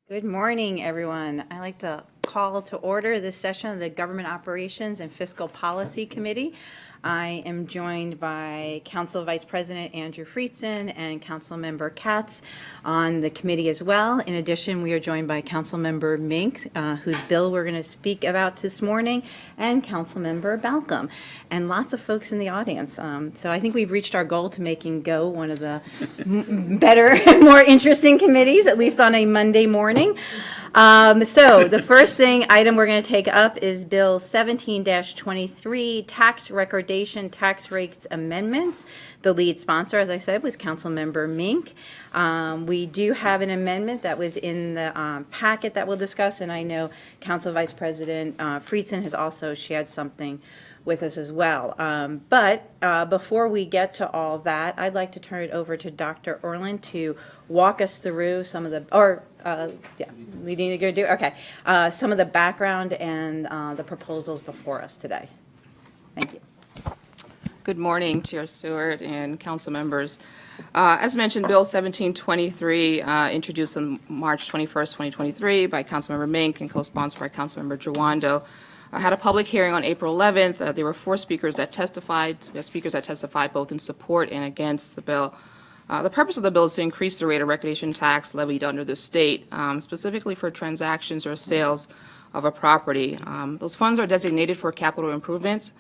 Good morning, everyone. I'd like to call to order this session of the Government Operations and Fiscal Policy Committee. I am joined by Council Vice President Andrew Friedson and Council Member Katz on the committee as well. In addition, we are joined by Council Member Mink, whose bill we're going to speak about this morning, and Council Member Balcom, and lots of folks in the audience. So I think we've reached our goal to making GO one of the better and more interesting committees, at least on a Monday morning. So the first item we're going to take up is Bill 17-23, Tax Recordation Tax Rates Amendments. The lead sponsor, as I said, was Councilmember Mink. We do have an amendment that was in the packet that we'll discuss, and I know Council Vice President Friedson has also shared something with us as well. But before we get to all that, I'd like to turn it over to Dr. Orland to walk us through some of the, leading to go do, okay, some of the background and the proposals before us today. Thank you. Good morning, Chair Stewart and council members. As mentioned, Bill 1723, introduced on March 21st, 2023 by Councilmember Mink and co-sponsored by Councilmember Jawando. I had a public hearing on April 11th. There were four speakers that testified both in support and against the bill. The purpose of the bill is to increase the rate of recordation tax levied under the state, specifically for transactions or sales of a property. Those funds are designated for capital improvements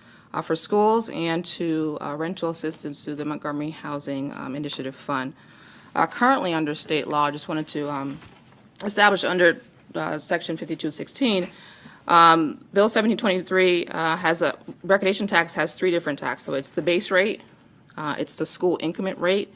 for schools and to rental assistance through the Montgomery Housing Initiative Fund. Currently under state law, I just wanted to establish under Section 5216, Bill 1723 has a recordation tax has three different taxes. So it's the base rate, it's the school increment rate,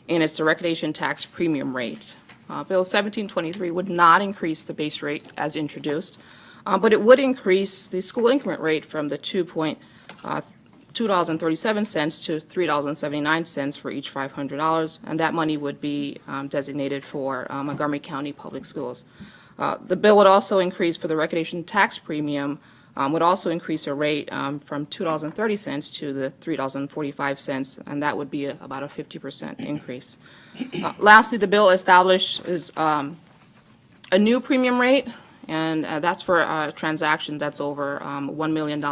and it's the recordation tax premium rate. Bill 1723 would not increase the base rate as introduced, but it would increase the school increment rate from the $2.37 to $3.79 for each $500, and that money would be designated for Montgomery County Public Schools. The bill would also increase for the recordation tax premium, would also increase a rate from $2.30 to the $3.45, and that would be about a 50% increase. Lastly, the bill establishes a new premium rate, and that's for a transaction that's over $1 million,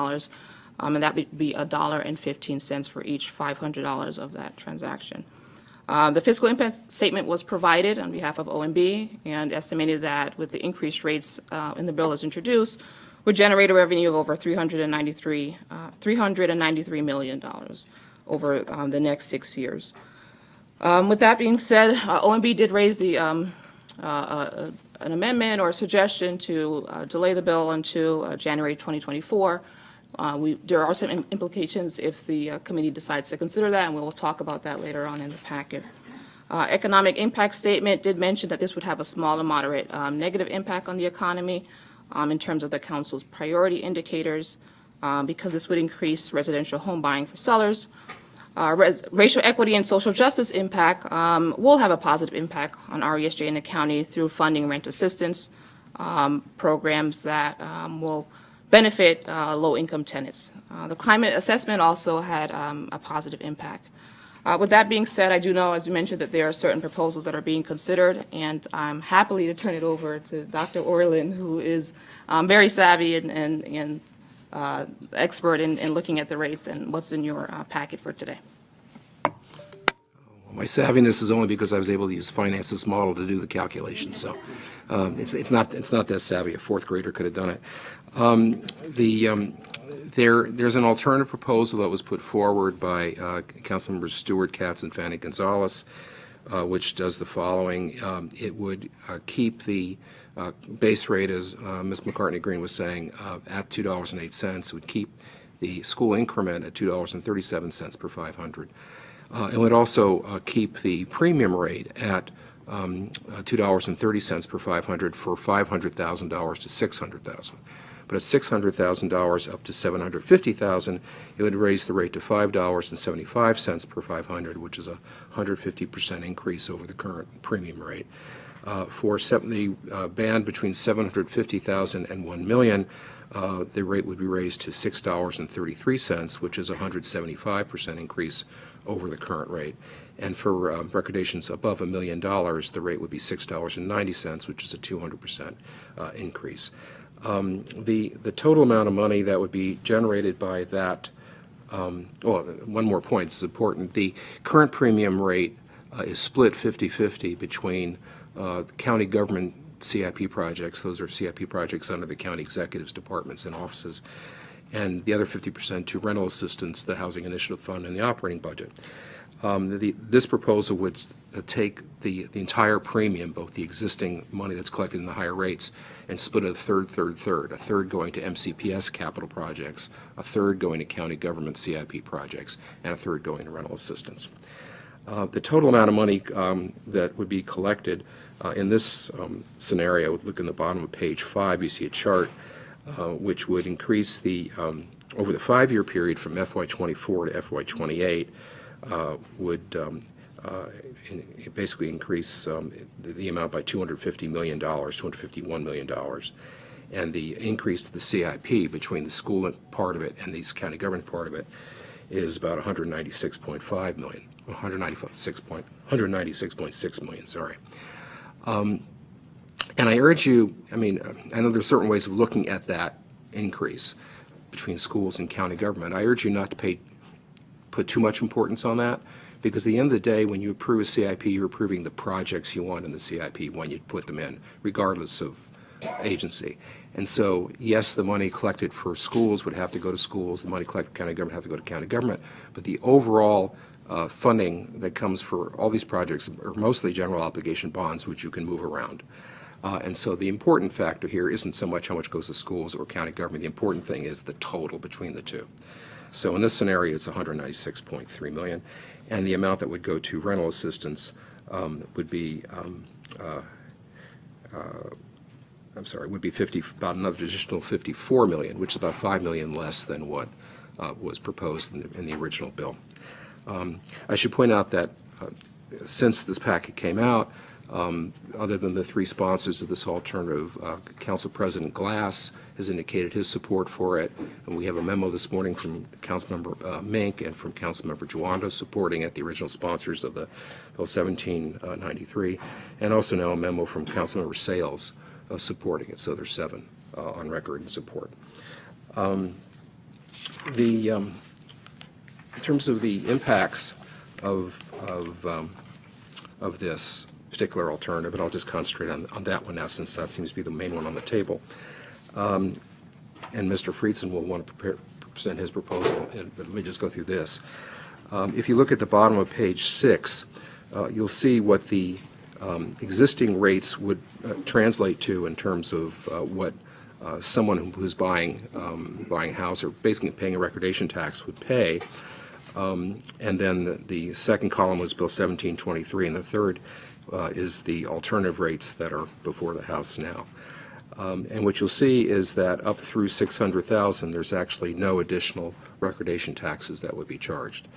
and that would be $1.15 for each $500 of that transaction. The fiscal impact statement was provided on behalf of OMB and estimated that with the increased rates in the bill as introduced, would generate a revenue of over $393 million over the next 6 years. With that being said, OMB did raise the an amendment or suggestion to delay the bill until January 2024. There are some implications if the committee decides to consider that, and we'll talk about that later on in the packet. Economic impact statement did mention that this would have a small and moderate negative impact on the economy in terms of the council's priority indicators, because this would increase residential home buying for sellers. Racial equity and social justice impact will have a positive impact on RESJ in the county through funding rent assistance programs that will benefit low-income tenants. The climate assessment also had a positive impact. With that being said, I do know, as you mentioned, that there are certain proposals that are being considered, and I'm happily to turn it over to Dr. Orland, who is very savvy and expert in looking at the rates and what's in your packet for today. My savviness is only because I was able to use finances model to do the calculations, so it's not that savvy. A fourth grader could have done it. There's an alternative proposal that was put forward by Councilmembers Stewart, Katz, and Fanny Gonzalez, which does the following. It would keep the base rate, as Ms. McCartney Green was saying, at $2.08. It would keep the school increment at $2.37 per 500. It would also keep the premium rate at $2.30 per 500 for $500,000 to $600,000. But at $600,000 up to $750,000, it would raise the rate to $5.75 per 500, which is a 150% increase over the current premium rate. the band between $750,000 and $1 million, the rate would be raised to $6.33, which is a 175% increase over the current rate. And for recommendations above $1 million, the rate would be $6.90, which is a 200% increase. The total amount of money that would be generated by that, one more point, this is important. The current premium rate is split 50-50 between county government CIP projects, those are CIP projects under the county executives, departments, and offices, and the other 50% to rental assistance, the Housing Initiative Fund, and the operating budget. This proposal would take the entire premium, both the existing money that's collected in the higher rates, and split it a third, a third going to MCPS capital projects, a third going to county government CIP projects, and a third going to rental assistance. The total amount of money that would be collected in this scenario, look in the bottom of page 5, you see a chart which would increase over the 5-year period from FY24 to FY28, would basically increase the amount by $250 million, $251 million. And the increase to the CIP between the school part of it and the county government part of it is about $196.5 million, $196.6 million, sorry. And I urge you, I know there's certain ways of looking at that increase between schools and county government. I urge you not to put too much importance on that, because at the end of the day, when you approve a CIP, you're approving the projects you want in the CIP when you put them in, regardless of agency. And so, yes, the money collected for schools would have to go to schools, the money collected for county government would have to go to county government, but the overall funding that comes for all these projects are mostly general obligation bonds, which you can move around. And so the important factor here isn't so much how much goes to schools or county government. The important thing is the total between the two. So in this scenario, it's $196.3 million, and the amount that would go to rental assistance would be would be about another additional $54 million, which is about $5 million less than what was proposed in the original bill. I should point out that since this packet came out, other than the 3 sponsors of this alternative, Council President Glass has indicated his support for it, and we have a memo this morning from Councilmember Mink and from Councilmember Juanda supporting it, the original sponsors of the Bill 1793, and also now a memo from Councilmember Sales supporting it, so there's 7 on record in support. In terms of the impacts of this particular alternative, and I'll just concentrate on that one now, since that seems to be the main one on the table. And Mr. Friedson will want to present his proposal. Let me just go through this. If you look at the bottom of page 6, you'll see what the existing rates would translate to in terms of what someone who's buying a house or basically paying a recordation tax would pay. And then the second column was Bill 1723, and the third is the alternative rates that are before the House now. And what you'll see is that up through $600,000, there's actually no additional recordation taxes that would be charged.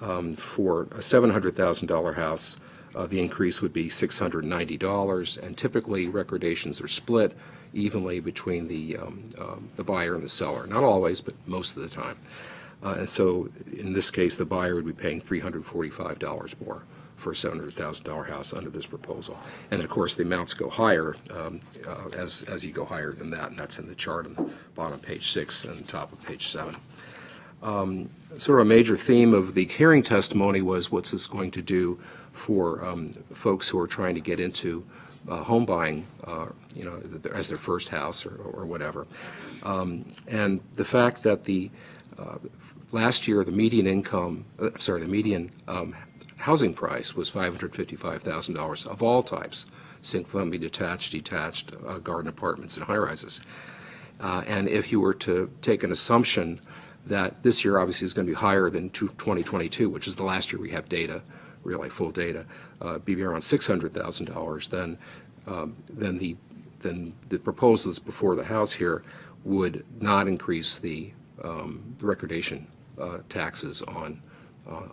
For a $700,000 house, the increase would be $690, and typically recordations are split evenly between the buyer and the seller. Not always, but most of the time. And so in this case, the buyer would be paying $345 more for a $700,000 house under this proposal. And of course, the amounts go higher as you go higher than that, and that's in the chart on the bottom of page 6 and the top of page 7. Sort of a major theme of the hearing testimony was what's this going to do for folks who are trying to get into home buying, as their first house or whatever. And the fact that last year the median housing price was $555,000 of all types, single-family, detached, garden apartments, and high-rises. And if you were to take an assumption that this year obviously is going to be higher than 2022, which is the last year we have data, really full data, be around $600,000, then the proposals before the House here would not increase the recordation taxes on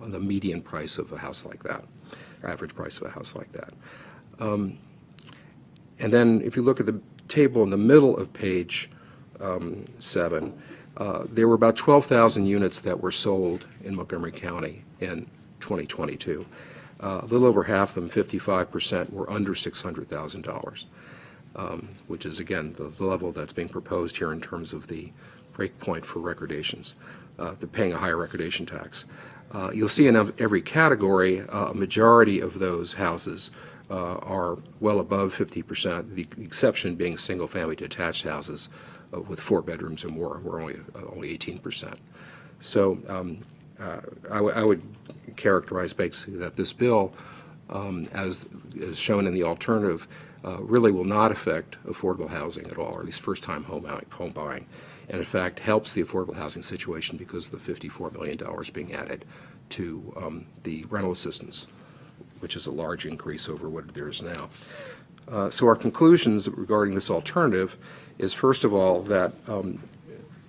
the median price of a house like that, or average price of a house like that. And then if you look at the table in the middle of page 7, there were about 12,000 units that were sold in Montgomery County in 2022. A little over half of them, 55%, were under $600,000, which is, again, the level that's being proposed here in terms of the break point for recordations, the paying a higher recordation tax. You'll see in every category, a majority of those houses are well above 50%, the exception being single-family detached houses with 4 bedrooms or more, were only 18%. So I would characterize basically that this bill, as shown in the alternative, really will not affect affordable housing at all, or at least first-time home buying, and in fact helps the affordable housing situation because of the $54 million being added to the rental assistance, which is a large increase over what there is now. So our conclusions regarding this alternative is, first of all, that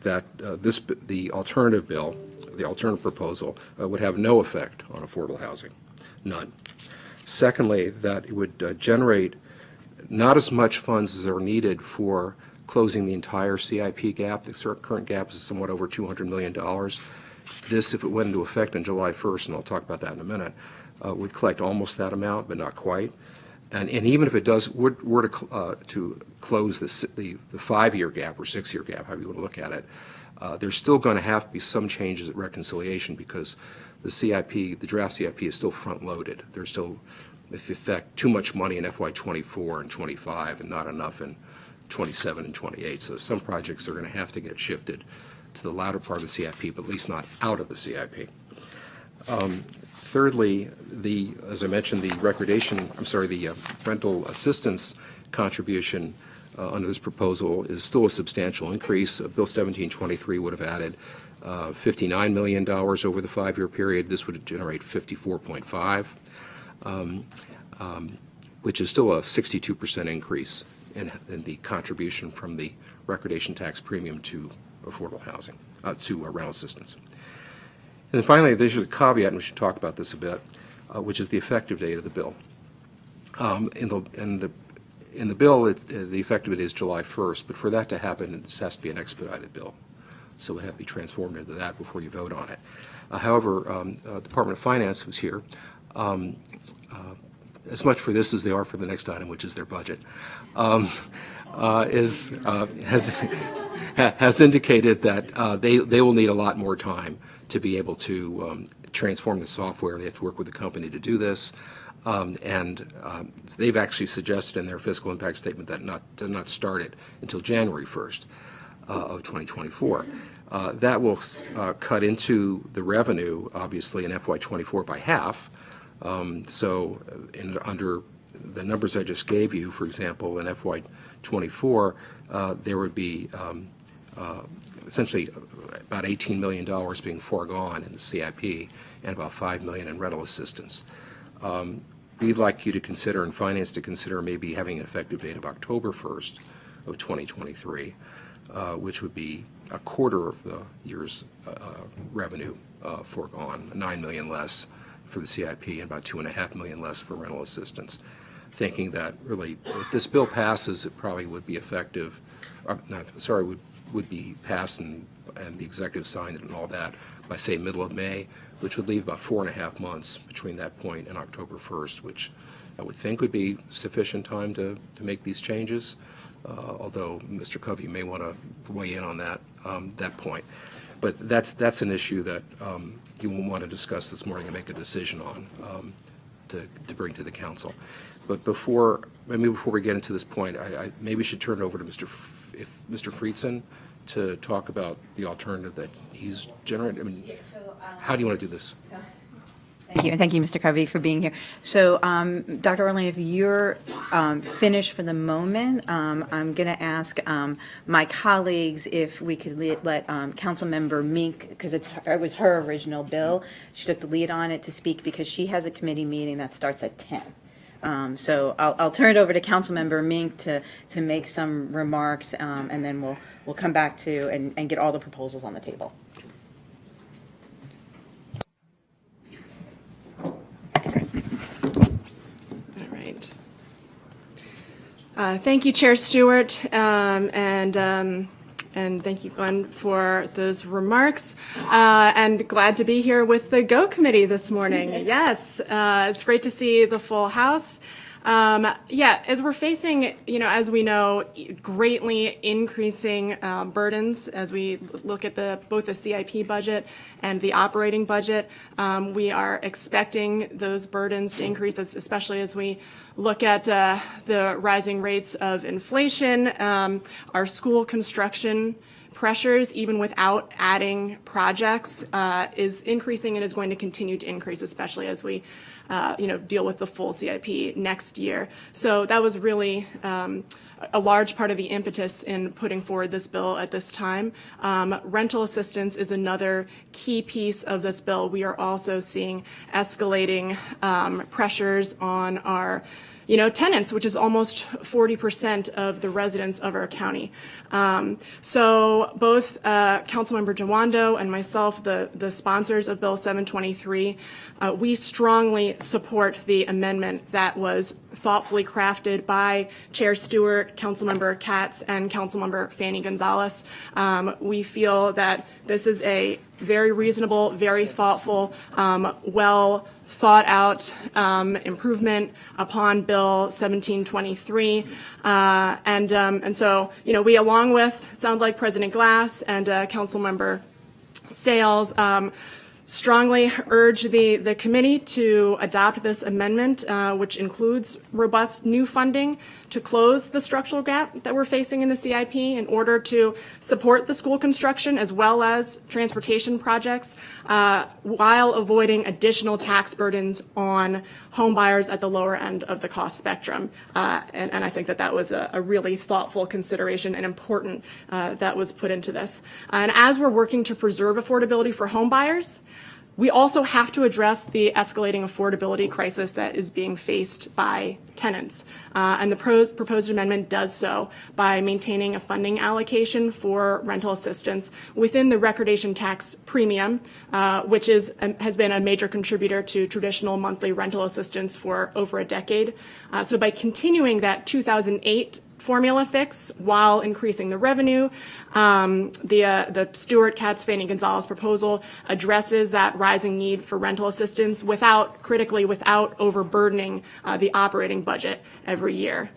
the alternative bill, the alternative proposal, would have no effect on affordable housing, none. Secondly, that it would generate not as much funds as are needed for closing the entire CIP gap. The current gap is somewhat over $200 million. This, if it went into effect on July 1st, and I'll talk about that in a minute, would collect almost that amount, but not quite. And even if it were to close the 5-year gap or 6-year gap, however you want to look at it, there's still going to have to be some changes at reconciliation because the CIP, the draft CIP, is still front-loaded. There's still, in effect, too much money in FY24 and 25 and not enough in 27 and 28. So some projects are going to have to get shifted to the latter part of the CIP, but at least not out of the CIP. Thirdly, as I mentioned, the rental assistance contribution under this proposal is still a substantial increase. Bill 1723 would have added $59 million over the 5-year period. This would generate 54.5, which is still a 62% increase in the contribution from the recordation tax premium to affordable housing, to rental assistance. And then finally, there's a caveat, and we should talk about this a bit, which is the effective date of the bill. In the bill, the effective date is July 1st, but for that to happen, it has to be an expedited bill. So it would have to be transformed into that before you vote on it. However, the Department of Finance, who's here, as much for this as they are for the next item, which is their budget, has indicated that they will need a lot more time to be able to transform the software. They have to work with the company to do this. They've actually suggested in their fiscal impact statement that not start it until January 1st of 2024. That will cut into the revenue, obviously, in FY24 by half. So under the numbers I just gave you, for example, in FY24, there would be essentially about $18 million being foregone in the CIP and about $5 million in rental assistance. We'd like you to consider, and Finance to consider, maybe having an effective date of October 1st of 2023, which would be a quarter of the year's revenue foregone, $9 million less for the CIP and about $2.5 million less for rental assistance. Thinking that really, if this bill passes, it probably would be effective, would be passed and the executive signed it and all that by, say, middle of May, which would leave about 4.5 months between that point and October 1st, which I would think would be sufficient time to make these changes, although Mr. Covey may want to weigh in on that point. But that's an issue that you will want to discuss this morning and make a decision on to bring to the council. But before we get into this point, I maybe should turn it over to Mr. Friedson to talk about the alternative that he's generated. I mean, how do you want to do this? Thank you, and thank you, Mr. Covey, for being here. So, Dr. Orlane, if you're finished for the moment, I'm going to ask my colleagues if we could let Councilmember Mink, because it was her original bill, she took the lead on it, to speak because she has a committee meeting that starts at 10. So I'll turn it over to Councilmember Mink to make some remarks, and then we'll come back to and get all the proposals on the table. All right. Thank you, Chair Stewart, and thank you, Glenn, for those remarks. And glad to be here with the GO Committee this morning. Yes, it's great to see the full House. As we're facing, as we know, greatly increasing burdens as we look at both the CIP budget and the operating budget, we are expecting those burdens to increase, especially as we look at the rising rates of inflation, our school construction pressures, even without adding projects, is increasing and is going to continue to increase, especially as we deal with the full CIP next year. So that was really a large part of the impetus in putting forward this bill at this time. Rental assistance is another key piece of this bill. We are also seeing escalating pressures on our tenants, which is almost 40% of the residents of our county. So both Councilmember Jawando and myself, the sponsors of Bill 723, we strongly support the amendment that was thoughtfully crafted by Chair Stewart, Councilmember Katz, and Councilmember Fanny Gonzalez. We feel that this is a very reasonable, very thoughtful, well thought out improvement upon Bill 1723. And so, we, along with, it sounds like President Glass and Councilmember Sales, strongly urge the committee to adopt this amendment, which includes robust new funding to close the structural gap that we're facing in the CIP in order to support the school construction as well as transportation projects, while avoiding additional tax burdens on home buyers at the lower end of the cost spectrum. And I think that was a really thoughtful consideration and important that was put into this. And as we're working to preserve affordability for home buyers, we also have to address the escalating affordability crisis that is being faced by tenants. And the proposed amendment does so by maintaining a funding allocation for rental assistance within the recordation tax premium, which has been a major contributor to traditional monthly rental assistance for over a decade. So by continuing that 2008 formula fix while increasing the revenue, the Stewart, Katz, Fanny, Gonzalez proposal addresses that rising need for rental assistance without overburdening the operating budget every year.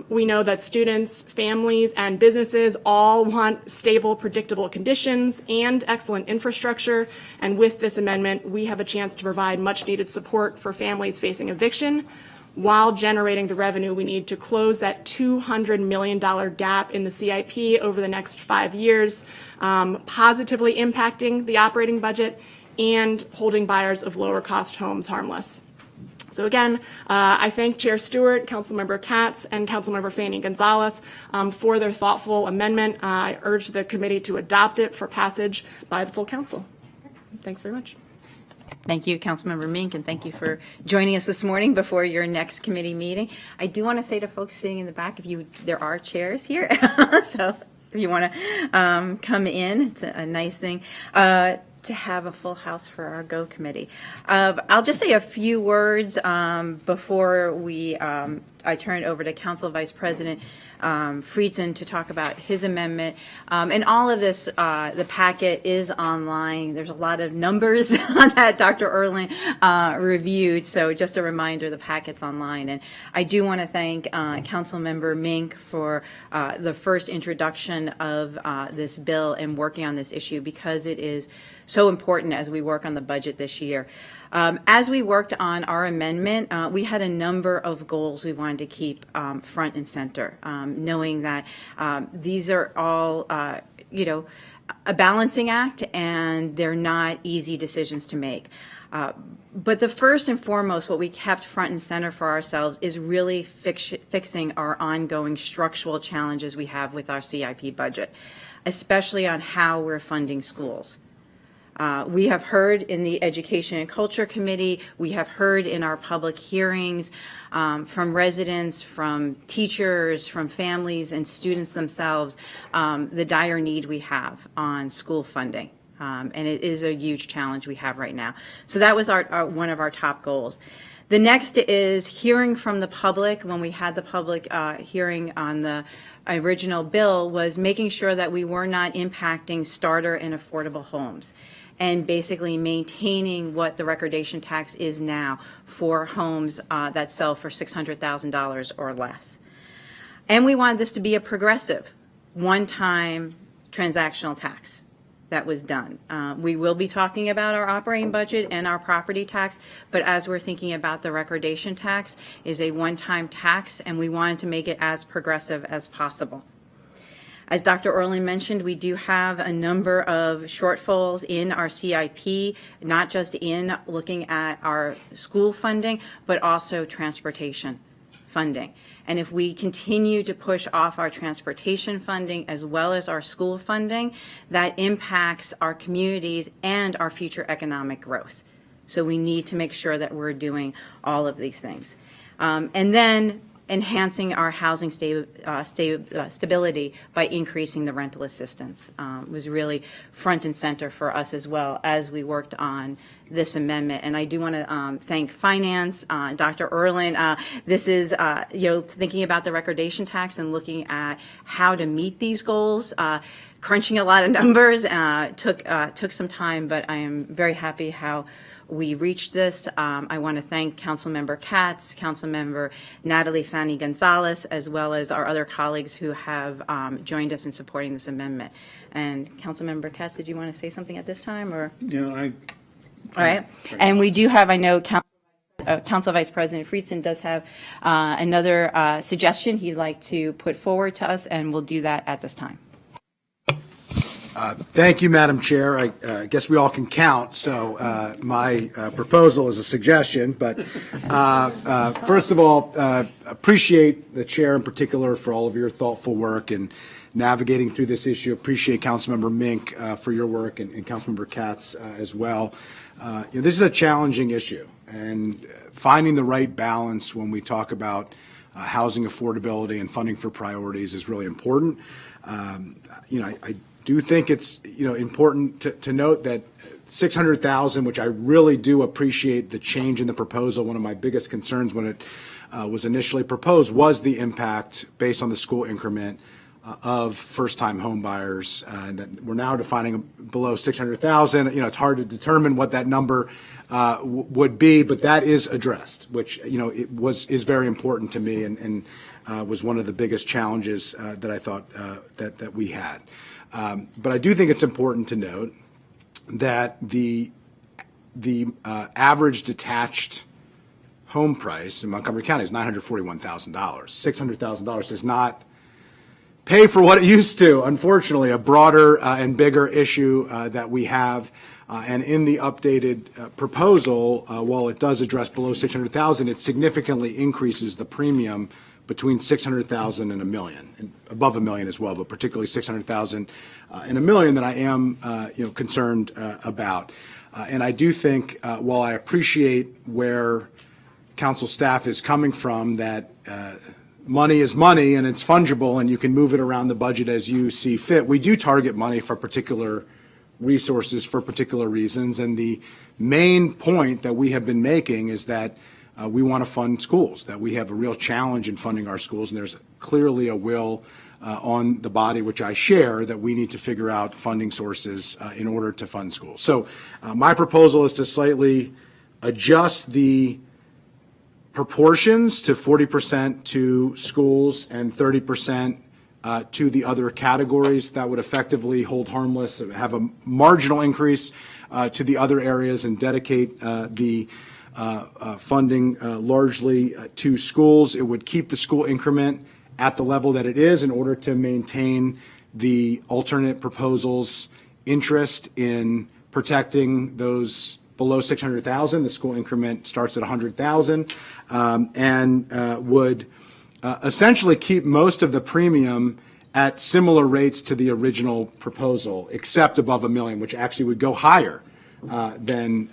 We know that students, families, and businesses all want stable, predictable conditions and excellent infrastructure. And with this amendment, we have a chance to provide much needed support for families facing eviction, while generating the revenue we need to close that $200 million gap in the CIP over the next 5 years, positively impacting the operating budget and holding buyers of lower cost homes harmless. So again, I thank Chair Stewart, Councilmember Katz, and Councilmember Fanny Gonzalez for their thoughtful amendment. I urge the committee to adopt it for passage by the full council. Thanks very much. Thank you, Councilmember Mink, and thank you for joining us this morning before your next committee meeting. I do want to say to folks sitting in the back, there are chairs here, so if you want to come in, it's a nice thing to have a full house for our GO committee. I'll just say a few words before I turn it over to Council Vice President Friedson to talk about his amendment. And all of this, the packet is online. There's a lot of numbers that Dr. Erlin reviewed. So just a reminder, the packet's online. And I do want to thank Councilmember Mink for the first introduction of this bill and working on this issue, because it is so important as we work on the budget this year. As we worked on our amendment, we had a number of goals we wanted to keep front and center, knowing that these are all, a balancing act, and they're not easy decisions to make. But the first and foremost, what we kept front and center for ourselves is really fixing our ongoing structural challenges we have with our CIP budget, especially on how we're funding schools. We have heard in the Education and Culture Committee, we have heard in our public hearings from residents, from teachers, from families and students themselves, the dire need we have on school funding. And it is a huge challenge we have right now. So that was our one of our top goals. The next is hearing from the public. When we had the public hearing on the original bill, was making sure that we were not impacting starter and affordable homes, and basically maintaining what the recordation tax is now for homes that sell for $600,000 or less. And we wanted this to be a progressive, one-time transactional tax that was done. We will be talking about our operating budget and our property tax, but as we're thinking about the recordation tax, is a one-time tax, and we wanted to make it as progressive as possible. As Dr. Orlin mentioned, we do have a number of shortfalls in our CIP, not just in looking at our school funding, but also transportation funding. And if we continue to push off our transportation funding as well as our school funding, that impacts our communities and our future economic growth. So we need to make sure that we're doing all of these things. And then enhancing our housing stability by increasing the rental assistance was really front and center for us as well as we worked on this amendment. And I do want to thank Finance, Dr. Erlin. This is, thinking about the recordation tax and looking at how to meet these goals. Crunching a lot of numbers took some time, but I am very happy how we reached this. I want to thank Councilmember Katz, Councilmember Natalie Fanny Gonzalez, as well as our other colleagues who have joined us in supporting this amendment. And Councilmember Katz, did you want to say something at this time, or? I. All right. And we do have, I know, Council Vice President Friedson does have another suggestion he'd like to put forward to us, and we'll do that at this time. Thank you, Madam Chair. I guess we all can count, so my proposal is a suggestion. But first of all, appreciate the Chair in particular for all of your thoughtful work in navigating through this issue. Appreciate Councilmember Mink for your work, and Councilmember Katz as well. This is a challenging issue, and finding the right balance when we talk about housing affordability and funding for priorities is really important. I do think it's important to note that 600,000, which I really do appreciate the change in the proposal. One of my biggest concerns when it was initially proposed was the impact based on the school increment of first-time home buyers. That we're now defining below 600,000. It's hard to determine what that number would be, but that is addressed, which is very important to me, and was one of the biggest challenges that I thought that we had. But I do think it's important to note that the average detached home price in Montgomery County is $941,000. $600,000 does not pay for what it used to. Unfortunately, a broader and bigger issue that we have. And in the updated proposal, while it does address below $600,000, it significantly increases the premium between $600,000 and $1 million, and above $1 million as well, but particularly $600,000 and $1 million that I am, concerned about. And I do think, while I appreciate where council staff is coming from, that money is money and it's fungible and you can move it around the budget as you see fit. We do target money for particular resources for particular reasons, and the main point that we have been making is that we want to fund schools, that we have a real challenge in funding our schools, and there's clearly a will on the body, which I share, that we need to figure out funding sources in order to fund schools. So my proposal is to slightly adjust the proportions to 40% to schools and 30% to the other categories. That would effectively hold harmless, have a marginal increase to the other areas, and dedicate the funding largely to schools. It would keep the school increment at the level that it is in order to maintain the alternate proposals' interest in protecting those below 600,000. The school increment starts at 100,000, and would essentially keep most of the premium at similar rates to the original proposal, except above $1 million, which actually would go higher than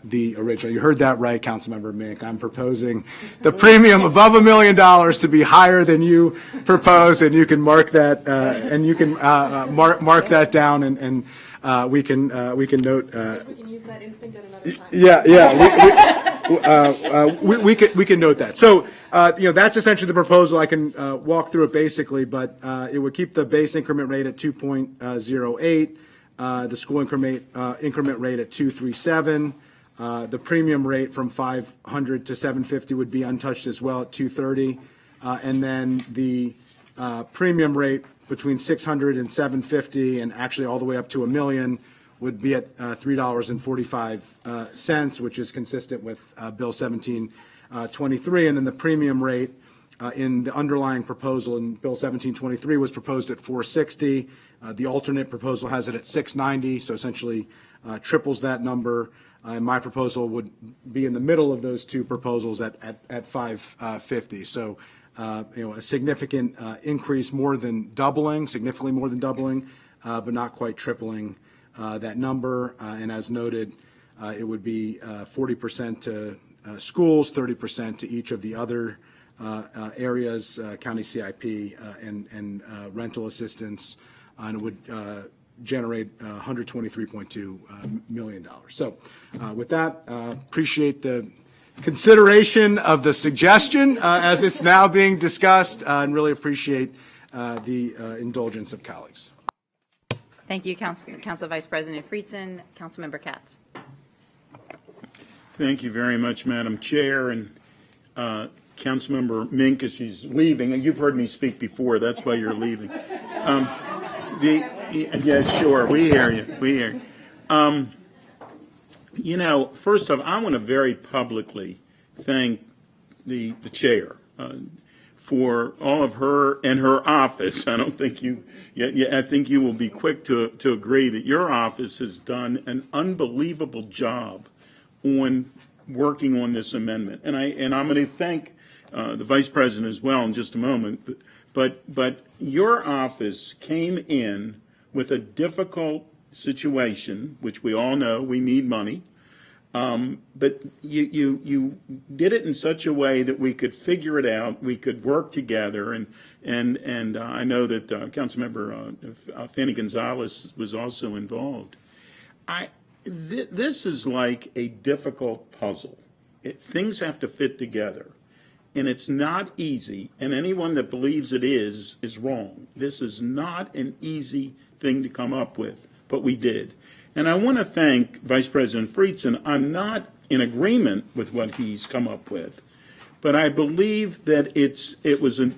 the original. You heard that right, Councilmember Mink. I'm proposing the premium above $1 million to be higher than you propose, and you can mark that mark that down, and we can note. We can use that instinct at another time. We can note that. So, that's essentially the proposal. I can walk through it basically, but it would keep the base increment rate at 2.08, the school increment rate at 2.37. The premium rate from 500 to 750 would be untouched as well at 2.30, and then the premium rate between 600 and 750, and actually all the way up to $1 million, would be at $3.45, which is consistent with Bill 1723. And then the premium rate in the underlying proposal in Bill 1723 was proposed at $460. The alternate proposal has it at $690, so essentially triples that number. And my proposal would be in the middle of those two proposals at $550. So a significant increase, significantly more than doubling, but not quite tripling that number. And as noted, it would be 40% to schools, 30% to each of the other areas, county CIP and rental assistance, and it would generate $123.2 million. So with that, appreciate the consideration of the suggestion as it's now being discussed, and really appreciate the indulgence of colleagues. Thank you, Council Vice President Friedson. Councilmember Katz. Thank you very much, Madam Chair, and Councilmember Mink, as she's leaving, and you've heard me speak before, that's why you're leaving. Yeah, sure, we hear you, First off, I want to very publicly thank the chair for all of her and her office. I don't think I think you will be quick to agree that your office has done an unbelievable job on working on this amendment. And I'm going to thank the Vice President as well in just a moment. But your office came in with a difficult situation, which we all know we need money. But you did it in such a way that we could figure it out, we could work together, and I know that Councilmember Fanny Gonzalez was also involved. This is like a difficult puzzle. Things have to fit together, and it's not easy. And anyone that believes it is wrong. This is not an easy thing to come up with, but we did. And I want to thank Vice President Friedson. I'm not in agreement with what he's come up with, but I believe that it was a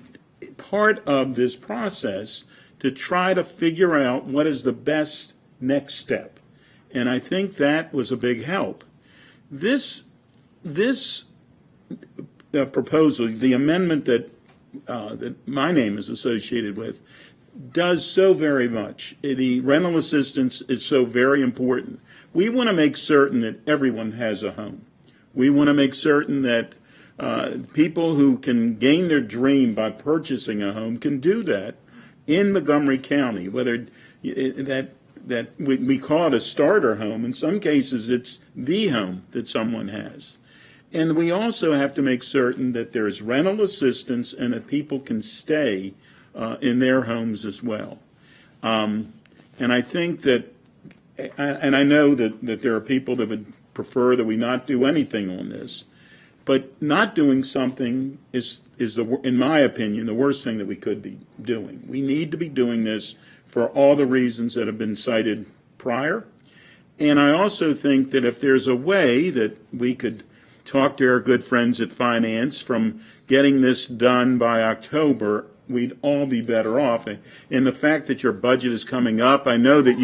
part of this process to try to figure out what is the best next step. And I think that was a big help. This proposal, the amendment that my name is associated with, does so very much. The rental assistance is so very important. We want to make certain that everyone has a home. We want to make certain that people who can gain their dream by purchasing a home can do that in Montgomery County, whether that we call it a starter home. In some cases, it's the home that someone has. And we also have to make certain that there's rental assistance and that people can stay in their homes as well. And I think that, and I know that there are people that would prefer that we not do anything on this, but not doing something is in my opinion, the worst thing that we could be doing. We need to be doing this for all the reasons that have been cited prior. And I also think that if there's a way that we could talk to our good friends at Finance from getting this done by October, we'd all be better off. And the fact that your budget is coming up, I know that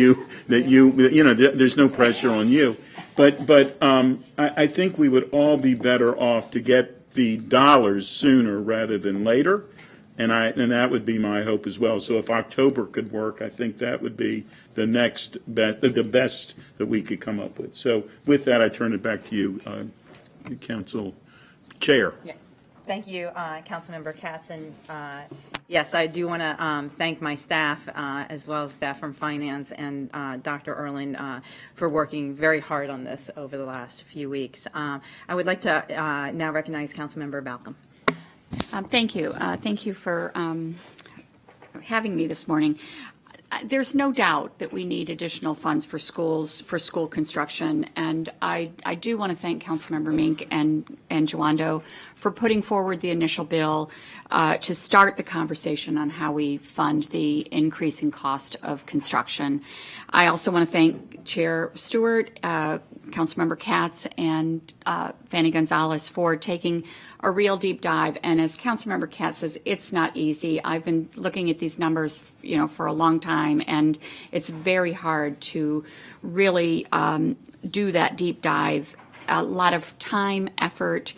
there's no pressure on you, but I think we would all be better off to get the dollars sooner rather than later, and that would be my hope as well. So if October could work, I think that would be the best that we could come up with. So with that, I turn it back to you, Council Chair. Yeah. Thank you, Councilmember Katz. And Yes, I do want to thank my staff, as well as staff from finance and Dr. Erlin for working very hard on this over the last few weeks. I would like to now recognize Councilmember Balcom. Thank you. Thank you for having me this morning. There's no doubt that we need additional funds for schools, for school construction, and I do want to thank Councilmember Mink and Joando for putting forward the initial bill to start the conversation on how we fund the increasing cost of construction. I also want to thank Chair Stewart, Councilmember Katz, and Fanny Gonzalez for taking a real deep dive. And as Councilmember Katz says, it's not easy. I've been looking at these numbers, for a long time, and it's very hard to really do that deep dive. A lot of time, effort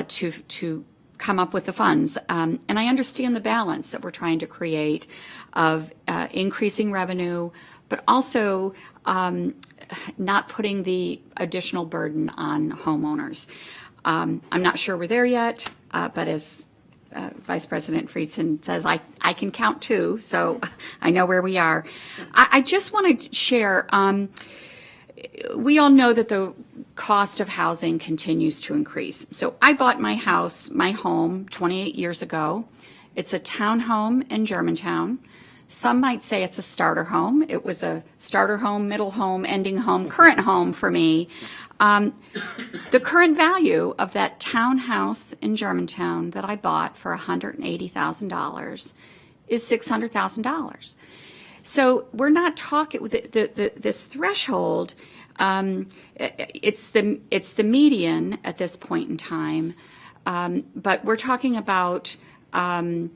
to come up with the funds. And I understand the balance that we're trying to create of increasing revenue, but also not putting the additional burden on homeowners. I'm not sure we're there yet, but as Vice President Friedson says, I can count too, so I know where we are. I just want to share, we all know that the cost of housing continues to increase. So I bought my home 28 years ago. It's a townhome in Germantown. Some might say it's a starter home. It was a starter home, middle home, ending home, current home for me. The current value of that townhouse in Germantown that I bought for $180,000 is $600,000. So we're not talking this threshold. It's the median at this point in time, but we're talking about a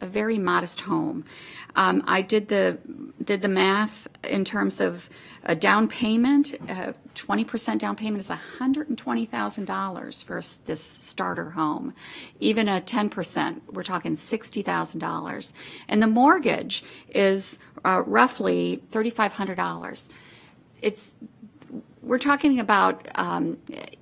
very modest home. I did the math in terms of a down payment. 20% down payment is $120,000 for this starter home. Even a 10%, we're talking $60,000, and the mortgage is roughly $3,500. We're talking about,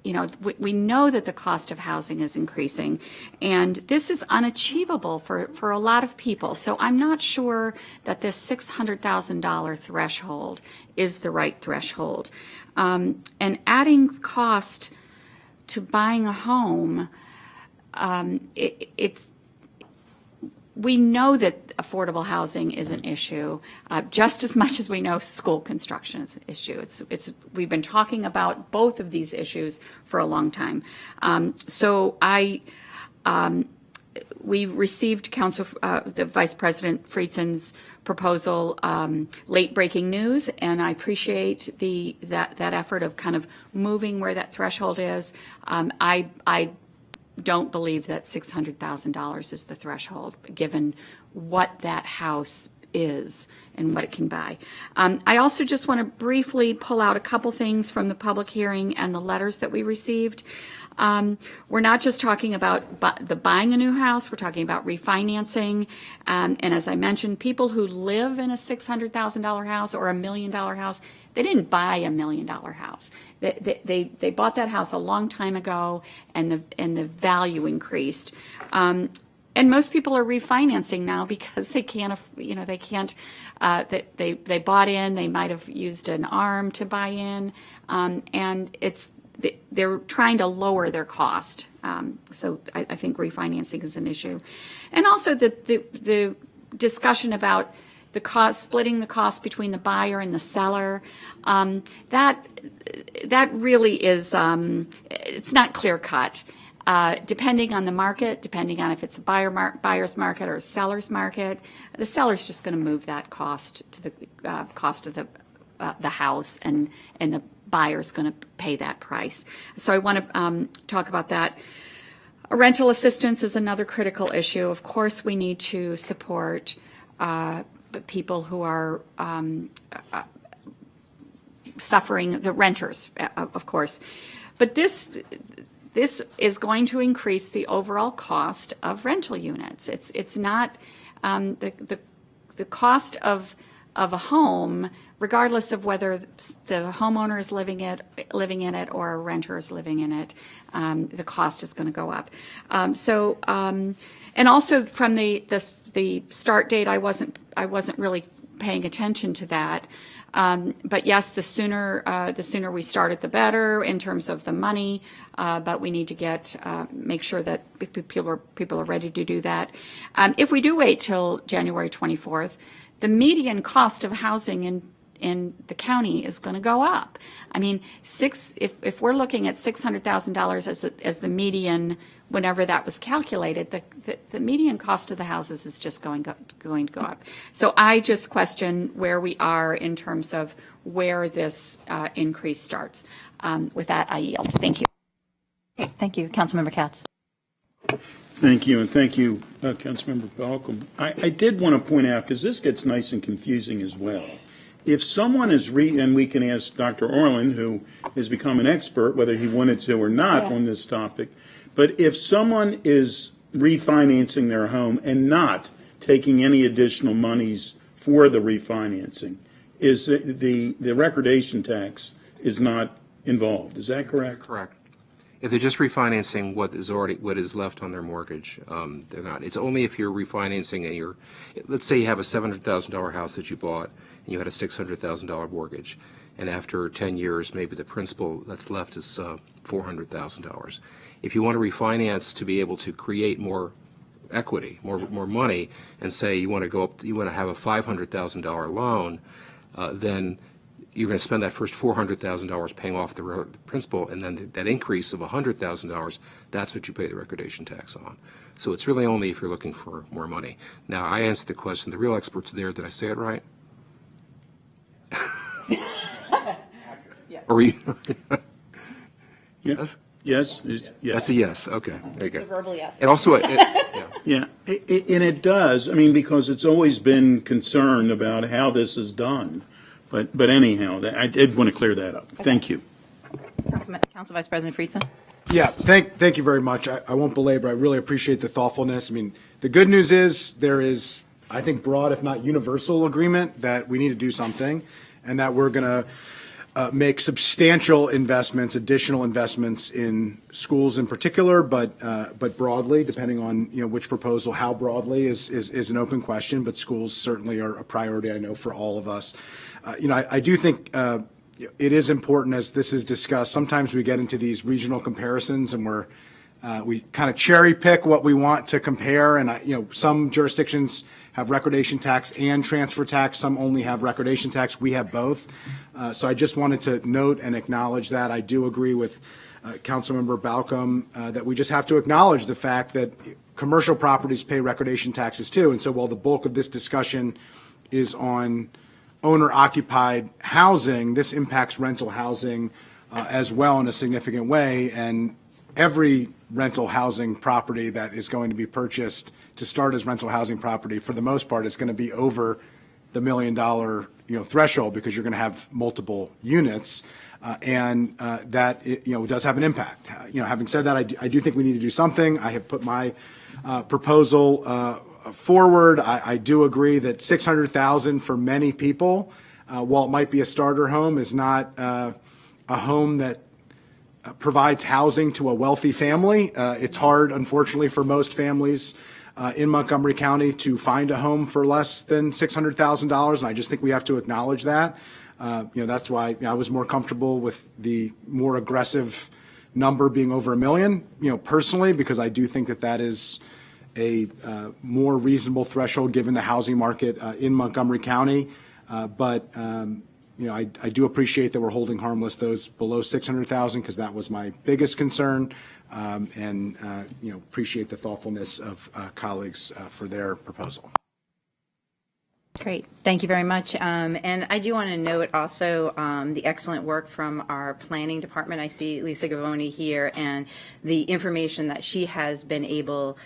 we know that the cost of housing is increasing, and this is unachievable for a lot of people. So I'm not sure that this $600,000 threshold is the right threshold. And adding cost to buying a home, we know that affordable housing is an issue, just as much as we know school construction is an issue. We've been talking about both of these issues for a long time. We received the Vice President Friedson's proposal, late breaking news, and I appreciate that effort of kind of moving where that threshold is. I don't believe that $600,000 is the threshold, given what that house is and what it can buy. I also just want to briefly pull out a couple things from the public hearing and the letters that we received. We're not just talking about buying a new house, we're talking about refinancing. And as I mentioned, people who live in a $600,000 house or $1 million house, they didn't buy a $1 million house. They bought that house a long time ago, and the value increased. And most people are refinancing now because they can't, they bought in, they might have used an ARM to buy in, and they're trying to lower their cost. So I think refinancing is an issue. And also the discussion about the cost, splitting the cost between the buyer and the seller, that really is, it's not clear cut. Depending on the market, depending on if it's a buyer's market or a seller's market, the seller's just going to move that cost to the cost of the house, and the buyer's going to pay that price. So I want to talk about that. Rental assistance is another critical issue. Of course, we need to support people who are suffering, the renters, of course. But this is going to increase the overall cost of rental units. It's not the cost of of a home, regardless of whether the homeowner is living in it or a renter is living in it, the cost is going to go up. And also from the start date, I wasn't really paying attention to that. But yes, the sooner we start it, the better in terms of the money. But we need to make sure that people are ready to do that. If we do wait till January 24th, the median cost of housing in the county is going to go up. I mean, if we're looking at $600,000 as the median, whenever that was calculated, the median cost of the houses is just going to go up. So I just question where we are in terms of where this increase starts. With that, I yield. Thank you. Thank you. Councilmember Katz. Thank you, and thank you, Councilmember Balcom. I did want to point out, because this gets nice and confusing as well. If someone is and we can ask Dr. Orland, who has become an expert, whether he wanted to or not on this topic, but if someone is refinancing their home and not taking any additional monies for the refinancing, is the recordation tax is not involved. Is that correct? Correct. If they're just refinancing what is left on their mortgage, they're not. It's only if you're refinancing and let's say you have a $700,000 house that you bought and you had a $600,000 mortgage, and after 10 years, maybe the principal that's left is $400,000. If you want to refinance to be able to create more equity, more money, and say you want to have a $500,000 loan, then you're going to spend that first $400,000 paying off the principal, and then that increase of $100,000, that's what you pay the recordation tax on. So it's really only if you're looking for more money. Now, I answered the question. The real expert's there. Did I say it right? Or were you? Yes? Yes? Yes. That's a yes. Okay. There you go. Verbal yes. And also, Yeah, and it does. I mean, because it's always been concerned about how this is done. But anyhow, I did want to clear that up. Thank you. Council Vice President Friedson. Yeah, thank you very much. I won't belabor. I really appreciate the thoughtfulness. I mean, the good news is there is, I think, broad, if not universal, agreement that we need to do something, and that we're going to make substantial investments, additional investments in schools in particular, but broadly, depending on which proposal, how broadly is an open question. But schools certainly are a priority, I know, for all of us. I do think it is important, as this is discussed. Sometimes we get into these regional comparisons, and we kind of cherry pick what we want to compare. And some jurisdictions have recordation tax and transfer tax. Some only have recordation tax. We have both. So I just wanted to note and acknowledge that. I do agree with Councilmember Balcom that we just have to acknowledge the fact that commercial properties pay recordation taxes too. And so while the bulk of this discussion is on owner-occupied housing, this impacts rental housing as well in a significant way. And every rental housing property that is going to be purchased to start as rental housing property, for the most part, is going to be over the $1 million threshold, because you're going to have multiple units, and that does have an impact. Having said that, I do think we need to do something. I have put my proposal forward. I do agree that $600,000 for many people, while it might be a starter home, is not a home that provides housing to a wealthy family. It's hard, unfortunately, for most families in Montgomery County to find a home for less than $600,000, and I just think we have to acknowledge that. That's why I was more comfortable with the more aggressive number being over $1 million, personally, because I do think that is a more reasonable threshold given the housing market in Montgomery County. But I do appreciate that we're holding harmless those below $600,000, because that was my biggest concern, and appreciate the thoughtfulness of colleagues for their proposal. Great. Thank you very much. And I do want to note also the excellent work from our planning department. I see Lisa Gavoni here, and the information that she has been able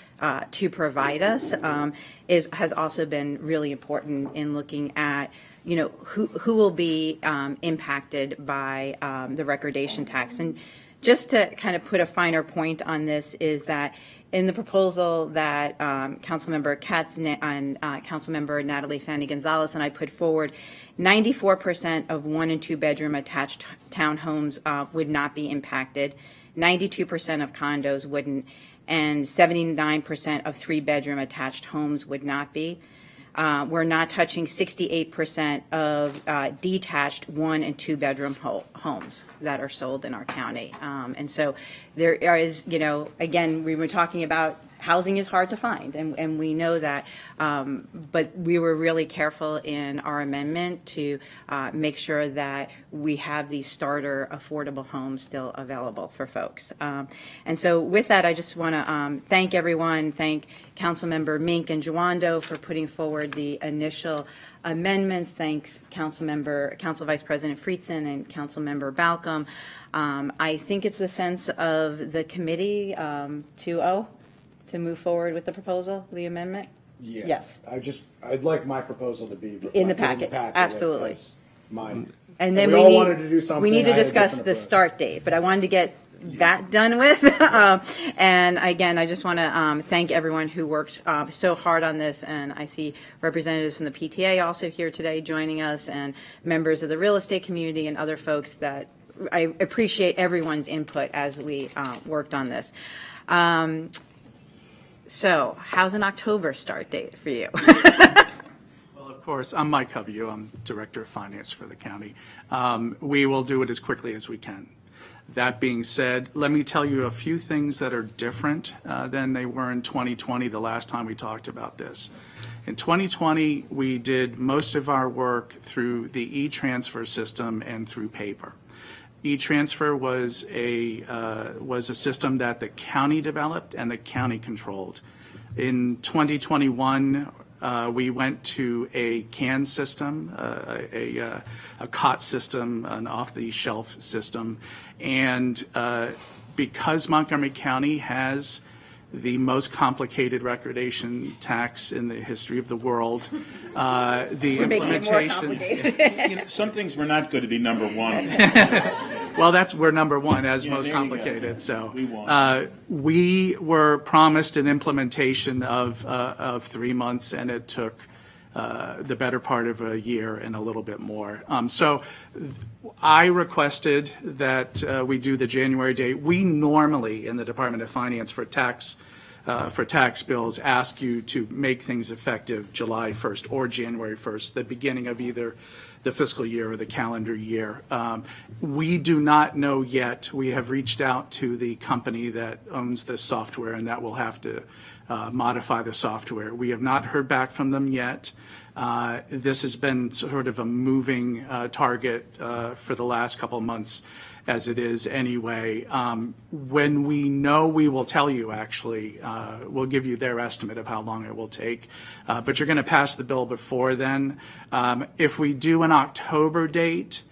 to provide us has also been really important in looking at who will be impacted by the recordation tax. And Just to kind of put a finer point on this is that in the proposal that Councilmember Katz and Councilmember Natalie Fanny Gonzalez and I put forward, 94% of 1 and 2 bedroom attached townhomes would not be impacted, 92% of condos wouldn't, and 79% of 3 bedroom attached homes would not be. We're not touching 68% of detached 1 and 2 bedroom homes that are sold in our county. And so there is, again, we were talking about housing is hard to find, and we know that, but we were really careful in our amendment to make sure that we have these starter affordable homes still available for folks. And so with that, I just want to thank everyone, thank Councilmember Mink and Juando for putting forward the initial amendments. Thanks Council Vice President Friedson and Councilmember Balcom. I think it's the sense of the committee 2-0 to move forward with the proposal, the amendment? Yeah. Yes. I'd like my proposal to be In the packet, absolutely. as mine. And then we all wanted to do something. we need to I had a discuss different the approach. start date, but I wanted to get that done with. And again, I just want to thank everyone who worked so hard on this, and I see representatives from the PTA also here today joining us, and members of the real estate community and other folks that I appreciate everyone's input as we worked on this. So how's an October start date for you? Well, of course, I'm Mike Covey. I'm Director of Finance for the county. We will do it as quickly as we can. That being said, let me tell you a few things that are different than they were in 2020, the last time we talked about this. In 2020, we did most of our work through the e-transfer system and through paper. E-transfer was a system that the county developed and the county controlled. In 2021, we went to a CAN system, a COT system, an off-the-shelf system, and because Montgomery County has the most complicated recordation tax in the history of the world, the implementation. Some things were not going to be number one. Well, we're number one as Yeah, most there you go. complicated. So We won. we were promised an implementation of 3 months, and it took the better part of a year and a little bit more. So I requested that we do the January date. We normally in the Department of Finance for tax bills ask you to make things effective July 1st or January 1st, the beginning of either the fiscal year or the calendar year. We do not know yet. We have reached out to the company that owns this software, and that will have to modify the software. We have not heard back from them yet. This has been sort of a moving target for the last couple of months, as it is anyway. When we know, we will tell you, actually. We'll give you their estimate of how long it will take. But you're going to pass the bill before then. If we do an October date,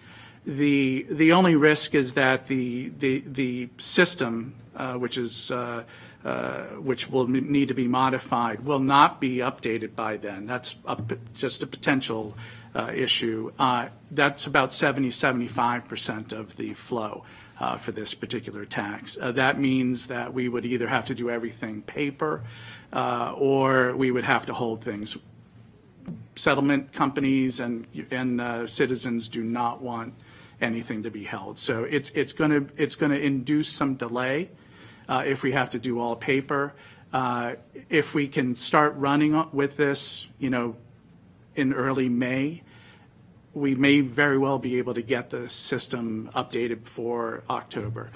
the only risk is that the system, which will need to be modified, will not be updated by then. That's just a potential issue. That's about 75% of the flow for this particular tax. That means that we would either have to do everything paper or we would have to hold things. Settlement companies and citizens do not want anything to be held. So it's going to induce some delay if we have to do all paper. If we can start running with this, in early May, we may very well be able to get the system updated for October.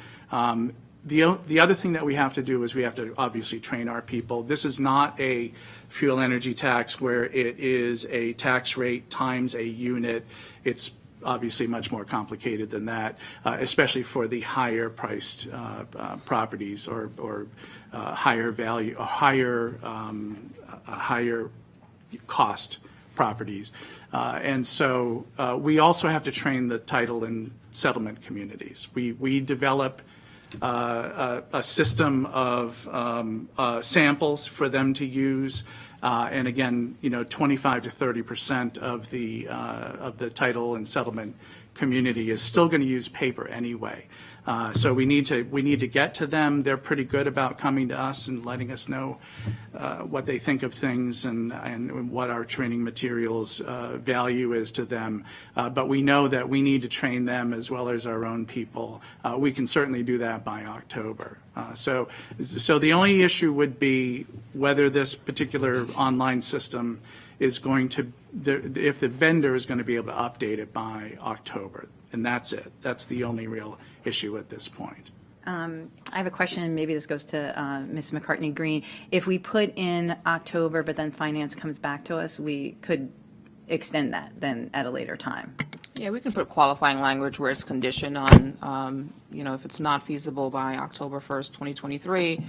The other thing that we have to do is we have to obviously train our people. This is not a fuel energy tax where it is a tax rate times a unit. It's obviously much more complicated than that, especially for the higher priced properties or higher value, higher cost properties. And so we also have to train the title and settlement communities. We develop a system of samples for them to use. And again, 25 to 30% of the title and settlement community is still going to use paper anyway. So we need to get to them. They're pretty good about coming to us and letting us know what they think of things and what our training materials value is to them. But we know that we need to train them as well as our own people. We can certainly do that by October. So the only issue would be whether this particular online system is going to, if the vendor is going to be able to update it by October. And that's it. That's the only real issue at this point. I have a question, and maybe this goes to Ms. McCartney Green. If we put in October, but then finance comes back to us, we could extend that then at a later time. Yeah, we can put qualifying language where it's conditioned on, if it's not feasible by October 1st, 2023,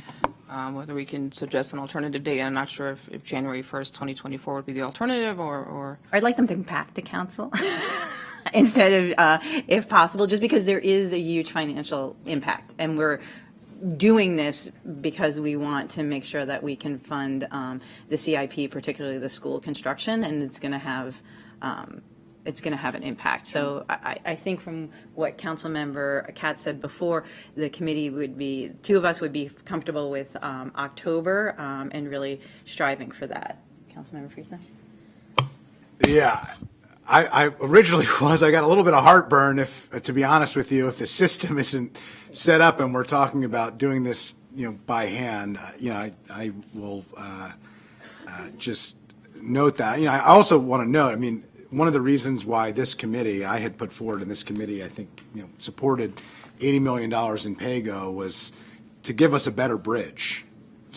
whether we can suggest an alternative date. I'm not sure if January 1st, 2024 would be the alternative or. I'd like them to come back to council instead of, if possible, just because there is a huge financial impact. And we're doing this because we want to make sure that we can fund the CIP, particularly the school construction, and it's going to have an impact. So I think from what Councilmember Katz said before, the committee would be, two of us would be comfortable with October and really striving for that. Councilmember Friesen? Yeah, I originally I got a little bit of heartburn, to be honest with you, if the system isn't set up and we're talking about doing this, by hand. I will just note that. I also want to note, one of the reasons why this committee, I had put forward in this committee, I think, supported $80 million in PAYGO was to give us a better bridge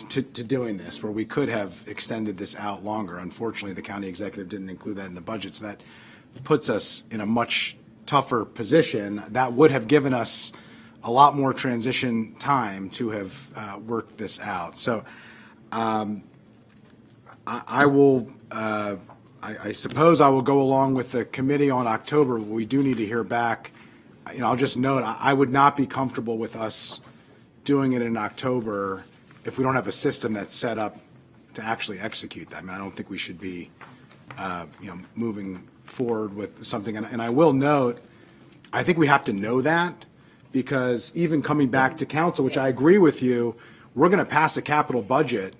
to doing this, where we could have extended this out longer. Unfortunately, the county executive didn't include that in the budget, so that puts us in a much tougher position. That would have given us a lot more transition time to have worked this out. So I will, I suppose I will go along with the committee on October. We do need to hear back. I'll just note, I would not be comfortable with us doing it in October if we don't have a system that's set up to actually execute that. I don't think we should be, moving forward with something. And I will note, I think we have to know that, because even coming back to council, which I agree with you, we're going to pass a capital budget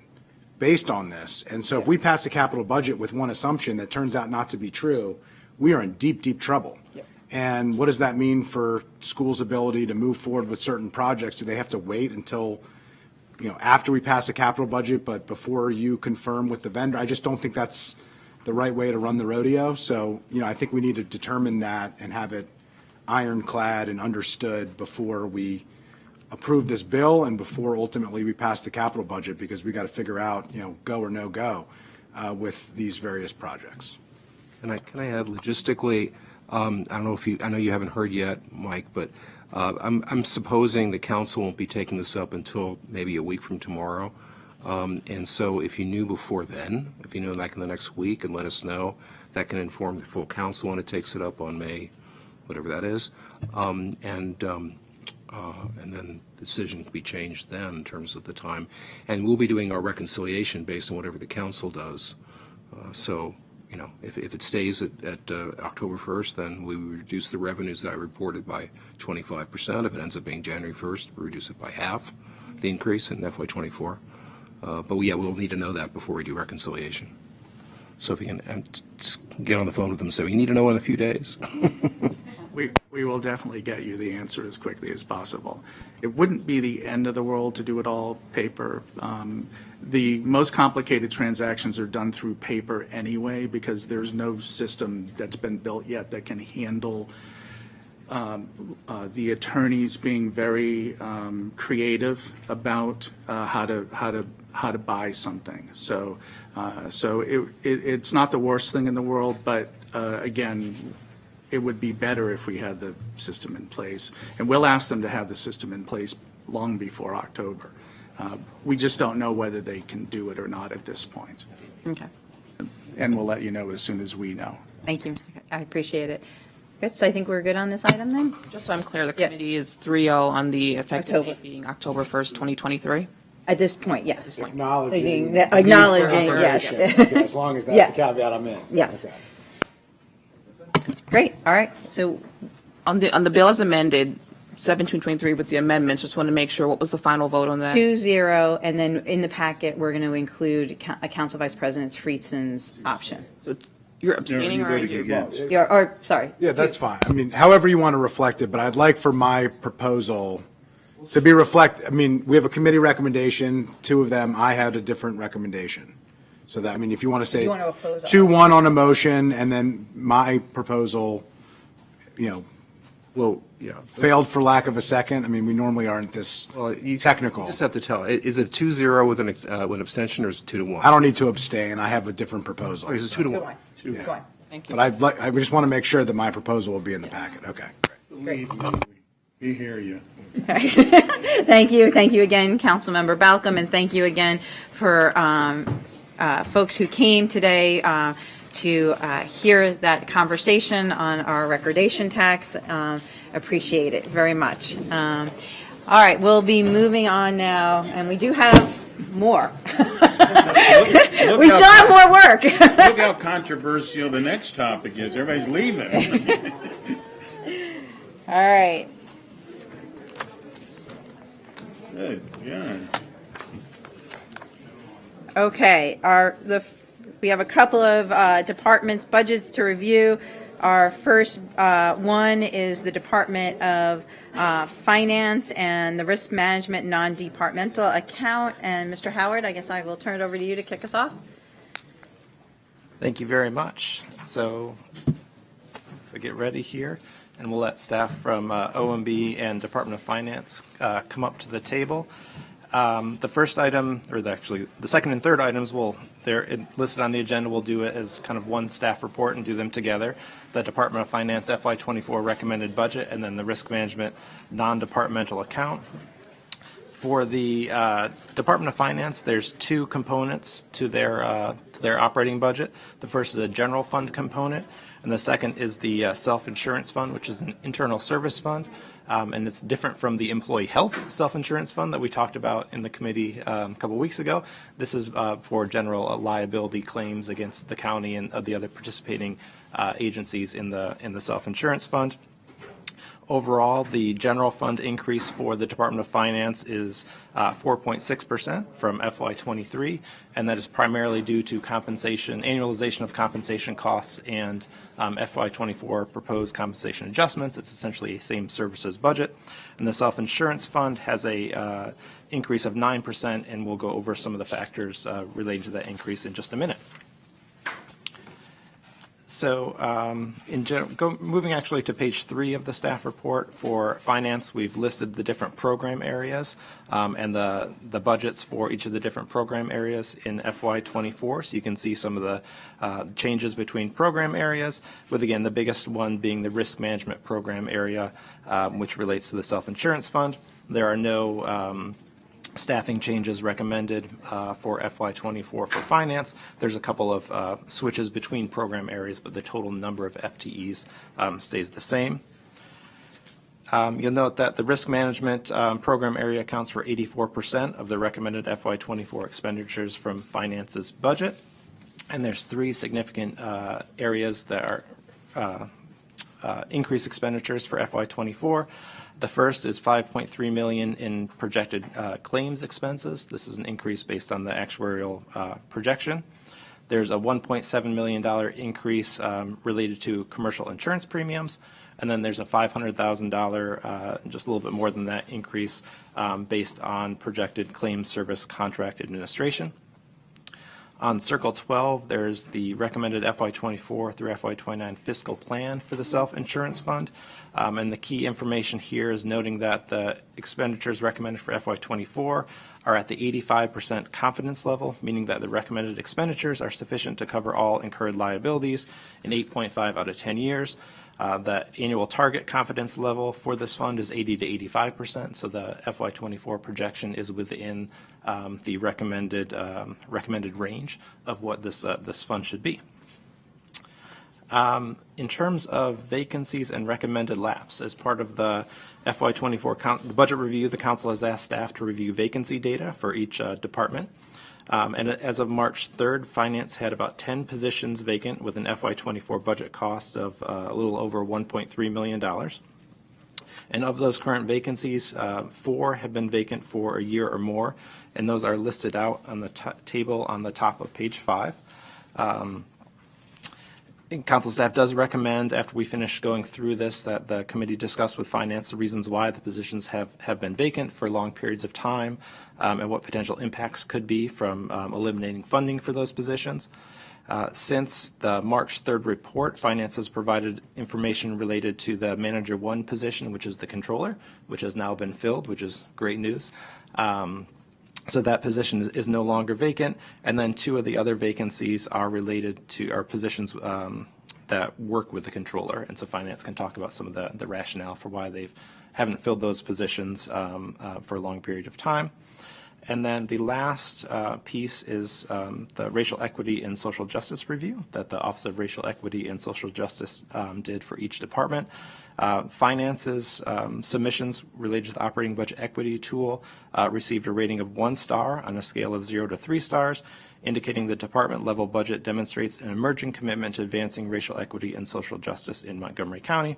based on this. And so if we pass a capital budget with one assumption that turns out not to be true, we are in deep, deep trouble. Yep. And what does that mean for schools' ability to move forward with certain projects? Do they have to wait until, after we pass a capital budget, but before you confirm with the vendor? I just don't think that's the right way to run the rodeo. So, I think we need to determine that and have it ironclad and understood before we approve this bill and before ultimately we pass the capital budget, because we got to figure out, go or no go with these various projects. Can I add logistically? I don't know I know you haven't heard yet, Mike, but I'm supposing the council won't be taking this up until maybe a week from tomorrow. And so if you knew before then, if you know like in the next week, and let us know, that can inform the full council when it takes it up on May, whatever that is. And then the decision can be changed then in terms of the time. And we'll be doing our reconciliation based on whatever the council does. So, if it stays at October 1st, then we reduce the revenues that I reported by 25%. If it ends up being January 1st, we reduce it by half, the increase in FY24. But we'll need to know that before we do reconciliation. So if you can just get on the phone with them and say, we need to know in a few days. We will definitely get you the answer as quickly as possible. It wouldn't be the end of the world to do it all paper. The most complicated transactions are done through paper anyway, because there's no system that's been built yet that can handle the attorneys being very creative about how to buy something. So it's not the worst thing in the world, but again, it would be better if we had the system in place. And we'll ask them to have the system in place long before October. We just don't know whether they can do it or not at this point. Okay. And we'll let you know as soon as we know. Thank you, Mr. I appreciate it. Good, so I think we're good on this item then? Just so I'm clear, the Yeah. committee is 3-0 on the effective October. date being October 1st, 2023? At this point, yes. Acknowledging, Yes. as long as that's Yeah. the caveat I'm in. Yes. Okay. Great, all right, so, On the bill as amended, 1723 with the amendments. Just want to make sure, what was the final vote on that? 2-0, and then in the packet, we're going to include Council Vice President Friedsen's option. You're abstaining or is you? Sorry. Yeah, that's fine. I mean, however you want to reflect it, but I'd like for my proposal to be I mean, we have a committee recommendation, 2 of them, I had a different recommendation. So that, I mean, if you want to say You want to oppose 2-1 on a motion, and then my proposal, Well, yeah. failed for lack of a second, I mean, we normally aren't this Well, you technical. just have to tell. Is it 2-0 with an abstention, or is it 2-1? I don't need to abstain, I have a different proposal. Oh, is it 2-1? 2-1. Thank you. But I just want to make sure that my proposal will be in the packet. Okay, great. We hear you. Thank you. Thank you again, Councilmember Balcom, and thank you again for folks who came today to hear that conversation on our recordation tax. Appreciate it very much. All right, we'll be moving on now, and we do have more. We still have more work. Look how controversial the next topic is. Everybody's leaving. All right. Good, yeah. Okay, we have a couple of departments' budgets to review. Our first one is the Department of Finance and the Risk Management Non-Departmental Account. And Mr. Howard, I guess I will turn it over to you to kick us off. Thank you very much. So get ready here, and we'll let staff from OMB and Department of Finance come up to the table. The first item, actually the second and third items, they're listed on the agenda. We'll do it as kind of one staff report and do them together. The Department of Finance FY24 recommended budget, and then the Risk Management non-departmental account. For the Department of Finance, there's 2 components to their operating budget. The first is a general fund component, and the second is the self-insurance fund, which is an internal service fund. And it's different from the employee health self-insurance fund that we talked about in the committee a couple weeks ago. This is for general liability claims against the county and the other participating agencies in the self-insurance fund. Overall, the general fund increase for the Department of Finance is 4.6% from FY23, and that is primarily due to annualization of compensation costs and FY24 proposed compensation adjustments. It's essentially a same services budget. And the self-insurance fund has a increase of 9%, and we'll go over some of the factors relating to that increase in just a minute. So in general, moving actually to page 3 of the staff report for finance, we've listed the different program areas and the budgets for each of the different program areas in FY24. So you can see some of the changes between program areas, with again the biggest one being the risk management program area, which relates to the self-insurance fund. There are no staffing changes recommended for FY24 for finance. There's a couple of switches between program areas, but the total number of FTEs stays the same. You'll note that the risk management program area accounts for 84% of the recommended FY24 expenditures from finance's budget. And there's 3 significant areas that are increased expenditures for FY24. The first is $5.3 million in projected claims expenses. This is an increase based on the actuarial projection. There's a $1.7 million increase related to commercial insurance premiums. And then there's a $500,000, just a little bit more than that, increase based on projected claims service contract administration. On Circle 12, there's the recommended FY24 through FY29 fiscal plan for the self-insurance fund. And the key information here is noting that the expenditures recommended for FY24 are at the 85% confidence level, meaning that the recommended expenditures are sufficient to cover all incurred liabilities in 8.5 out of 10 years. The annual target confidence level for this fund is 80 to 85%, so the FY24 projection is within the recommended range of what this fund should be. In terms of vacancies and recommended lapse, as part of the FY24 budget review, the council has asked staff to review vacancy data for each department. And as of March 3rd, finance had about 10 positions vacant with an FY24 budget cost of a little over $1.3 million. And of those current vacancies, 4 have been vacant for a year or more, and those are listed out on the table on the top of page 5. Council staff does recommend, after we finish going through this, that the committee discuss with finance the reasons why the positions have been vacant for long periods of time, and what potential impacts could be from eliminating funding for those positions. Since the March 3rd report, finance has provided information related to the manager 1 position, which is the controller, which has now been filled, which is great news. So that position is no longer vacant, and then 2 of the other vacancies are related to our positions that work with the controller, and so finance can talk about some of the rationale for why they haven't filled those positions for a long period of time. And then the last piece is the Racial Equity and Social Justice Review that the Office of Racial Equity and Social Justice did for each department. Finance's submissions related to the operating budget equity tool received a rating of 1 star on a scale of 0 to 3 stars, indicating the department level budget demonstrates an emerging commitment to advancing racial equity and social justice in Montgomery County.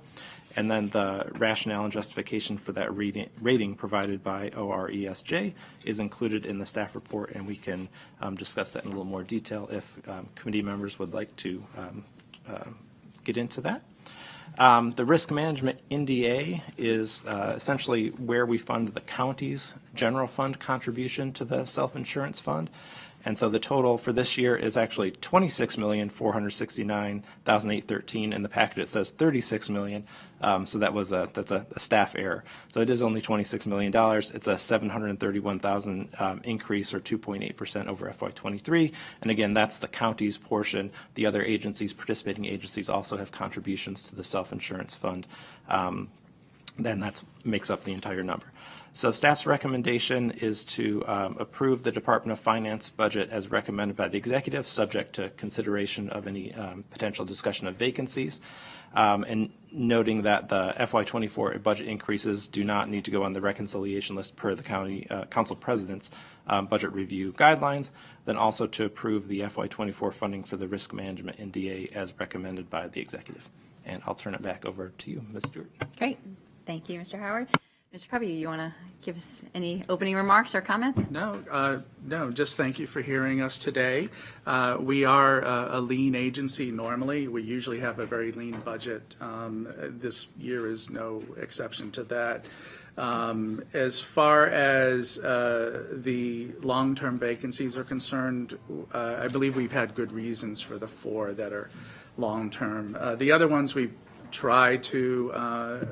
And then the rationale and justification for that rating provided by ORESJ is included in the staff report, and we can discuss that in a little more detail if committee members would like to get into that. The risk management NDA is essentially where we fund the county's general fund contribution to the self-insurance fund. And so the total for this year is actually $26,469,813. In the packet it says $36 million, so that's a staff error. So it is only $26 million. It's a $731,000 increase, or 2.8% over FY23. And again, that's the county's portion. The other agencies, participating agencies, also have contributions to the self-insurance fund. Then that makes up the entire number. So staff's recommendation is to approve the Department of Finance budget as recommended by the executive, subject to consideration of any potential discussion of vacancies, and noting that the FY24 budget increases do not need to go on the reconciliation list per the county council president's budget review guidelines. Then also to approve the FY24 funding for the risk management NDA as recommended by the executive. And I'll turn it back over to you, Ms. Stewart. Great. Thank you, Mr. Howard. Mr. Covey, you want to give us any opening remarks or comments? No, just thank you for hearing us today. We are a lean agency normally. We usually have a very lean budget. This year is no exception to that. As far as the long-term vacancies are concerned, I believe we've had good reasons for the 4 that are long-term. The other ones we try to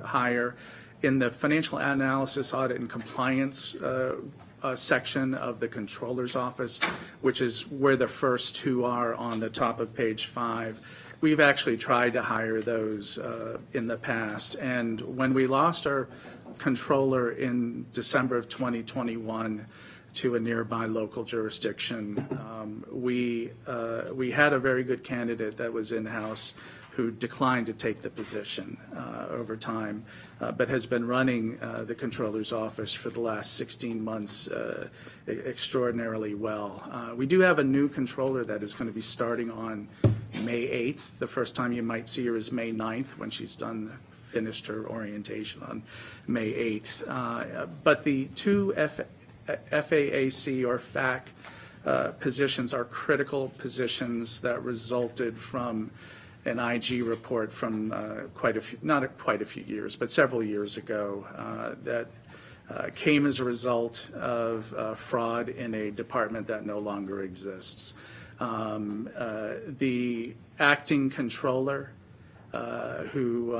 hire in the financial analysis, audit, and compliance section of the controller's office, which is where the first 2 are on the top of page 5. We've actually tried to hire those in the past. And when we lost our controller in December of 2021 to a nearby local jurisdiction, we had a very good candidate that was in-house who declined to take the position over time, but has been running the controller's office for the last 16 months extraordinarily well. We do have a new controller that is going to be starting on May 8th. The first time you might see her is May 9th when she's finished her orientation on May 8th. But the 2 FAAC or FAC positions are critical positions that resulted from an IG report from not quite a few years, but several years ago that came as a result of fraud in a department that no longer exists. The acting controller, who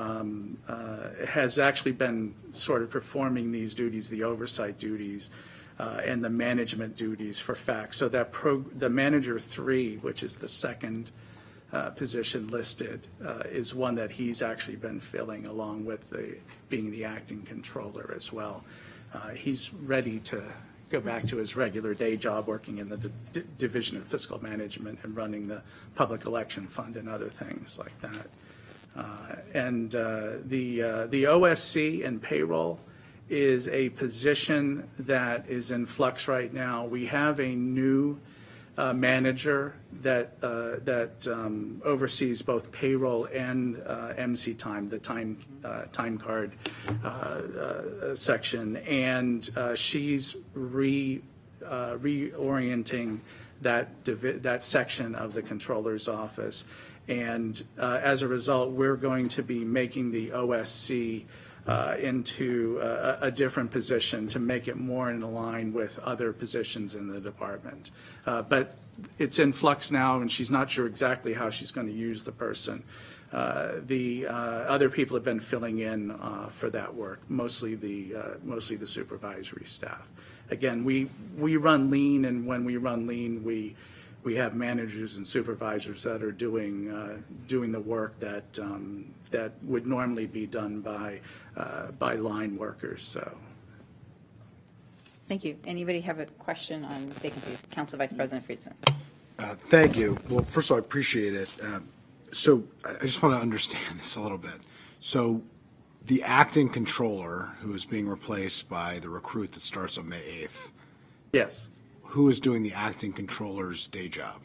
has actually been sort of performing these duties, the oversight duties, and the management duties for FAC. So that the manager 3, which is the second position listed, is one that he's actually been filling along with being the acting controller as well. He's ready to go back to his regular day job working in the Division of Fiscal Management and running the Public Election Fund and other things like that. The OSC and payroll is a position that is in flux right now. We have a new manager that oversees both payroll and MC time, the time card section, and she's reorienting that section of the controller's office. And as a result, we're going to be making the OSC into a different position to make it more in line with other positions in the department. But it's in flux now, and she's not sure exactly how she's going to use the person. The other people have been filling in for that work, mostly the supervisory staff. Again, we run lean, and when we run lean, we have managers and supervisors that are doing the work that would normally be done by line workers. So. Thank you. Anybody have a question on vacancies? Council Vice President Friedson. Thank you. Well, first of all, I appreciate it. So I just want to understand this a little bit. So the acting controller, who is being replaced by the recruit that starts on May 8th, Yes. who is doing the acting controller's day job?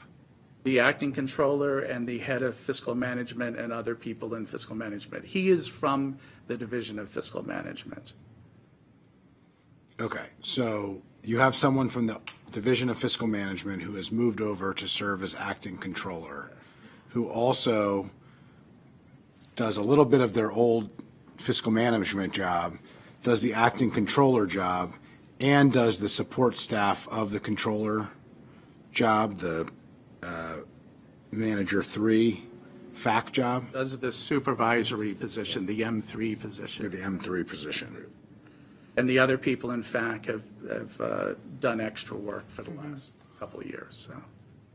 The acting controller and the head of fiscal management and other people in fiscal management. He is from the Division of Fiscal Management. Okay, so you have someone from the Division of Fiscal Management who has moved over to serve as acting controller, who also does a little bit of their old fiscal management job, does the acting controller job, and does the support staff of the controller job, the manager 3 FAC job, Does the supervisory position, the M3 position. the M3 position. And the other people in FAC have done extra work for the last couple of years. So.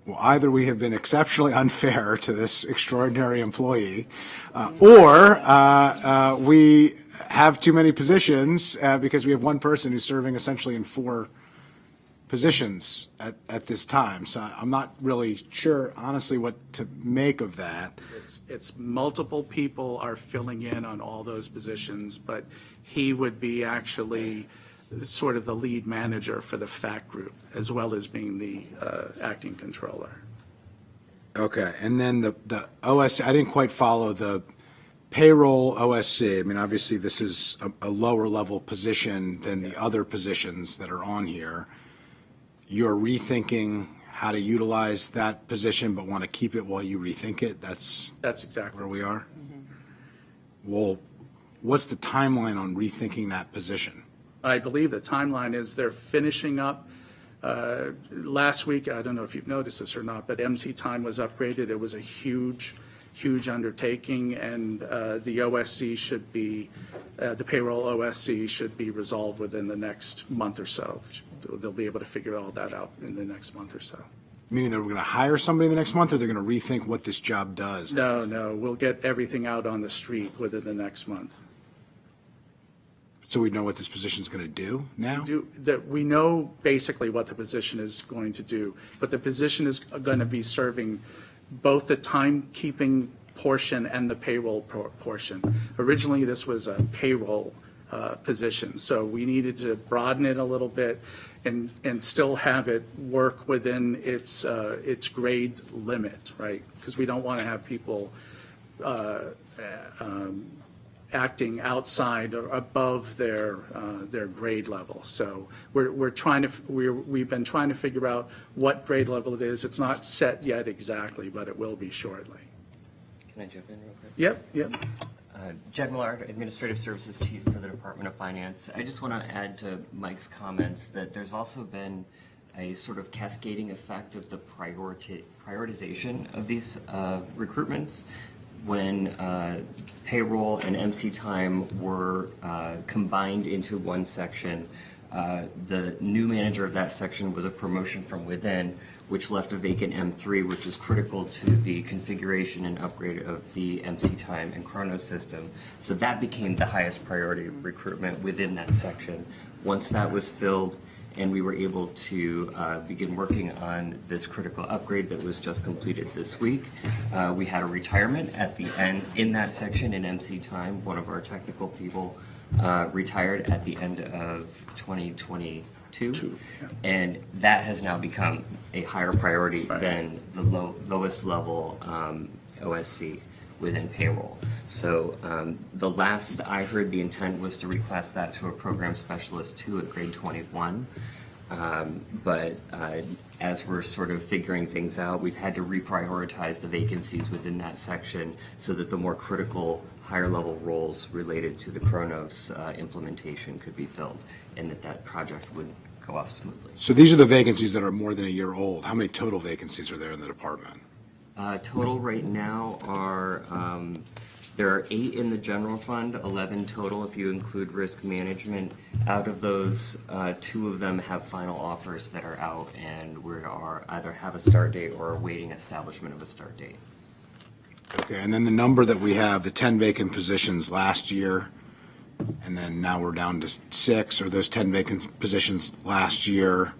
Well, either we have been exceptionally unfair to this extraordinary employee, or we have too many positions because we have one person who's serving essentially in 4 positions at this time. So I'm not really sure, honestly, what to make of that. It's multiple people are filling in on all those positions, but he would be actually sort of the lead manager for the FAC group, as well as being the acting controller. Okay, and then the OSC, I didn't quite follow the payroll OSC. I mean, obviously, this is a lower level position than the other positions that are on here. You're rethinking how to utilize that position, but want to keep it while you rethink it? That's exactly where we are? Well, what's the timeline on rethinking that position? I believe the timeline is they're finishing up. Last week, I don't know if you've noticed this or not, but MC time was upgraded. It was a huge undertaking, and the OSC should be, the payroll OSC should be resolved within the next month or so. They'll be able to figure all that out in the next month or so. Meaning they're going to hire somebody the next month, or they're going to rethink what this job does? No, we'll get everything out on the street within the next month. So we know what this position is going to do now? We know basically what the position is going to do, but the position is going to be serving both the timekeeping portion and the payroll portion. Originally, this was a payroll position, so we needed to broaden it a little bit and still have it work within its grade limit, right? Because we don't want to have people acting outside or above their grade level. So we've been trying to figure out what grade level it is. It's not set yet exactly, but it will be shortly. Can I jump in real quick? Yep. Jed Millard, Administrative Services Chief for the Department of Finance. I just want to add to Mike's comments that there's also been a sort of cascading effect of the prioritization of these recruitments. When payroll and MC time were combined into one section, the new manager of that section was a promotion from within, which left a vacant M3, which is critical to the configuration and upgrade of the MC time and Chronos system. So that became the highest priority recruitment within that section. Once that was filled, and we were able to begin working on this critical upgrade that was just completed this week. We had a retirement at the end in that section in MC time. One of our technical people retired at the end of 2023. 2. And that has now become a higher priority than the lowest level OSC within payroll. So the last I heard, the intent was to reclass that to a program specialist 2 at grade 21. But as we're sort of figuring things out, we've had to reprioritize the vacancies within that section so that the more critical higher level roles related to the Kronos implementation could be filled, and that project would go off smoothly. So these are the vacancies that are more than a year old. How many total vacancies are there in the department? Total right now are, there are 8 in the general fund, 11 total if you include risk management. Out of those, 2 of them have final offers that are out, and we are either have a start date or awaiting establishment of a start date. Okay, and then the number that we have, the 10 vacant positions last year, and then now we're down to 6, or those 10 vacant positions last year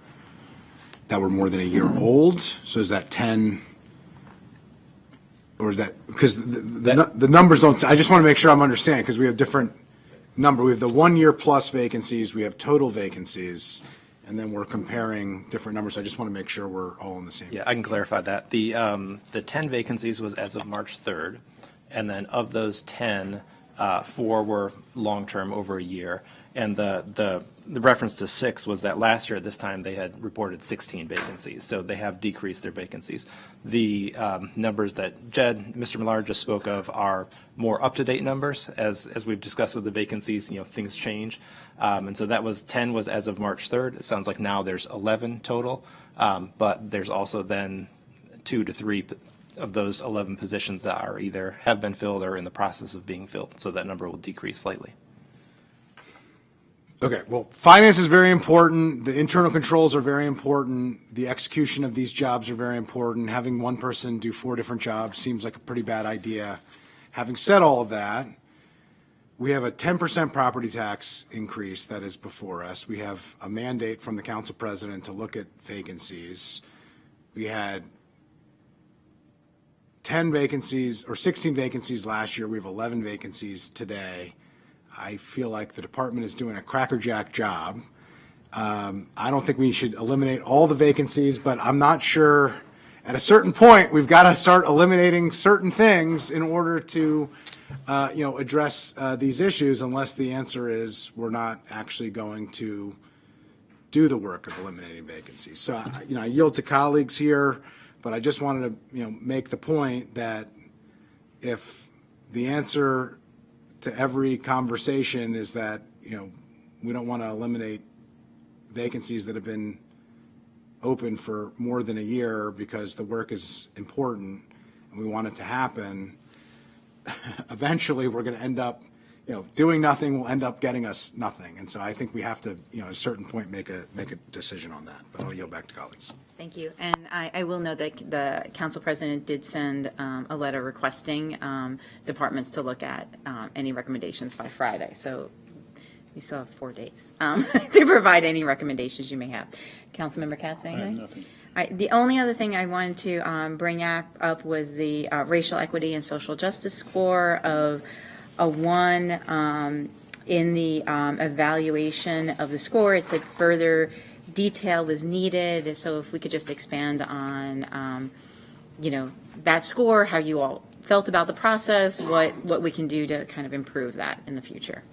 that were more than a year old? So is that 10, or is that, because the numbers don't, I just want to make sure I'm understanding, because we have different number. We have the 1 year plus vacancies, we have total vacancies, and then we're comparing different numbers. I just want to make sure we're all on the same. Yeah, I can clarify that. The 10 vacancies was as of March 3rd, and then of those 10, 4 were long-term over a year. And the reference to 6 was that last year at this time they had reported 16 vacancies, so they have decreased their vacancies. The numbers that Mr. Millard just spoke of are more up-to-date numbers. As we've discussed with the vacancies, things change. And so that was 10 was as of March 3rd. It sounds like now there's 11 total, but there's also then 2 to 3 of those 11 positions that are either have been filled or in the process of being filled. So that number will decrease slightly. Okay, well, finance is very important. The internal controls are very important. The execution of these jobs are very important. Having one person do 4 different jobs seems like a pretty bad idea. Having said all of that, we have a 10% property tax increase that is before us. We have a mandate from the council president to look at vacancies. We had 10 vacancies or 16 vacancies last year. We have 11 vacancies today. I feel like the department is doing a crackerjack job. I don't think we should eliminate all the vacancies, but I'm not sure. At a certain point, we've got to start eliminating certain things in order to, address these issues, unless the answer is we're not actually going to do the work of eliminating vacancies. So, I yield to colleagues here, but I just wanted to, make the point that if the answer to every conversation is that, we don't want to eliminate vacancies that have been open for more than a year because the work is important and we want it to happen, eventually we're going to end up, doing nothing will end up getting us nothing. And so I think we have to, at a certain point, make a decision on that. But I'll yield back to colleagues. Thank you. And I will note that the council president did send a letter requesting departments to look at any recommendations by Friday. So we still have 4 days to provide any recommendations you may have. Councilmember Katz, anything? I have nothing. All right. The only other thing I wanted to bring up was the racial equity and social justice score of a 1 in the evaluation of the score. It said further detail was needed, so if we could just expand on, that score, how you all felt about the process, what we can do to kind of improve that in the future.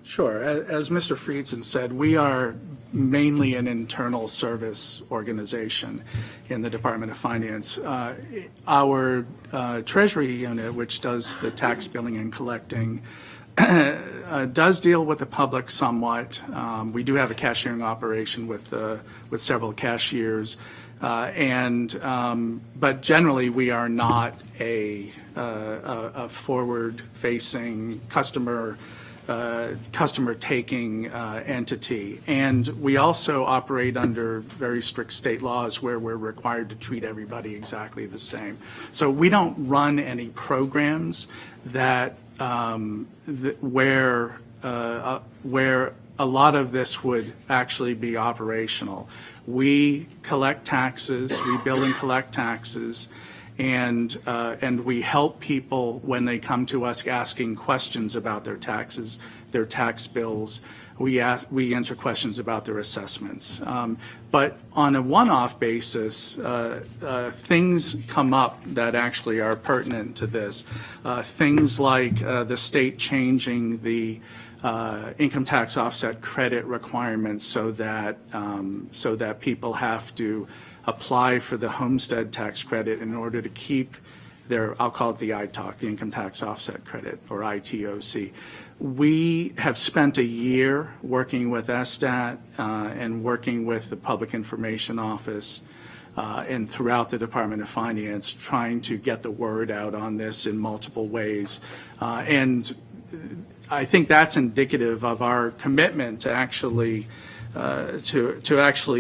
Sure. As Mr. Friedson said, we are mainly an internal service organization in the Department of Finance. Our Treasury unit, which does the tax billing and collecting, does deal with the public somewhat. We do have a cashiering operation with several cashiers, but generally we are not a forward-facing customer-taking entity. And we also operate under very strict state laws where we're required to treat everybody exactly the same. So we don't run any programs that where a lot of this would actually be operational. We collect taxes, we bill and collect taxes, and we help people when they come to us asking questions about their taxes, their tax bills. We answer questions about their assessments. But on a one-off basis, things come up that actually are pertinent to this. Things like the state changing the income tax offset credit requirements so that people have to apply for the homestead tax credit in order to keep their, I'll call it the ITOC, the income tax offset credit, or ITOC. We have spent a year working with ESTAT and working with the Public Information Office and throughout the Department of Finance, trying to get the word out on this in multiple ways. And I think that's indicative of our commitment to actually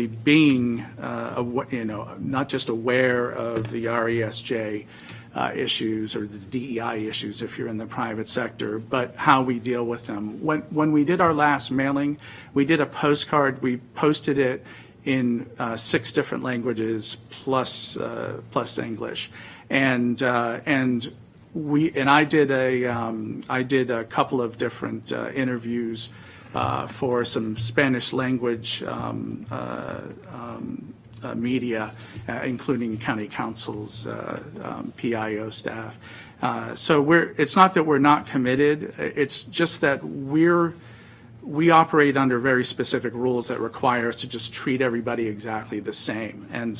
being, not just aware of the RESJ issues or the DEI issues if you're in the private sector, but how we deal with them. When we did our last mailing, we did a postcard. We posted it in 6 different languages plus English, and I did a couple of different interviews for some Spanish language media, including county councils, PIO staff. So it's not that we're not committed. It's just that we operate under very specific rules that require us to just treat everybody exactly the same. And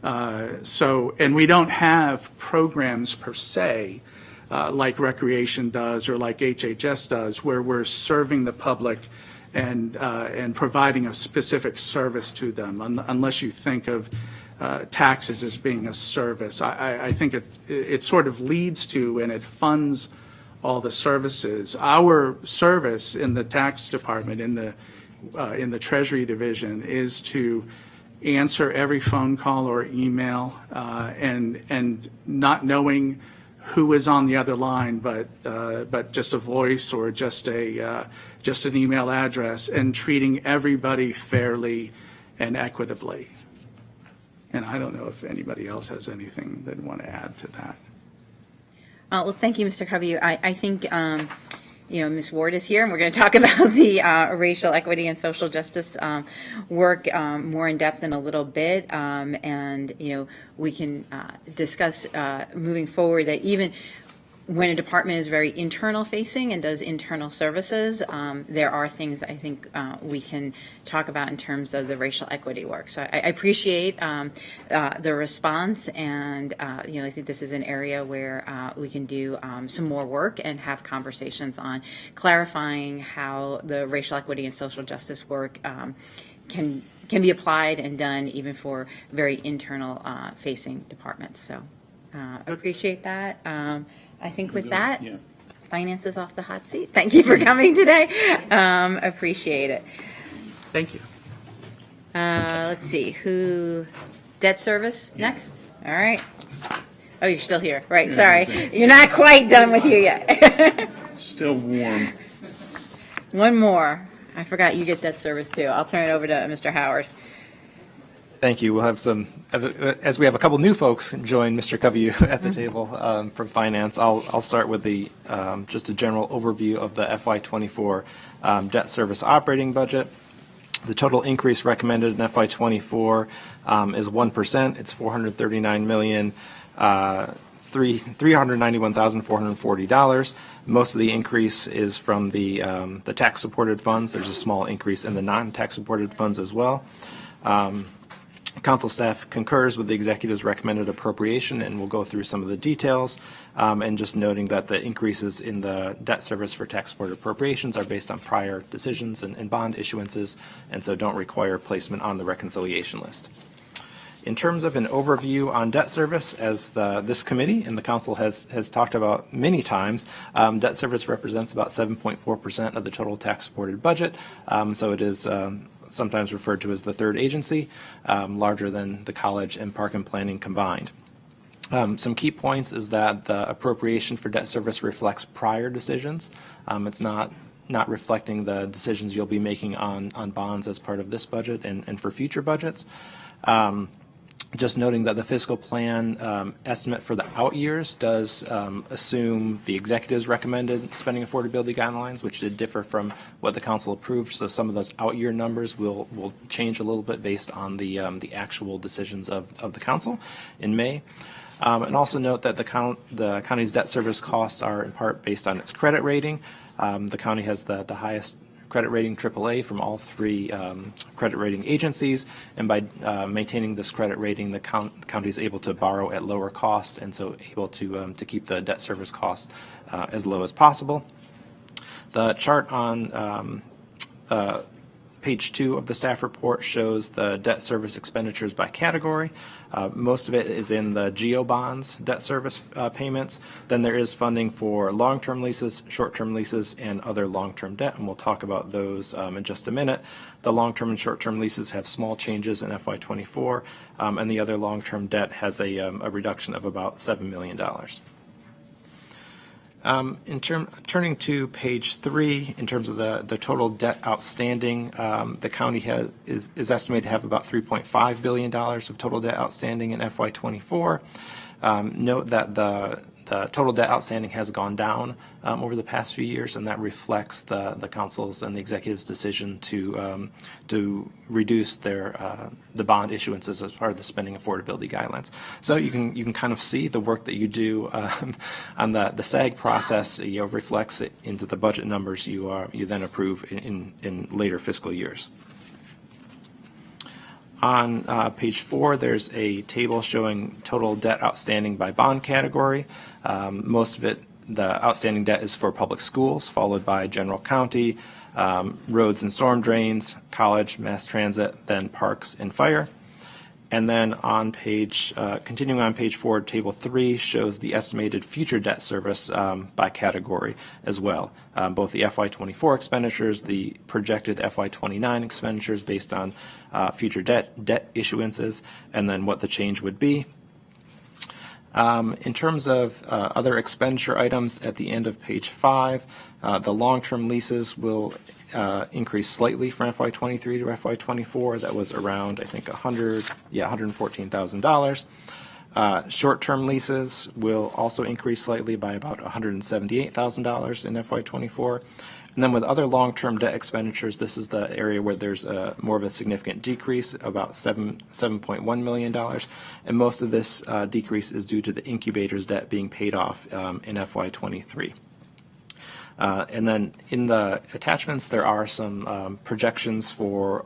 and we don't have programs per se, like Recreation does or like HHS does, where we're serving the public and providing a specific service to them, unless you think of taxes as being a service. I think it sort of leads to and it funds all the services. Our service in the tax department, in the Treasury Division, is to answer every phone call or email, and not knowing who is on the other line, but just a voice or just an email address, and treating everybody fairly and equitably. And I don't know if anybody else has anything they'd want to add to that. Well, thank you, Mr. Covey. I think, Ms. Ward is here, and we're going to talk about the racial equity and social justice work more in depth in a little bit. And we can discuss moving forward that even when a department is very internal facing and does internal services, there are things that I think we can talk about in terms of the racial equity work. So I appreciate the response, and I think this is an area where we can do some more work and have conversations on clarifying how the racial equity and social justice work can be applied and done even for very internal facing departments. So appreciate that. I think with that, Finance is off the hot seat. Thank you for coming today. Appreciate it. Thank you. Let's see, debt service next? All right. Oh, you're still here. Right, sorry. You're not quite done with you yet. Still warm. One more. I forgot you get debt service too. I'll turn it over to Mr. Howard. Thank you. We'll have as we have a couple new folks join Mr. Covey at the table from Finance. I'll start with just a general overview of the FY24 debt service operating budget. The total increase recommended in FY24 is 1%. It's $391,440. Most of the increase is from the tax-supported funds. There's a small increase in the non-tax-supported funds as well. Council staff concurs with the executive's recommended appropriation, and we'll go through some of the details, and just noting that the increases in the debt service for tax-supported appropriations are based on prior decisions and bond issuances, and so don't require placement on the reconciliation list. In terms of an overview on debt service, as this committee and the council has talked about many times, debt service represents about 7.4% of the total tax-supported budget, so it is sometimes referred to as the third agency, larger than the college and park and planning combined. Some key points is that the appropriation for debt service reflects prior decisions. It's not reflecting the decisions you'll be making on bonds as part of this budget and for future budgets. Just noting that the fiscal plan estimate for the out years does assume the executive's recommended spending affordability guidelines, which did differ from what the council approved. So some of those out year numbers will change a little bit based on the actual decisions of the council in May. And also note that the county's debt service costs are in part based on its credit rating. The county has the highest credit rating, AAA, from all three credit rating agencies, and by maintaining this credit rating, the county is able to borrow at lower costs, and so able to keep the debt service costs as low as possible. The chart on page 2 of the staff report shows the debt service expenditures by category. Most of it is in the GO bonds debt service payments. Then there is funding for long-term leases, short-term leases, and other long-term debt, and we'll talk about those in just a minute. The long-term and short-term leases have small changes in FY24, and the other long-term debt has a reduction of about $7 million. Turning to page 3, in terms of the total debt outstanding, the county is estimated to have about $3.5 billion of total debt outstanding in FY24. Note that the total debt outstanding has gone down over the past few years, and that reflects the council's and the executive's decision to reduce the bond issuances as part of the spending affordability guidelines. So you can kind of see the work that you do on the SAG process reflects it into the budget numbers you then approve in later fiscal years. On page 4, there's a table showing total debt outstanding by bond category. Most of it, the outstanding debt is for public schools, followed by general county, roads and storm drains, college, mass transit, then parks and fire. And then on continuing on page 4, table 3 shows the estimated future debt service by category as well. Both the FY24 expenditures, the projected FY29 expenditures based on future debt issuances, and then what the change would be. In terms of other expenditure items at the end of page 5, the long-term leases will increase slightly from FY23 to FY24. That was around, I think, $114,000. Short-term leases will also increase slightly by about $178,000 in FY24. And then with other long-term debt expenditures, this is the area where there's more of a significant decrease, about $7.1 million. And most of this decrease is due to the incubator's debt being paid off in FY23. And then in the attachments, there are some projections for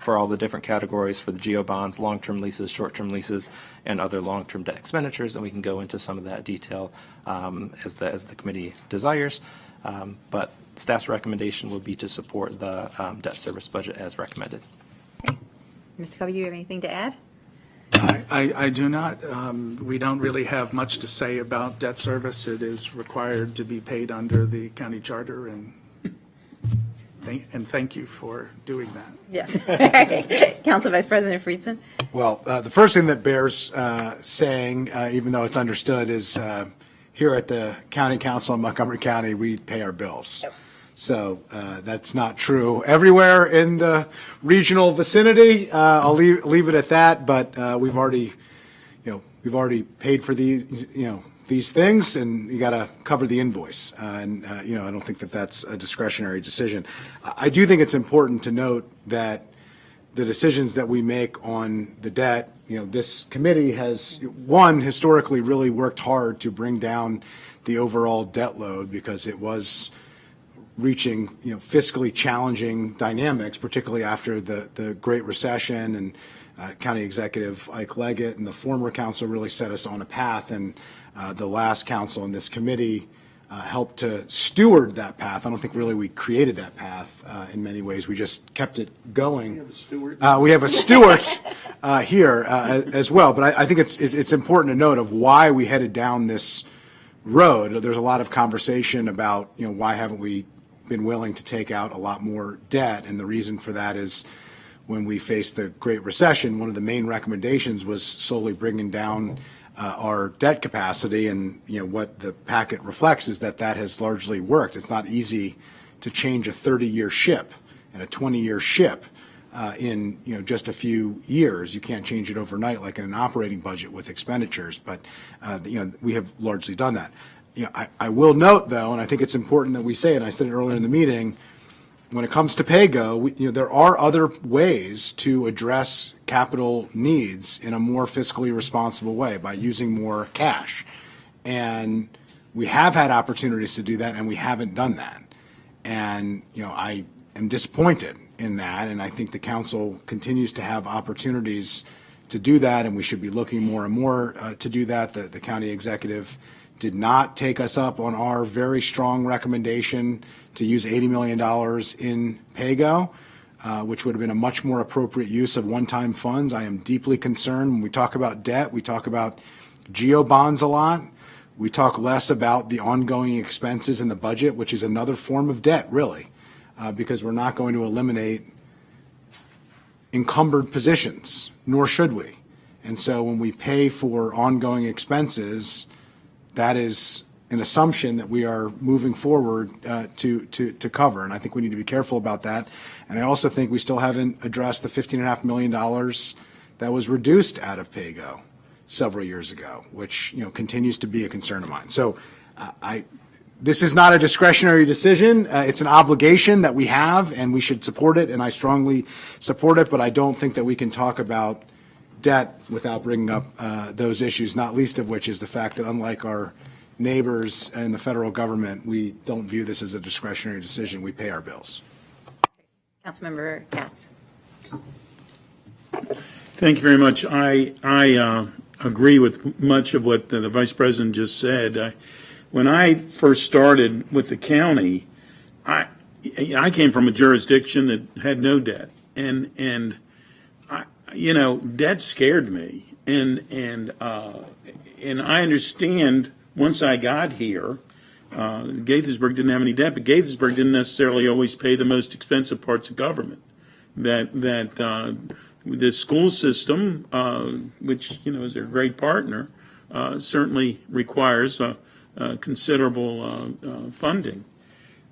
all the different categories for the GO bonds, long-term leases, short-term leases, and other long-term debt expenditures. And we can go into some of that detail as the committee desires. But staff's recommendation will be to support the debt service budget as recommended. Mr. Covey, do you have anything to add? I do not. We don't really have much to say about debt service. It is required to be paid under the county charter, and thank you for doing that. Yes. Council Vice President Friedson. Well, the first thing that bears saying, even though it's understood, is here at the County Council in Montgomery County, we pay our bills. Yep. So that's not true everywhere in the regional vicinity. I'll leave it at that. But we've already paid for these things, and you got to cover the invoice. I don't think that that's a discretionary decision. I do think it's important to note that the decisions that we make on the debt, this committee has historically really worked hard to bring down the overall debt load because it was reaching fiscally challenging dynamics, particularly after the Great Recession, and County Executive Ike Leggett and the former council really set us on a path, and the last council in this committee helped to steward that path. I don't think really we created that path in many ways. We just kept it going. We have a steward. We have a steward here as well. But I think it's important to note of why we headed down this road. There's a lot of conversation about why haven't we been willing to take out a lot more debt, and the reason for that is when we faced the Great Recession, one of the main recommendations was solely bringing down our debt capacity, and what the packet reflects is that has largely worked. It's not easy to change a 30-year ship and a 20-year ship, in just a few years. You can't change it overnight like in an operating budget with expenditures, but we have largely done that. I will note, though, and I think it's important that we say, and I said it earlier in the meeting, when it comes to PAYGO, there are other ways to address capital needs in a more fiscally responsible way by using more cash. And we have had opportunities to do that, and we haven't done that. And, I am disappointed in that, and I think the council continues to have opportunities to do that, and we should be looking more and more to do that. The county executive did not take us up on our very strong recommendation to use $80 million in PAYGO, which would have been a much more appropriate use of one-time funds. I am deeply concerned when we talk about debt. We talk about GEO bonds a lot. We talk less about the ongoing expenses in the budget, which is another form of debt, really, because we're not going to eliminate encumbered positions, nor should we. And so when we pay for ongoing expenses, that is an assumption that we are moving forward to cover, and I think we need to be careful about that. And I also think we still haven't addressed the $15.5 million that was reduced out of PAYGO several years ago, which continues to be a concern of mine. So this is not a discretionary decision. It's an obligation that we have, and we should support it, and I strongly support it, but I don't think that we can talk about debt without bringing up those issues, not least of which is the fact that unlike our neighbors in the federal government, we don't view this as a discretionary decision. We pay our bills. Councilmember Katz. Thank you very much. I agree with much of what the Vice President just said. When I first started with the county, I came from a jurisdiction that had no debt, and debt scared me, and I understand once I got here, Gaithersburg didn't have any debt, but Gaithersburg didn't necessarily always pay the most expensive parts of government. That the school system, which is their great partner, certainly requires considerable funding.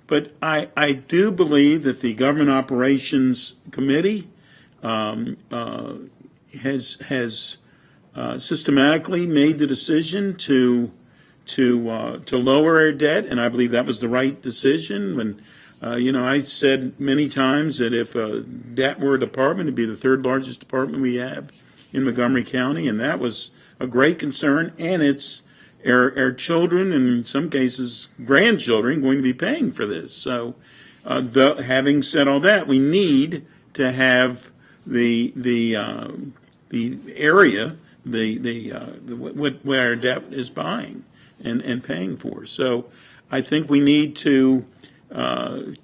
But I do believe that the Government Operations Committee has systematically made the decision to lower our debt, and I believe that was the right decision. When I said many times that if debt were a department, it'd be the third largest department we have in Montgomery County, and that was a great concern. And it's our children, and in some cases grandchildren, going to be paying for this. So, having said all that, we need to have the area, what our debt is buying and paying for. So, I think we need to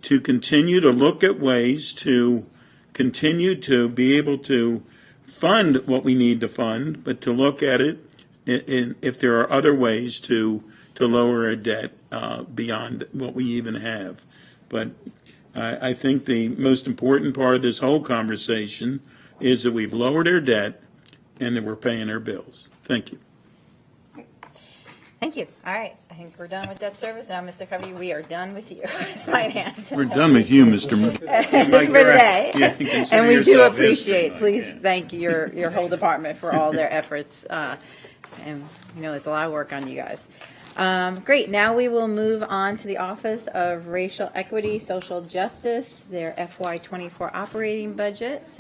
continue to look at ways to continue to be able to fund what we need to fund, but to look at it if there are other ways to lower our debt beyond what we even have. But I think the most important part of this whole conversation is that we've lowered our debt and that we're paying our bills. Thank you. Thank you. All right. I think we're done with debt service. Now, Mr. Covey, we are done with you. Finance. We're done with you, Mr. Just for today. Yeah, consider and we do yourself appreciate, history. please thank your whole department for all their efforts. And it's a lot of work on you guys. Great. Now we will move on to the Office of Racial Equity, Social Justice, their FY24 operating budgets.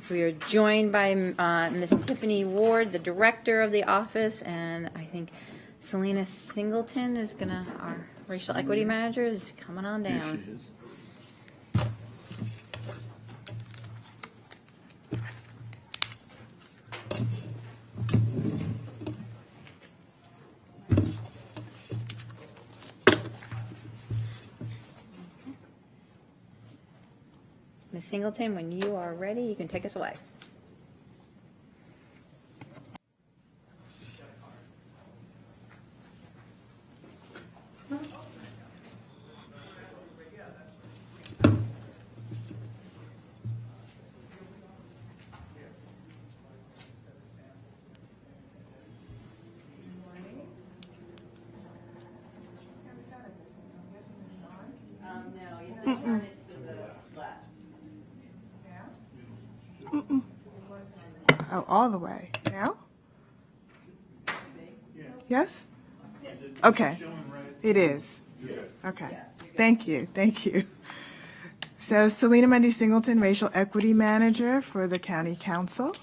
So we are joined by Ms. Tiffany Ward, the director of the office, and I think Selena Singleton is our racial equity manager, is coming on down. Yes, she is. Ms. Singleton, when you are ready, you can take us away. No, you have to turn it to the left. Oh, all the way. Now? Yes? Okay. It is. Okay. Thank you. Thank you. So Selena Mundy Singleton, Racial Equity Manager for the County Council.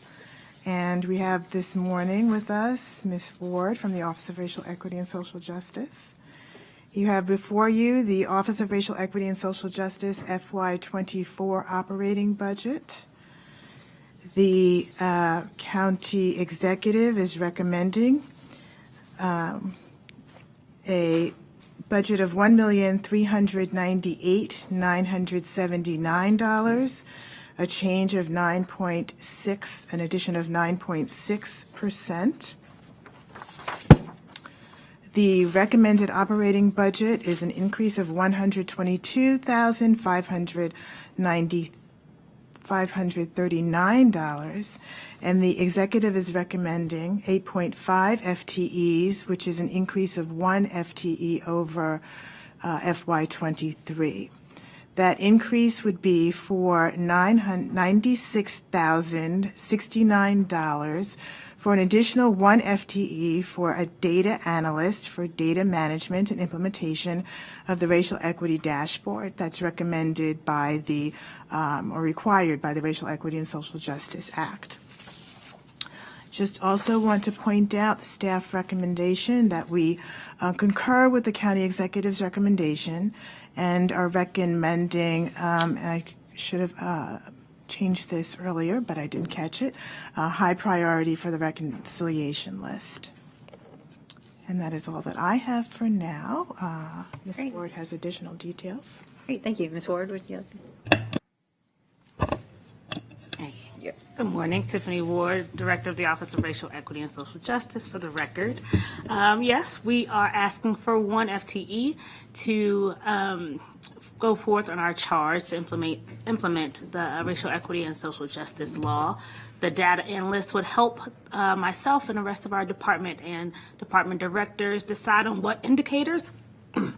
And we have this morning with us Ms. Ward from the Office of Racial Equity and Social Justice. You have before you the Office of Racial Equity and Social Justice FY24 operating budget. The county executive is recommending a budget of $1,398,979, a change of 9.6, an addition of 9.6%. The recommended operating budget is an increase of $122,539, and the executive is recommending 8.5 FTEs, which is an increase of 1 FTE over FY23. That increase would be for $96,069 for an additional 1 FTE for a data analyst for data management and implementation of the Racial Equity Dashboard that's recommended by the, or required by the Racial Equity and Social Justice Act. Just also want to point out the staff recommendation that we concur with the county executive's recommendation and are recommending, and I should have changed this earlier, but I didn't catch it, high priority for the reconciliation list. And that is all that I have for now. Ms. Great. Ward has additional details. Great, thank you. Ms. Ward, would you like to? Good morning, Tiffany Ward, Director of the Office of Racial Equity and Social Justice, for the record. Yes, we are asking for 1 FTE to go forth on our charge to implement the Racial Equity and Social Justice law. The data analyst would help myself and the rest of our department and department directors decide on what indicators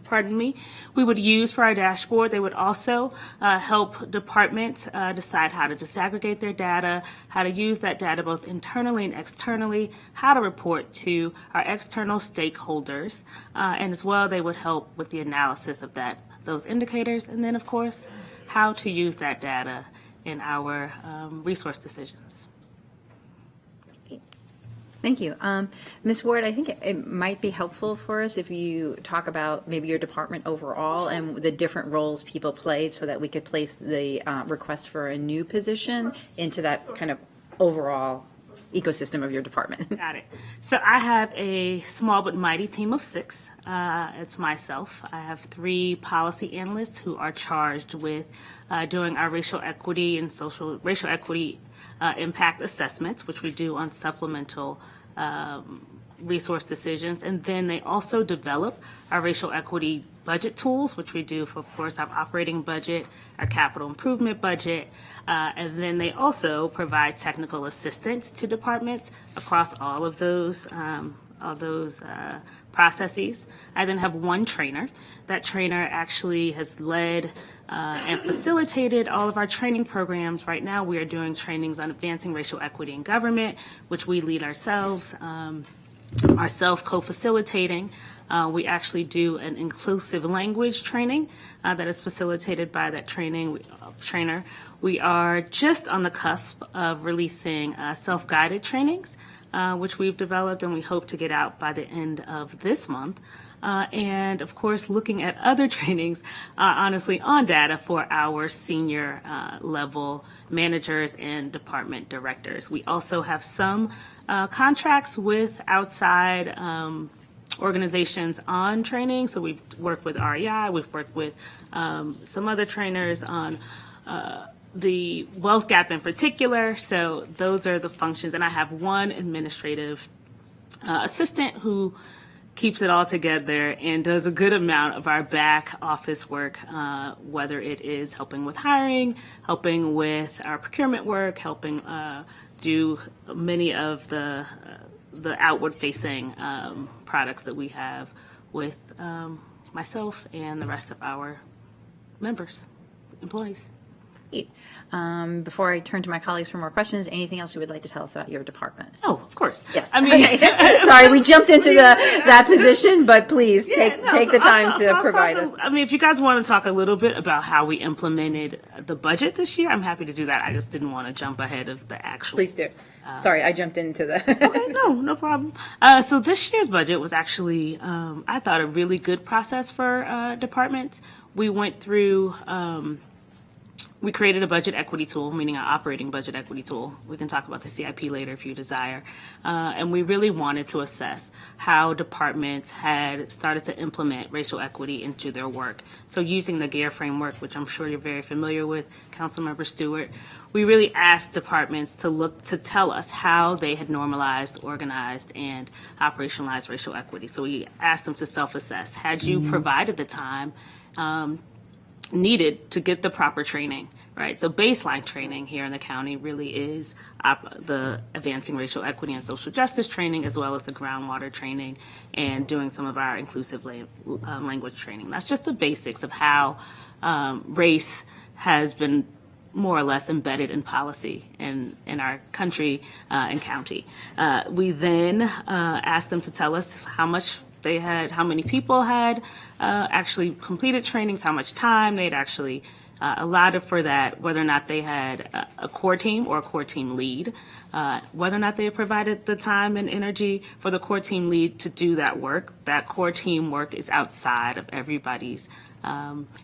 pardon me, we would use for our dashboard. They would also help departments decide how to disaggregate their data, how to use that data both internally and externally, how to report to our external stakeholders, and as well they would help with the analysis of those indicators, and then of course how to use that data in our resource decisions. Thank you. Ms. Ward, I think it might be helpful for us if you talk about maybe your department overall and the different roles people play so that we could place the request for a new position into that kind of overall ecosystem of your department. Got it. So I have a small but mighty team of 6. It's myself. I have 3 policy analysts who are charged with doing our racial equity and racial equity impact assessments, which we do on supplemental resource decisions. And then they also develop our racial equity budget tools, which we do for, of course, our operating budget, our capital improvement budget. And then they also provide technical assistance to departments across all of those processes. I then have 1 trainer. That trainer actually has led and facilitated all of our training programs. Right now, we are doing trainings on advancing racial equity in government, which we lead ourselves, co-facilitating. We actually do an inclusive language training that is facilitated by that trainer. We are just on the cusp of releasing self-guided trainings, which we've developed and we hope to get out by the end of this month. And of course, looking at other trainings, honestly, on data for our senior level managers and department directors. We also have some contracts with outside organizations on training. So we've worked with REI, we've worked with some other trainers on the wealth gap in particular. So those are the functions. And I have 1 administrative assistant who keeps it all together and does a good amount of our back office work, whether it is helping with hiring, helping with our procurement work, helping do many of the outward-facing products that we have with myself and the rest of our members, employees. Great. Before I turn to my colleagues for more questions, anything else you would like to tell us about your department? Oh, of course. Yes. I mean, Sorry, we jumped into that position, but please take the time to provide us. I mean, if you guys want to talk a little bit about how we implemented the budget this year, I'm happy to do that. I just didn't want to jump ahead of the actual. Please do. Sorry, I jumped into the. Okay, no problem. So this year's budget was actually, I thought, a really good process for departments. We went through. We created a budget equity tool, meaning an operating budget equity tool. We can talk about the CIP later if you desire. And we really wanted to assess how departments had started to implement racial equity into their work. So using the GARE framework, which I'm sure you're very familiar with, Councilmember Stewart, we really asked departments to tell us how they had normalized, organized, and operationalized racial equity. So we asked them to self-assess. Had you provided the time needed to get the proper training, right? So baseline training here in the county really is the advancing racial equity and social justice training, as well as the groundwater training and doing some of our inclusive language training. That's just the basics of how race has been more or less embedded in policy in our country and county. We then asked them to tell us how much they had, how many people had actually completed trainings, how much time they'd actually allotted for that, whether or not they had a core team or a core team lead, whether or not they had provided the time and energy for the core team lead to do that work. That core team work is outside of everybody's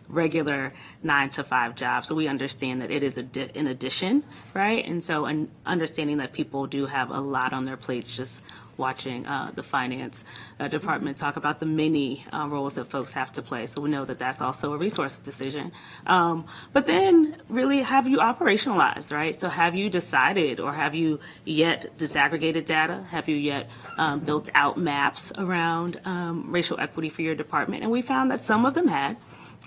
regular 9-to-5 job. So we understand that it is in addition, right? And so understanding that people do have a lot on their plates, just watching the finance department talk about the many roles that folks have to play. So we know that that's also a resource decision. But then really, have you operationalized, right? So have you decided, or have you yet disaggregated data? Have you yet built out maps around racial equity for your department? And we found that some of them had.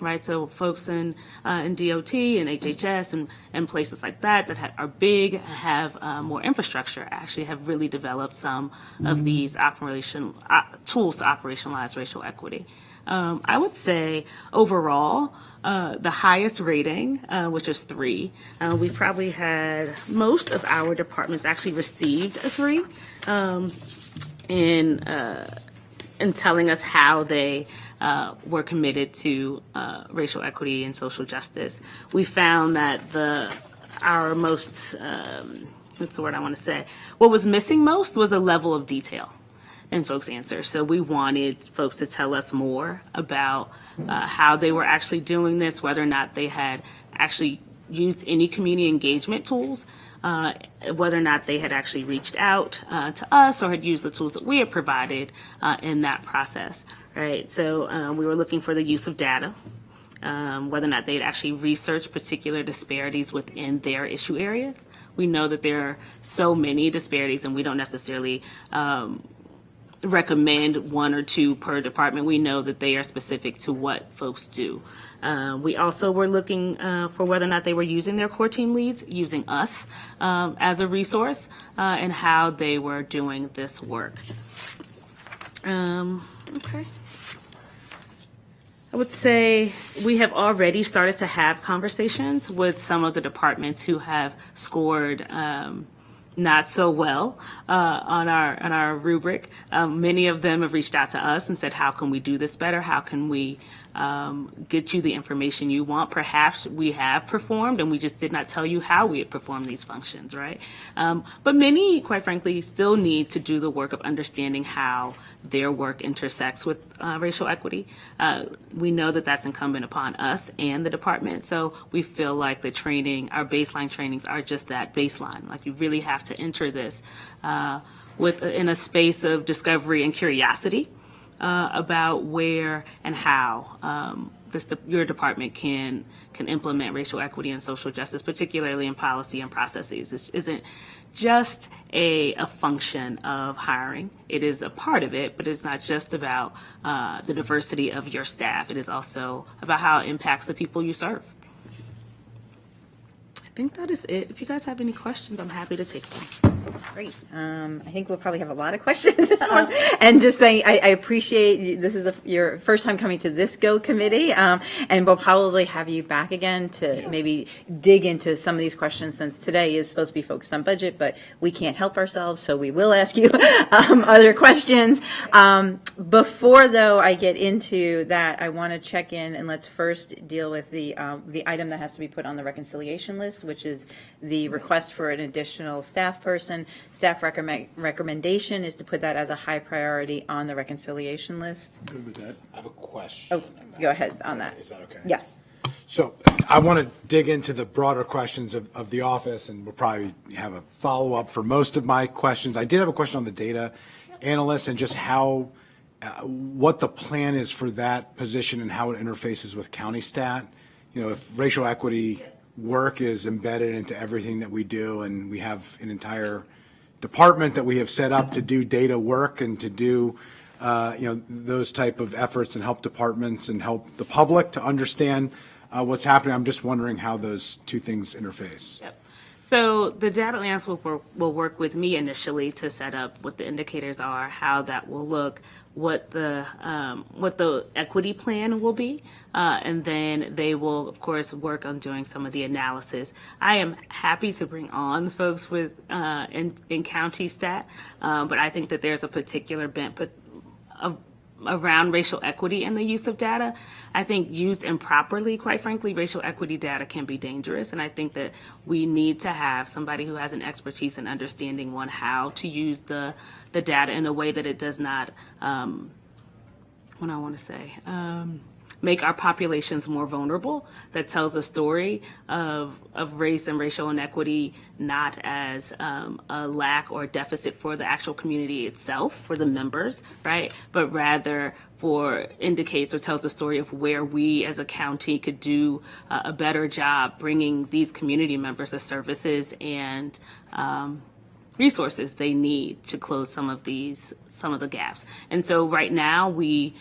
Right, so folks in DOT and HHS and places like that are big, have more infrastructure, actually have really developed some of these tools to operationalize racial equity. I would say overall, the highest rating, which is 3, we probably had most of our departments actually received a 3 in telling us how they were committed to racial equity and social justice. We found that our most, what's the word I want to say? What was missing most was a level of detail in folks' answers. So we wanted folks to tell us more about how they were actually doing this, whether or not they had actually used any community engagement tools, whether or not they had actually reached out to us or had used the tools that we had provided in that process. Right, so we were looking for the use of data, whether or not they'd actually researched particular disparities within their issue areas. We know that there are so many disparities, and we don't necessarily recommend 1 or 2 per department. We know that they are specific to what folks do. We also were looking for whether or not they were using their core team leads, using us as a resource, and how they were doing this work. Okay. I would say we have already started to have conversations with some of the departments who have scored not so well on our rubric. Many of them have reached out to us and said, how can we do this better? How can we get you the information you want? Perhaps we have performed and we just did not tell you how we had performed these functions, right? But many, quite frankly, still need to do the work of understanding how their work intersects with racial equity. We know that that's incumbent upon us and the department, so we feel like the training, our baseline trainings are just that baseline. Like, you really have to enter this in a space of discovery and curiosity about where and how your department can implement racial equity and social justice, particularly in policy and processes. This isn't just a function of hiring. It is a part of it, but it's not just about the diversity of your staff. It is also about how it impacts the people you serve. I think that is it. If you guys have any questions, I'm happy to take them. Great. I think we'll probably have a lot of questions. And just saying, I appreciate this is your first time coming to this GO committee, and we'll probably have you back again to maybe dig into some of these questions, since today is supposed to be focused on budget, but we can't help ourselves, so we will ask you other questions. Before, though, I get into that, I want to check in, and let's first deal with the item that has to be put on the reconciliation list, which is the request for an additional staff person. Staff recommendation is to put that as a high priority on the reconciliation list. Good with that. I have a question. Oh, go ahead on that. Is that okay? Yes. So I want to dig into the broader questions of the office, and we'll probably have a follow-up for most of my questions. I did have a question on the data analyst and just how, what the plan is for that position and how it interfaces with county stat. You know, if racial equity work is embedded into everything that we do, and we have an entire department that we have set up to do data work and to do those type of efforts and help departments and help the public to understand what's happening. I'm just wondering how those two things interface. Yep. So the data analyst will work with me initially to set up what the indicators are, how that will look, what the equity plan will be, and then they will, of course, work on doing some of the analysis. I am happy to bring on the folks with in county stat, but I think that there's a particular bent around racial equity and the use of data. I think used improperly, quite frankly, racial equity data can be dangerous. And I think that we need to have somebody who has an expertise in understanding, one, how to use the data in a way that it does not, make our populations more vulnerable, that tells a story of race and racial inequity not as a lack or deficit for the actual community itself, for the members, right? But rather indicates or tells a story of where we as a county could do a better job bringing these community members the services and resources they need to close some of the gaps. And so right now we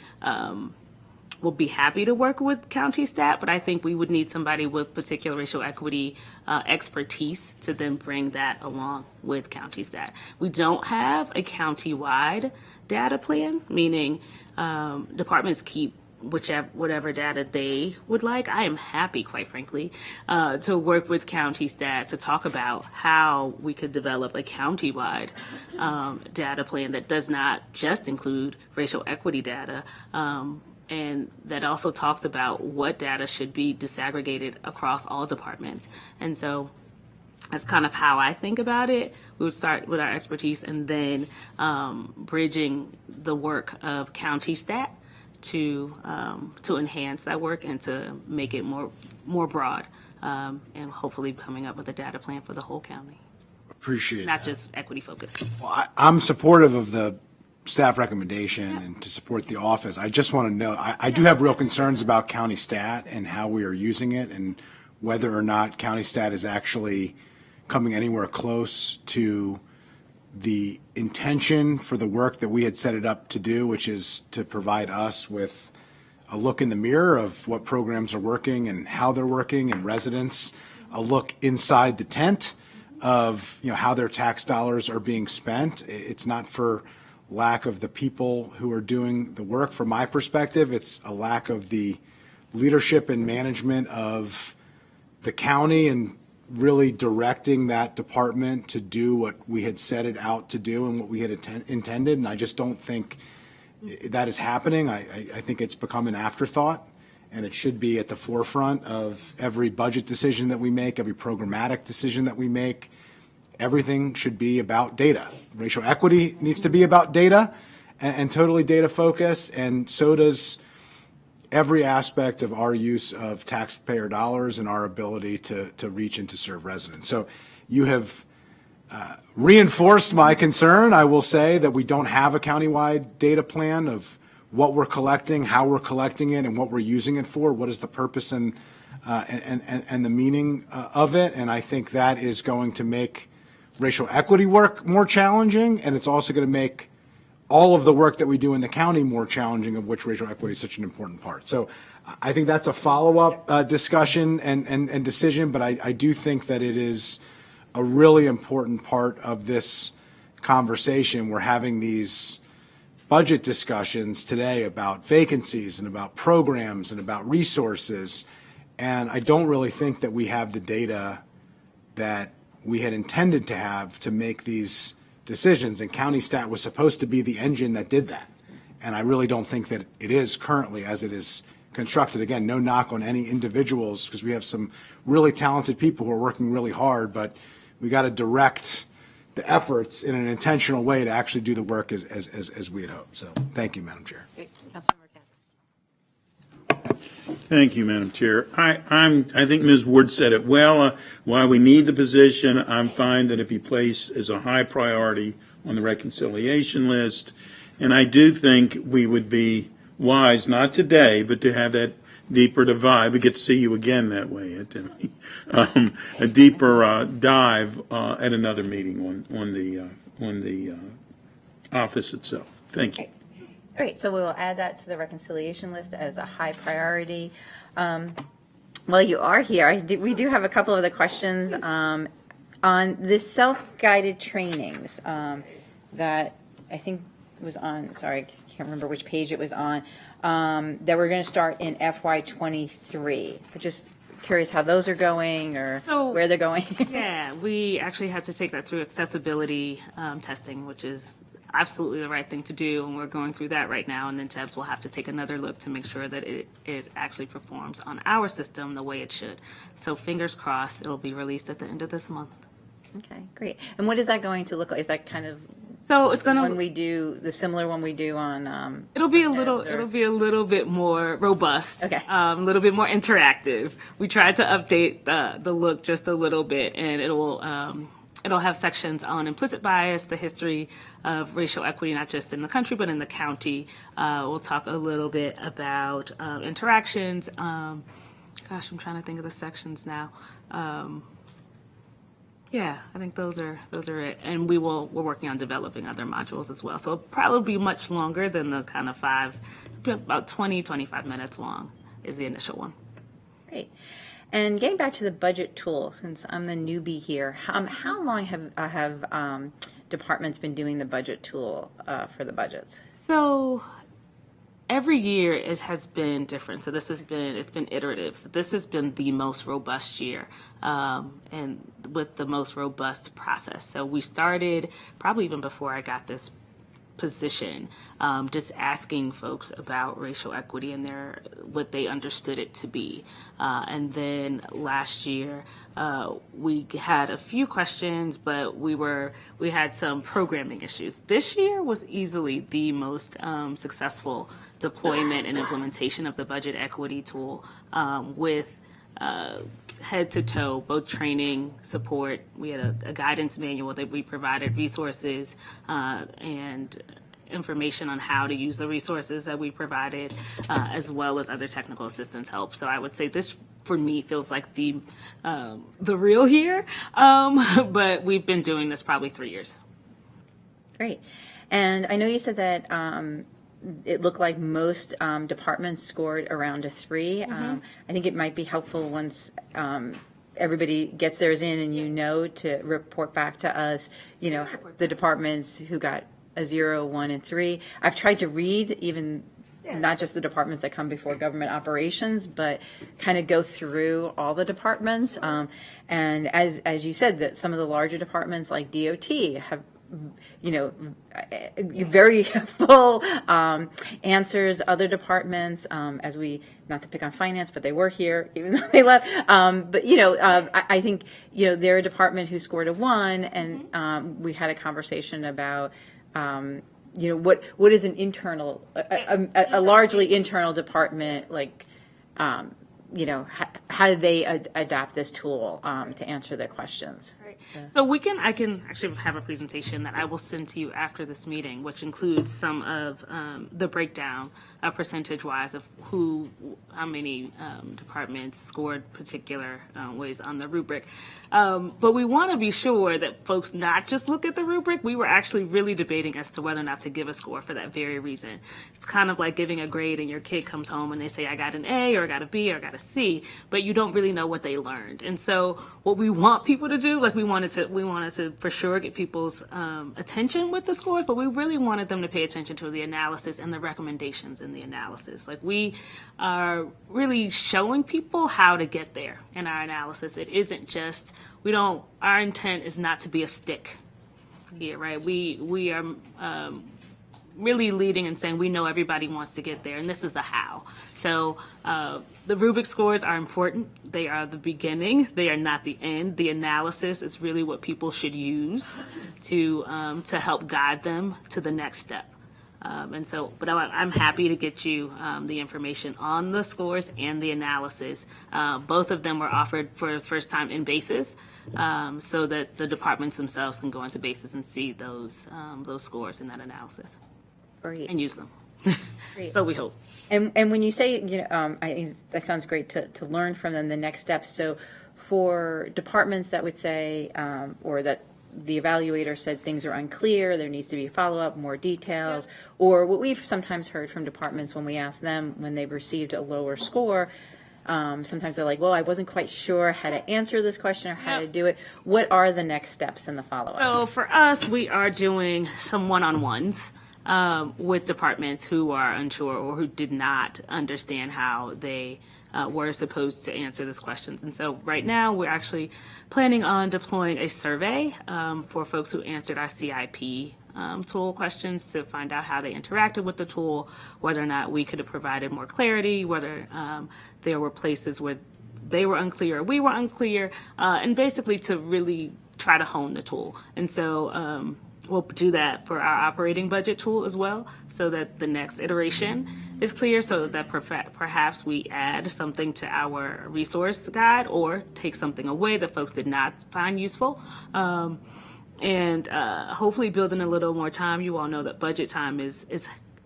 we'll be happy to work with county stat, but I think we would need somebody with particular racial equity expertise to then bring that along with county stat. We don't have a county-wide data plan, meaning departments keep whatever data they would like. I am happy, quite frankly, to work with county stat to talk about how we could develop a county-wide data plan that does not just include racial equity data, and that also talks about what data should be disaggregated across all departments. And so that's kind of how I think about it. We would start with our expertise and then bridging the work of county stat to enhance that work and to make it more broad, and hopefully coming up with a data plan for the whole county. Appreciate Not that. just equity focused. Well, I'm supportive of the staff recommendation and to support the office. I just want to know, I do have real concerns about county stat and how we are using it and whether or not county stat is actually coming anywhere close to the intention for the work that we had set it up to do, which is to provide us with a look in the mirror of what programs are working and how they're working, and residents a look inside the tent of how their tax dollars are being spent. It's not for lack of the people who are doing the work. From my perspective, it's a lack of the leadership and management of the county and really directing that department to do what we had set it out to do and what we had intended. And I just don't think that is happening. I think it's become an afterthought, and it should be at the forefront of every budget decision that we make, every programmatic decision that we make. Everything should be about data. Racial equity needs to be about data and totally data focused, and so does every aspect of our use of taxpayer dollars and our ability to reach and to serve residents. So you have reinforced my concern. I will say that we don't have a countywide data plan of what we're collecting, how we're collecting it, and what we're using it for. What is the purpose and the meaning of it? And I think that is going to make racial equity work more challenging, and it's also going to make all of the work that we do in the county more challenging, of which racial equity is such an important part. So I think that's a follow-up discussion and decision, but I do think that it is a really important part of this conversation. We're having these budget discussions today about vacancies and about programs and about resources, and I don't really think that we have the data that we had intended to have to make these decisions, and County Stat was supposed to be the engine that did that. And I really don't think that it is currently as it is constructed. Again, no knock on any individuals, because we have some really talented people who are working really hard, but we got to direct the efforts in an intentional way to actually do the work as we had hoped. So thank you, Madam Chair. Great. Councilmember Katz. Thank you, Madam Chair. I think Ms. Ward said it well. While we need the position, I'm fine that it be placed as a high priority on the reconciliation list. And I do think we would be wise, not today, but to have that deeper dive. We get to see you again that way, Timmy. A deeper dive at another meeting on the office itself. Thank you. Great, so we will add that to the reconciliation list as a high priority. While you are here, we do have a couple of the questions on the self-guided trainings that I think was on, sorry, I can't remember which page it was on, that we're going to start in FY23. I'm just curious how those are going or where they're going. Yeah, we actually had to take that through accessibility testing, which is absolutely the right thing to do, and we're going through that right now. And then TEBS will have to take another look to make sure that it actually performs on our system the way it should. So fingers crossed, it'll be released at the end of this month. Okay, great. And what is that going to look like? Is that kind of So it's going when we do the similar one we do on? It'll be a little bit more robust. Okay. A little bit more interactive. We tried to update the look just a little bit, and it'll have sections on implicit bias, the history of racial equity, not just in the country, but in the county. We'll talk a little bit about interactions. Gosh, I'm trying to think of the sections now. Yeah, I think those are it. And we're working on developing other modules as well. So it'll probably be much longer than the kind of about 20, 25 minutes long is the initial one. Great. And getting back to the budget tool, since I'm the newbie here, how long have departments been doing the budget tool for the budgets? So every year it has been different. So it's been iterative. So this has been the most robust year, and with the most robust process. So we started probably even before I got this position, just asking folks about racial equity and what they understood it to be. And then last year, we had a few questions, but we had some programming issues. This year was easily the most successful deployment and implementation of the budget equity tool, with head to toe, both training, support. We had a guidance manual that we provided, resources, and information on how to use the resources that we provided, as well as other technical assistance help. So I would say this, for me, feels like the real year, but we've been doing this probably 3 years. Great. And I know you said that it looked like most departments scored around a 3. I think it might be helpful once everybody gets theirs in and to report back to us, the departments who got a 0, 1, and 3. I've tried to read even not just the departments that come before government operations, but kind of go through all the departments. And as you said, that some of the larger departments like DOT have very full answers. Other departments, not to pick on finance, but they were here even though they left. I think they're a department who scored a 1, and we had a conversation about what is an internal, a largely internal department, like how did they adapt this tool to answer their questions? Right. So I can actually have a presentation that I will send to you after this meeting, which includes some of the breakdown percentage-wise of how many departments scored particular ways on the rubric. But we want to be sure that folks not just look at the rubric. We were actually really debating as to whether or not to give a score for that very reason. It's kind of like giving a grade and your kid comes home and they say, I got an A or I got a B or I got a C, but you don't really know what they learned. And so what we want people to do, we want wanted to for sure get people's attention with the scores, but we really wanted them to pay attention to the analysis and the recommendations in the analysis. Like, we are really showing people how to get there in our analysis. It isn't just, our intent is not to be a stick here, right? We are really leading and saying we know everybody wants to get there, and this is the how. So the rubric scores are important. They are the beginning. They are not the end. The analysis is really what people should use to help guide them to the next step. But I'm happy to get you the information on the scores and the analysis. Both of them were offered for the first time in BASES, so that the departments themselves can go into BASES and see those scores in that analysis. Great. And use them. Great. So we hope. And when you say, I think that sounds great to learn from them the next steps. So for departments that would say, or that the evaluator said things are unclear, there needs to be follow-up, more details, or what we've sometimes heard from departments when we ask them when they've received a lower score, sometimes they're like, well, I wasn't quite sure how to answer this question or how to do it. What are the next steps in the follow-up? So for us, we are doing some one-on-ones with departments who are unsure or who did not understand how they were supposed to answer these questions. And so right now, we're actually planning on deploying a survey for folks who answered our CIP tool questions to find out how they interacted with the tool, whether or not we could have provided more clarity, whether there were places where they were unclear or we were unclear, and basically to really try to hone the tool. And so we'll do that for our operating budget tool as well, so that the next iteration is clear, so that perhaps we add something to our resource guide or take something away that folks did not find useful. And hopefully building a little more time. You all know that budget time is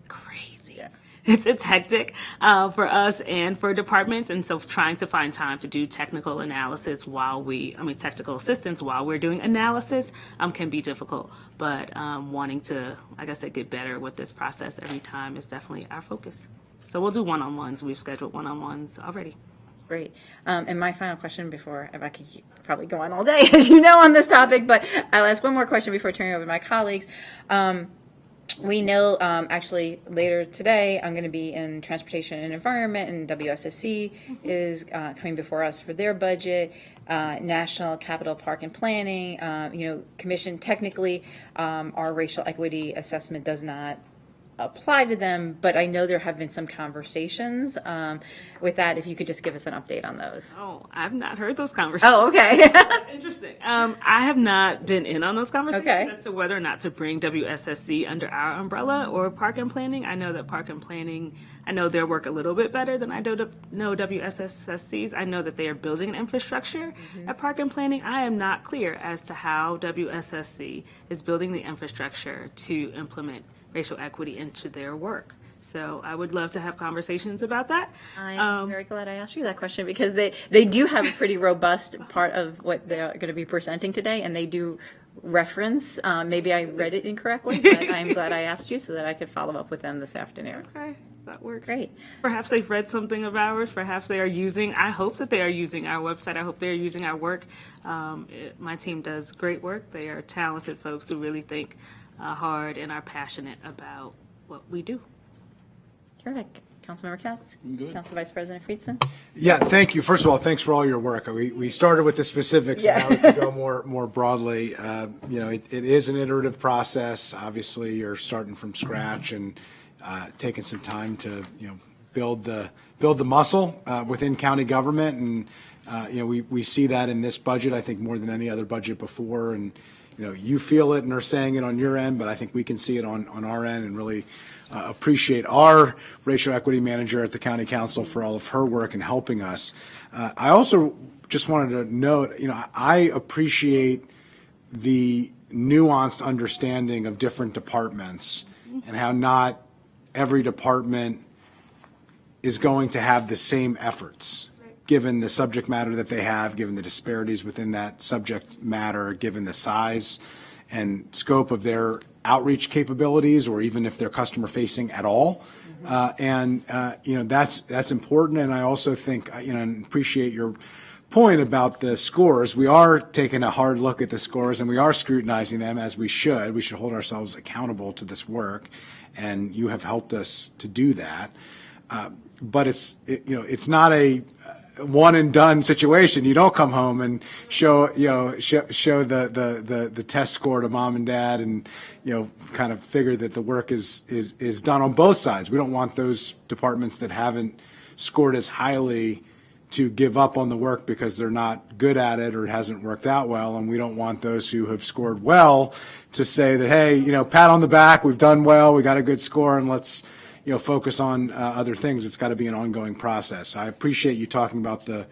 crazy. Yeah. It's hectic for us and for departments, and so trying to find time to do technical analysis technical assistance while we're doing analysis can be difficult. But wanting to, like I said, get better with this process every time is definitely our focus. So we'll do one-on-ones. We've scheduled one-on-ones already. Great. And my final question before, I could probably go on all day, as you know, on this topic, but I'll ask one more question before turning it over to my colleagues. We know, actually, later today, I'm going to be in Transportation and Environment, and WSSC is coming before us for their budget. National Capital Park and Planning, Commission, technically, our racial equity assessment does not apply to them, but I know there have been some conversations with that. If you could just give us an update on those. Oh, I've not heard those conversations. Oh, okay. That's interesting. I have not been in on those conversations as to whether or not to bring WSSC under our umbrella or Park and Planning. I know that Park and Planning, I know their work a little bit better than I know WSSC's. I know that they are building an infrastructure at Park and Planning. I am not clear as to how WSSC is building the infrastructure to implement racial equity into their work. So I would love to have conversations about that. I'm very glad I asked you that question, because they do have a pretty robust part of what they're going to be presenting today, and they do reference, maybe I read it incorrectly, but I'm glad I asked you so that I could follow up with them this afternoon. Okay, that works. Great. Perhaps they've read something of ours. Perhaps they are using, I hope that they are using our website. I hope they're using our work. My team does great work. They are talented folks who really think hard and are passionate about what we do. Terrific. Councilmember Katz? Council Vice President Friedson? Yeah, thank you. First of all, thanks for all your work. We started with the specifics, and now we can go more broadly. It is an iterative process. Obviously, you're starting from scratch and taking some time to build the muscle within county government, and we see that in this budget, I think, more than any other budget before. And you feel it and are saying it on your end, but I think we can see it on our end, and really appreciate our racial equity manager at the county council for all of her work in helping us. I also just wanted to note, I appreciate the nuanced understanding of different departments and how not every department is going to have the same efforts, given the subject matter that they have, given the disparities within that subject matter, given the size and scope of their outreach capabilities, or even if they're customer facing at all. That's important. And I also think, and appreciate your point about the scores, we are taking a hard look at the scores and we are scrutinizing them as we should. We should hold ourselves accountable to this work, and you have helped us to do that. But it's not a one and done situation. You don't come home and show the test score to mom and dad and kind of figure that the work is done on both sides. We don't want those departments that haven't scored as highly to give up on the work because they're not good at it or it hasn't worked out well, and we don't want those who have scored well to say that, hey, pat on the back, we've done well, we got a good score, and let's focus on other things. It's got to be an ongoing process. I appreciate you talking about the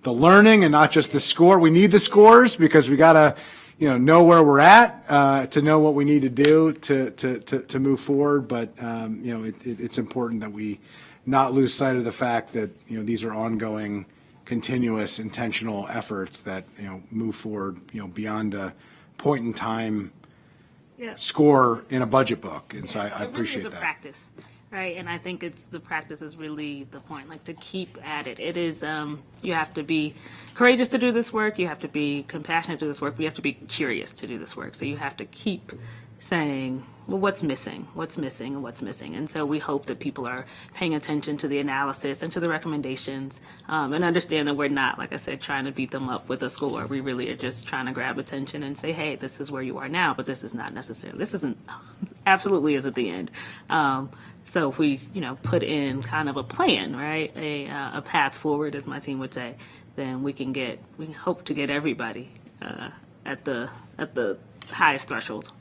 learning and not just the score. We need the scores because we got to know where we're at to know what we need to do to move forward. But it's important that we not lose sight of the fact that these are ongoing, continuous, intentional efforts that move forward beyond a point in time score in a budget book. And so I appreciate It's a that. practice, right? And I think the practice is really the point, like to keep at it. It is, you have to be courageous to do this work. You have to be compassionate to do this work. But you have to be curious to do this work. So you have to keep saying, well, what's missing, and what's missing. And so we hope that people are paying attention to the analysis and to the recommendations, and understand that we're not, like I said, trying to beat them up with a score. We really are just trying to grab attention and say, hey, this is where you are now, but this is not necessarily, this isn't, absolutely isn't the end. So if we, put in kind of a plan, right, a path forward, as my team would say, then we hope to get everybody at the highest threshold.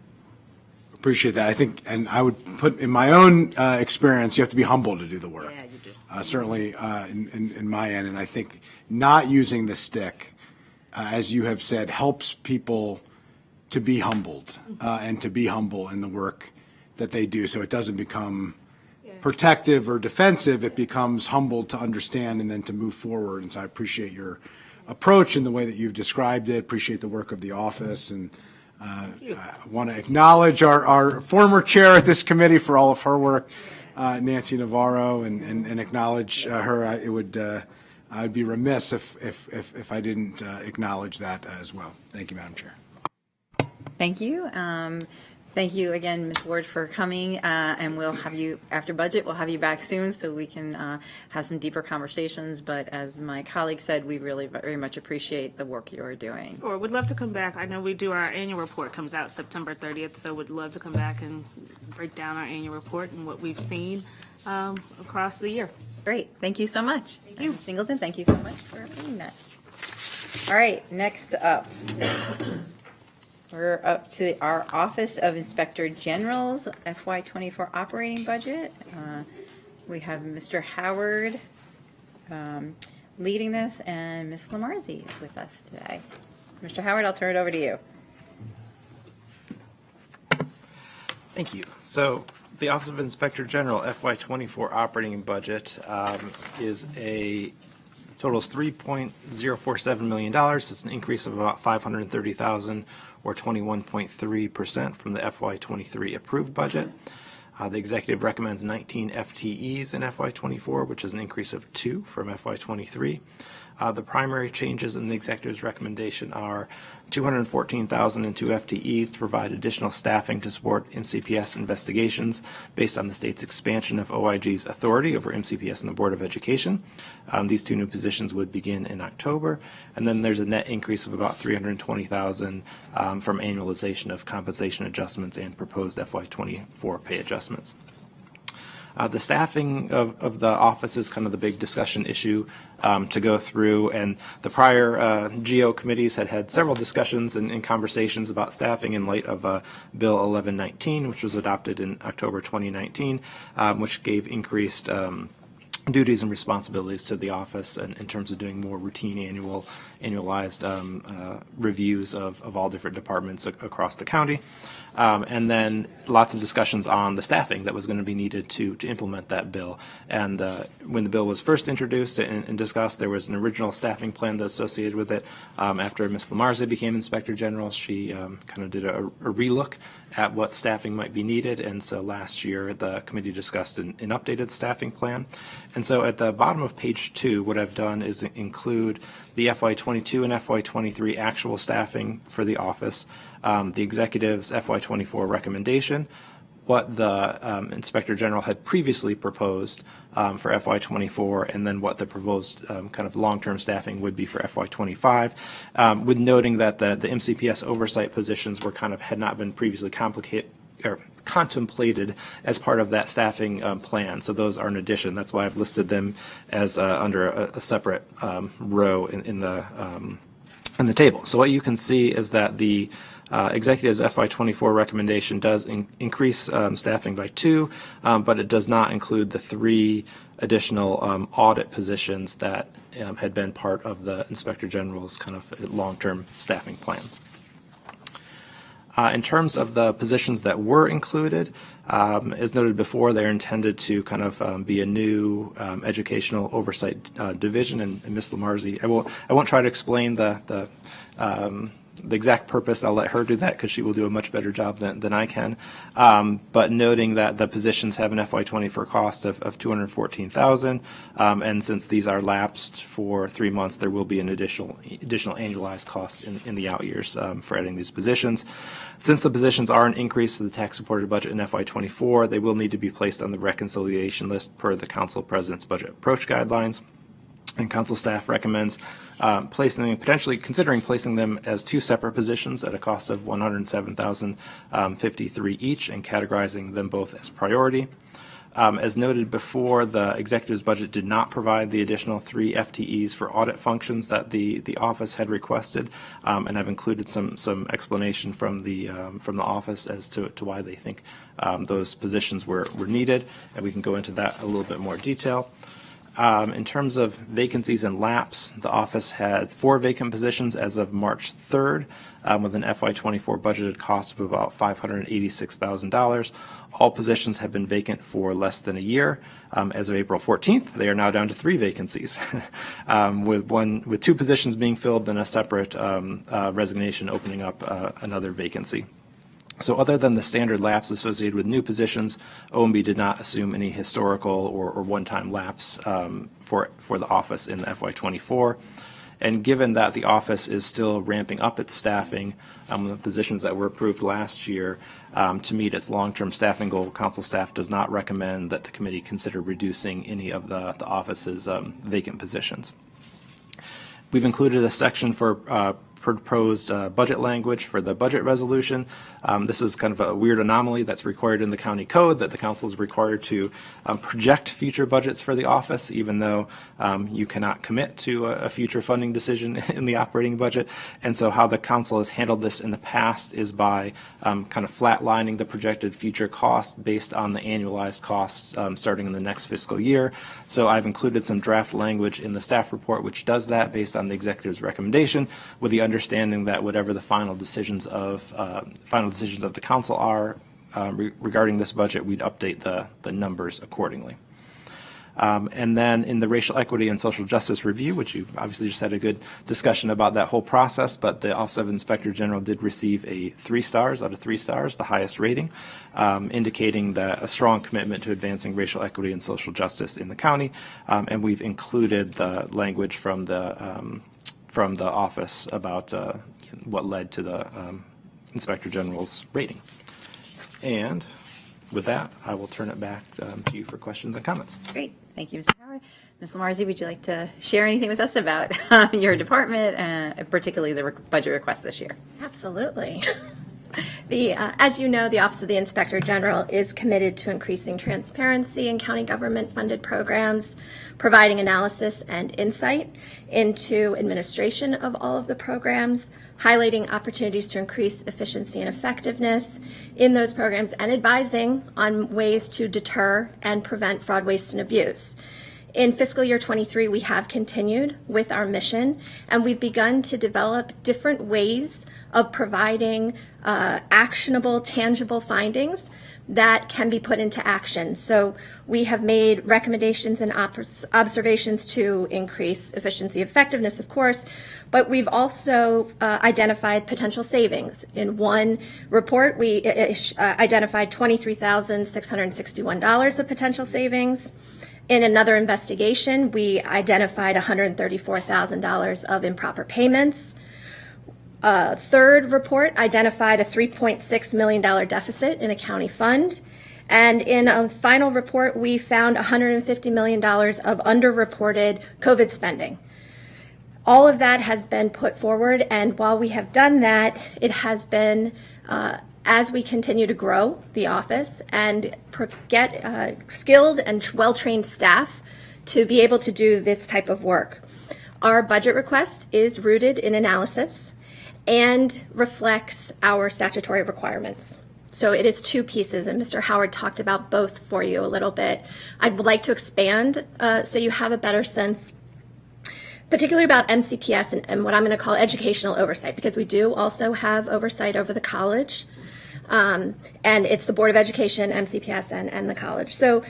Appreciate that. I think, and I would put in my own experience, you have to be humble to do the work. Yeah, you do. Certainly in my end, and I think not using the stick, as you have said, helps people to be humbled and to be humble in the work that they do. So it doesn't become protective or defensive. It becomes humbled to understand and then to move forward. And so I appreciate your approach and the way that you've described it. Appreciate the work of the office, and I want to acknowledge our former chair at this committee for all of her work, Nancy Navarro, and acknowledge her. I'd be remiss if I didn't acknowledge that as well. Thank you, Madam Chair. Thank you. Thank you again, Ms. Ward, for coming, and we'll have you, after budget, we'll have you back soon so we can have some deeper conversations. But as my colleague said, we really very much appreciate the work you are doing. Or would love to come back. I know we do our annual report, comes out September 30th, so would love to come back and break down our annual report and what we've seen across the year. Great. Thank you so much. Thank you. Ms. Singleton, thank you so much for doing that. All right, next up. We're up to our Office of Inspector General's FY24 operating budget. We have Mr. Howard leading this, and Ms. Lamarzi is with us today. Mr. Howard, I'll turn it over to you. Thank you. So the Office of Inspector General FY24 operating budget is totals $3.047 million. It's an increase of about $530,000 or 21.3% from the FY23 approved budget. The executive recommends 19 FTEs in FY24, which is an increase of 2 from FY23. The primary changes in the executive's recommendation are $214,000 in 2 FTEs to provide additional staffing to support MCPS investigations based on the state's expansion of OIG's authority over MCPS and the Board of Education. These 2 new positions would begin in October. And then there's a net increase of about $320,000 from annualization of compensation adjustments and proposed FY24 pay adjustments. The staffing of the office is kind of the big discussion issue to go through, and the prior GO committees had several discussions and conversations about staffing in light of Bill 1119, which was adopted in October 2019, which gave increased duties and responsibilities to the office in terms of doing more routine annualized reviews of all different departments across the county. And then lots of discussions on the staffing that was going to be needed to implement that bill. And when the bill was first introduced and discussed, there was an original staffing plan that's associated with it. After Ms. Lamarza became Inspector General, she kind of did a relook at what staffing might be needed. And so last year, the committee discussed an updated staffing plan. And so at the bottom of page 2, what I've done is include the FY22 and FY23 actual staffing for the office, the executive's FY24 recommendation, what the Inspector General had previously proposed for FY24, and then what the proposed kind of long-term staffing would be for FY25, with noting that the MCPS oversight positions were had not been previously contemplated as part of that staffing plan. So those are an addition. That's why I've listed them as under a separate row in the table. So what you can see is that the executive's FY24 recommendation does increase staffing by 2, but it does not include the 3 additional audit positions that had been part of the Inspector General's kind of long-term staffing plan. In terms of the positions that were included, as noted before, they're intended to kind of be a new educational oversight division. And Ms. Lamarzi, I won't try to explain the exact purpose. I'll let her do that because she will do a much better job than I can. But noting that the positions have an FY24 cost of $214,000, and since these are lapsed for 3 months, there will be an additional annualized cost in the out years for adding these positions. Since the positions are an increase to the tax-supported budget in FY24, they will need to be placed on the reconciliation list per the Council President's budget approach guidelines. And Council staff recommends potentially considering placing them as 2 separate positions at a cost of $107,053 each, and categorizing them both as priority. As noted before, the executive's budget did not provide the additional 3 FTEs for audit functions that the office had requested, and I've included some explanation from the office as to why they think those positions were needed, and we can go into that a little bit more detail. In terms of vacancies and lapse, the office had 4 vacant positions as of March 3rd, with an FY24 budgeted cost of about $586,000. All positions have been vacant for less than a year. As of April 14th, they are now down to 3 vacancies, with 2 positions being filled, then a separate resignation opening up another vacancy. So other than the standard lapse associated with new positions, OMB did not assume any historical or one-time lapse for the office in the FY24. And given that the office is still ramping up its staffing, the positions that were approved last year to meet its long-term staffing goal, Council staff does not recommend that the committee consider reducing any of the office's vacant positions. We've included a section for proposed budget language for the budget resolution. This is kind of a weird anomaly that's required in the county code, that the council is required to project future budgets for the office, even though you cannot commit to a future funding decision in the operating budget. And so how the council has handled this in the past is by kind of flatlining the projected future cost based on the annualized costs starting in the next fiscal year. So I've included some draft language in the staff report which does that based on the executive's recommendation, with the understanding that whatever the final decisions of the council are regarding this budget, we'd update the numbers accordingly. And then in the racial equity and social justice review, which you've obviously just had a good discussion about that whole process, but the Office of Inspector General did receive a 3 stars out of 3 stars, the highest rating, indicating that a strong commitment to advancing racial equity and social justice in the county. And we've included the language from the office about what led to the Inspector General's rating. And with that, I will turn it back to you for questions and comments. Great. Thank you, Mr. Howard. Ms. Lamarzi, would you like to share anything with us about your department, particularly the budget request this year? Absolutely. As you know, the Office of the Inspector General is committed to increasing transparency in county government-funded programs, providing analysis and insight into administration of all of the programs, highlighting opportunities to increase efficiency and effectiveness in those programs, and advising on ways to deter and prevent fraud, waste, and abuse. In fiscal year 23, we have continued with our mission, and we've begun to develop different ways of providing actionable, tangible findings that can be put into action. So we have made recommendations and observations to increase efficiency, effectiveness, of course, but we've also identified potential savings. In one report, we identified $23,661 of potential savings. In another investigation, we identified $134,000 of improper payments. Third report identified a $3.6 million deficit in a county fund. And in a final report, we found $150 million of underreported COVID spending. All of that has been put forward, and while we have done that, it has been as we continue to grow the office and get skilled and well-trained staff to be able to do this type of work. Our budget request is rooted in analysis and reflects our statutory requirements. So it is two pieces, and Mr. Howard talked about both for you a little bit. I'd like to expand so you have a better sense, particularly about MCPS and what I'm going to call educational oversight, because we do also have oversight over the college, and it's the Board of Education, MCPS, and the college. So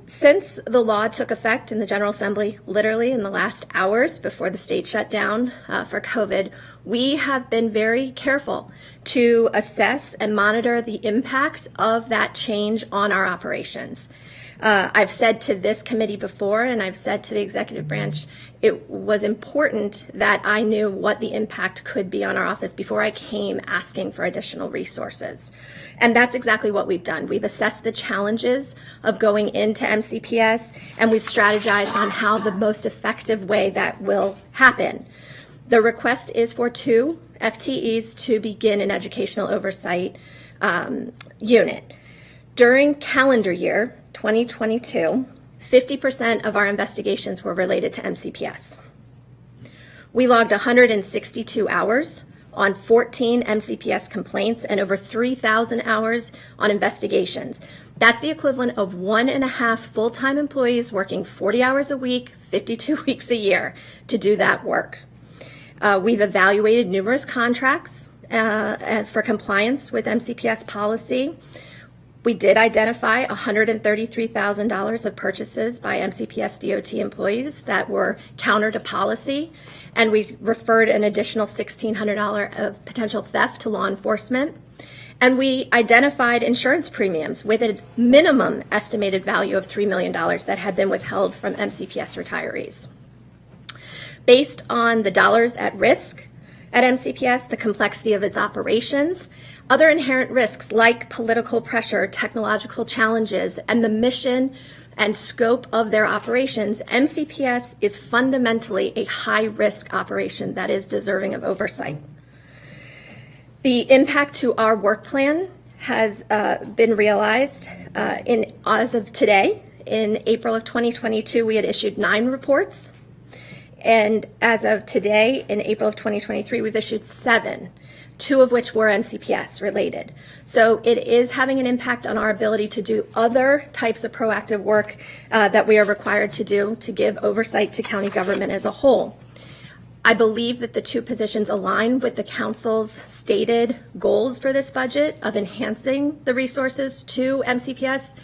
since the law took effect in the General Assembly, literally in the last hours before the state shut down for COVID, we have been very careful to assess and monitor the impact of that change on our operations. I've said to this committee before, and I've said to the executive branch, it was important that I knew what the impact could be on our office before I came asking for additional resources. And that's exactly what we've done. We've assessed the challenges of going into MCPS, and we've strategized on how the most effective way that will happen. The request is for 2 FTEs to begin an educational oversight unit. During calendar year 2022, 50% of our investigations were related to MCPS. We logged 162 hours on 14 MCPS complaints and over 3,000 hours on investigations. That's the equivalent of 1.5 full-time employees working 40 hours a week, 52 weeks a year to do that work. We've evaluated numerous contracts for compliance with MCPS policy. We did identify $133,000 of purchases by MCPS DOT employees that were counter to policy, and we referred an additional $1,600 of potential theft to law enforcement. And we identified insurance premiums with a minimum estimated value of $3 million that had been withheld from MCPS retirees. Based on the dollars at risk at MCPS, the complexity of its operations, other inherent risks like political pressure, technological challenges, and the mission and scope of their operations, MCPS is fundamentally a high-risk operation that is deserving of oversight. The impact to our work plan has been realized as of today. In April of 2022, we had issued 9 reports. And as of today, in April of 2023, we've issued 7, 2 of which were MCPS related. So it is having an impact on our ability to do other types of proactive work that we are required to do to give oversight to county government as a whole. I believe that the 2 positions align with the council's stated goals for this budget of enhancing the resources to MCPS.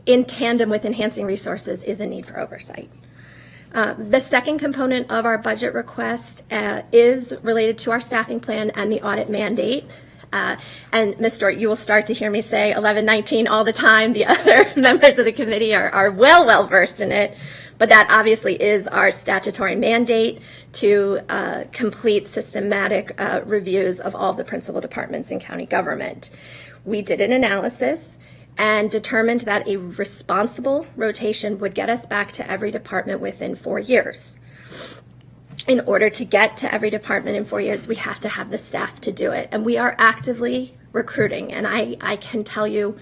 In tandem with enhancing resources is a need for oversight. The second component of our budget request is related to our staffing plan and the audit mandate. And Ms. Stewart, you will start to hear me say 1119 all the time. The other members of the committee are well versed in it. But that obviously is our statutory mandate to complete systematic reviews of all the principal departments in county government. We did an analysis and determined that a responsible rotation would get us back to every department within 4 years. In order to get to every department in 4 years, we have to have the staff to do it. And we are actively recruiting. And I can tell you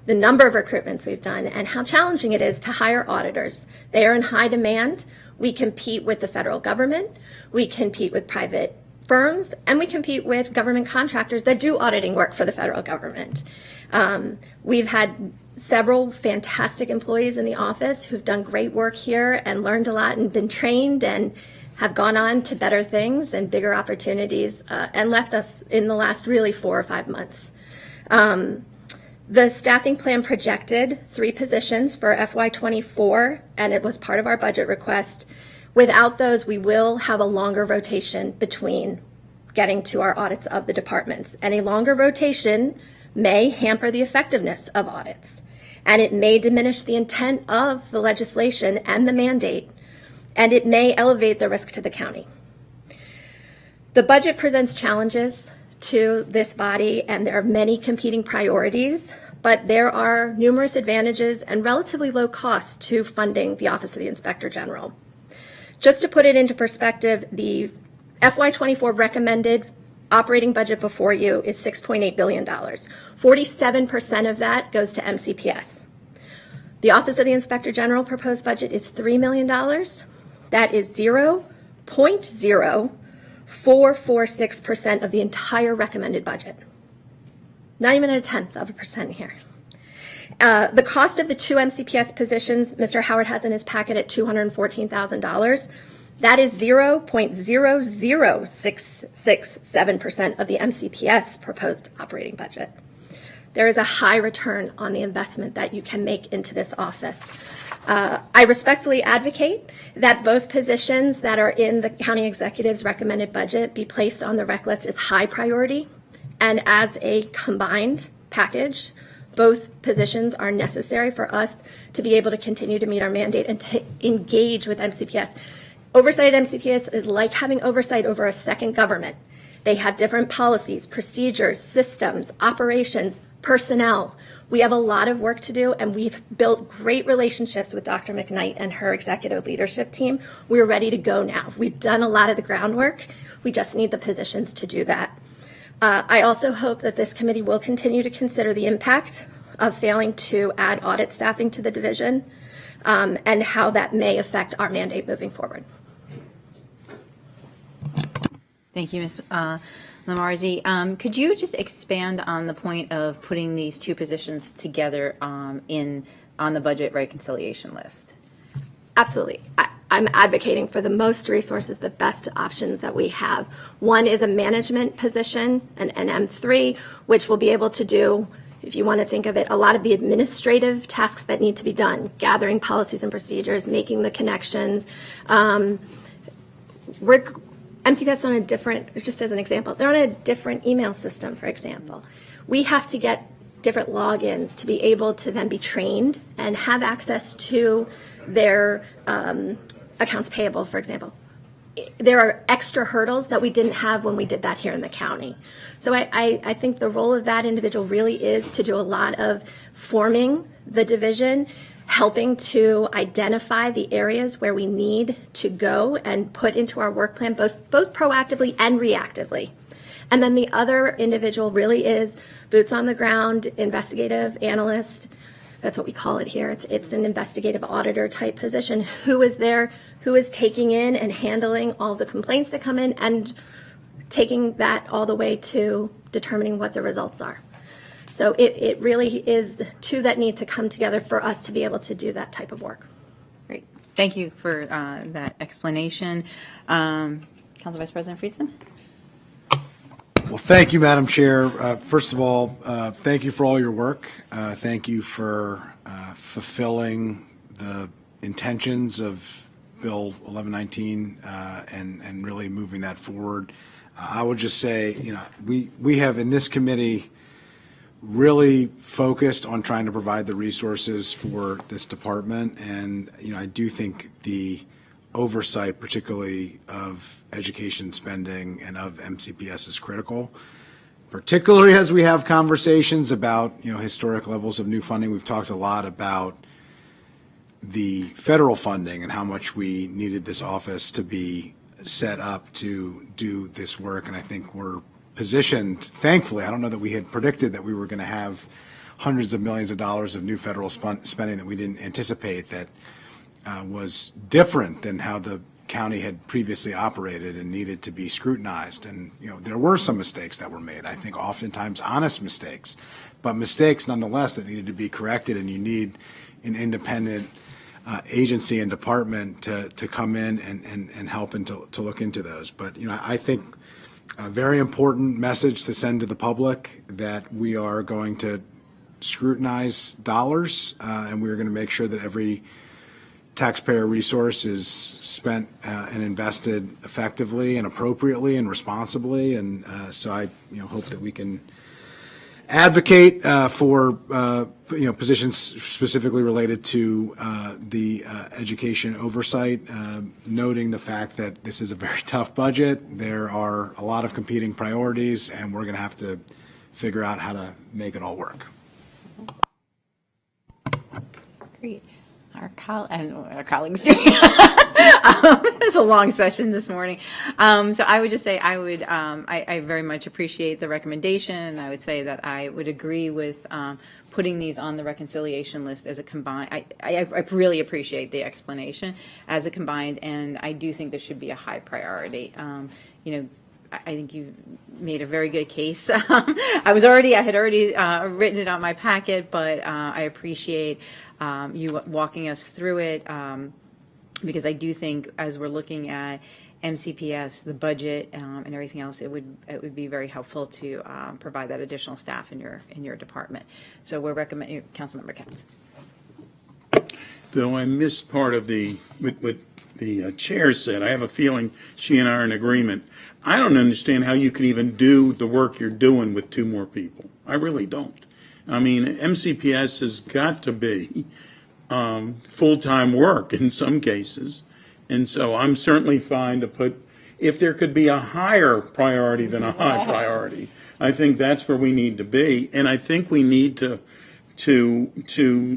the number of recruitments we've done and how challenging it is to hire auditors. They are in high demand. We compete with the federal government. We compete with private firms, and we compete with government contractors that do auditing work for the federal government. We've had several fantastic employees in the office who've done great work here and learned a lot and been trained and have gone on to better things and bigger opportunities and left us in the last really 4 or 5 months. The staffing plan projected 3 positions for FY24, and it was part of our budget request. Without those, we will have a longer rotation between getting to our audits of the departments. And a longer rotation may hamper the effectiveness of audits. and it may diminish the intent of the legislation and the mandate, and it may elevate the risk to the county. The budget presents challenges to this body, and there are many competing priorities, but there are numerous advantages and relatively low costs to funding the Office of the Inspector General. Just to put it into perspective, the FY24 recommended operating budget before you is $6.8 billion. 47% of that goes to MCPS. The Office of the Inspector General proposed budget is $3 million. That is 0.0446% of the entire recommended budget. Not even a tenth of a percent here. The cost of the 2 MCPS positions, Mr. Howard has in his packet at $214,000. That is 0.00667% of the MCPS proposed operating budget. There is a high return on the investment that you can make into this office. I respectfully advocate that both positions that are in the county executive's recommended budget be placed on the rec list as high priority, and as a combined package, both positions are necessary for us to be able to continue to meet our mandate and to engage with MCPS. Oversight at MCPS is like having oversight over a second government. They have different policies, procedures, systems, operations, personnel. We have a lot of work to do, and we've built great relationships with Dr. McKnight and her executive leadership team. We're ready to go now. We've done a lot of the groundwork. We just need the positions to do that. I also hope that this committee will continue to consider the impact of failing to add audit staffing to the division, and how that may affect our mandate moving forward. Thank you, Ms. Lamarzi. Could you just expand on the point of putting these 2 positions together on the budget reconciliation list? Absolutely. I'm advocating for the most resources, the best options that we have. One is a management position, an M3, which will be able to do, if you want to think of it, a lot of the administrative tasks that need to be done, gathering policies and procedures, making the connections. MCPS on a different, just as an example, they're on a different email system, for example. We have to get different logins to be able to then be trained and have access to their accounts payable, for example. There are extra hurdles that we didn't have when we did that here in the county. So I think the role of that individual really is to do a lot of forming the division, helping to identify the areas where we need to go and put into our work plan, both proactively and reactively. And then the other individual really is boots on the ground, investigative analyst. That's what we call it here. It's an investigative auditor type position. Who is there, who is taking in and handling all the complaints that come in and taking that all the way to determining what the results are. So it really is 2 that need to come together for us to be able to do that type of work. Great. Thank you for that explanation. Council Vice President Friedson? Well, thank you, Madam Chair. First of all, thank you for all your work. Thank you for fulfilling the intentions of Bill 1119 and really moving that forward. I would just say, we have in this committee really focused on trying to provide the resources for this department. And, I do think the oversight, particularly of education spending and of MCPS, is critical, particularly as we have conversations about, historic levels of new funding. We've talked a lot about the federal funding and how much we needed this office to be set up to do this work. And I think we're positioned, thankfully. I don't know that we had predicted that we were going to have hundreds of millions of dollars of new federal spending that we didn't anticipate, that was different than how the county had previously operated and needed to be scrutinized. And, there were some mistakes that were made, I think oftentimes honest mistakes, but mistakes nonetheless that needed to be corrected. And you need an independent agency and department to come in and help and to look into those. But, I think a very important message to send to the public that we are going to scrutinize dollars, and we're going to make sure that every taxpayer resource is spent and invested effectively and appropriately and responsibly. And so I hope that we can advocate for positions specifically related to the education oversight, noting the fact that this is a very tough budget. There are a lot of competing priorities, and we're going to have to figure out how to make it all work. Great. Our colleagues doing it's a long session this morning. So I would just say I very much appreciate the recommendation. I would say that I would agree with putting these on the reconciliation list as a combined. I really appreciate the explanation as a combined, and I do think this should be a high priority. I think you made a very good case. I had already written it on my packet, but I appreciate you walking us through it, because I do think as we're looking at MCPS, the budget, and everything else, it would be very helpful to provide that additional staff in your department. So we're recommending, Councilmember Katz. Though I missed part of what the chair said, I have a feeling she and I are in agreement. I don't understand how you can even do the work you're doing with 2 more people. I really don't. I mean, MCPS has got to be full-time work in some cases. And so I'm certainly fine to put, if there could be a higher priority than a high priority, I think that's where we need to be. And I think we need to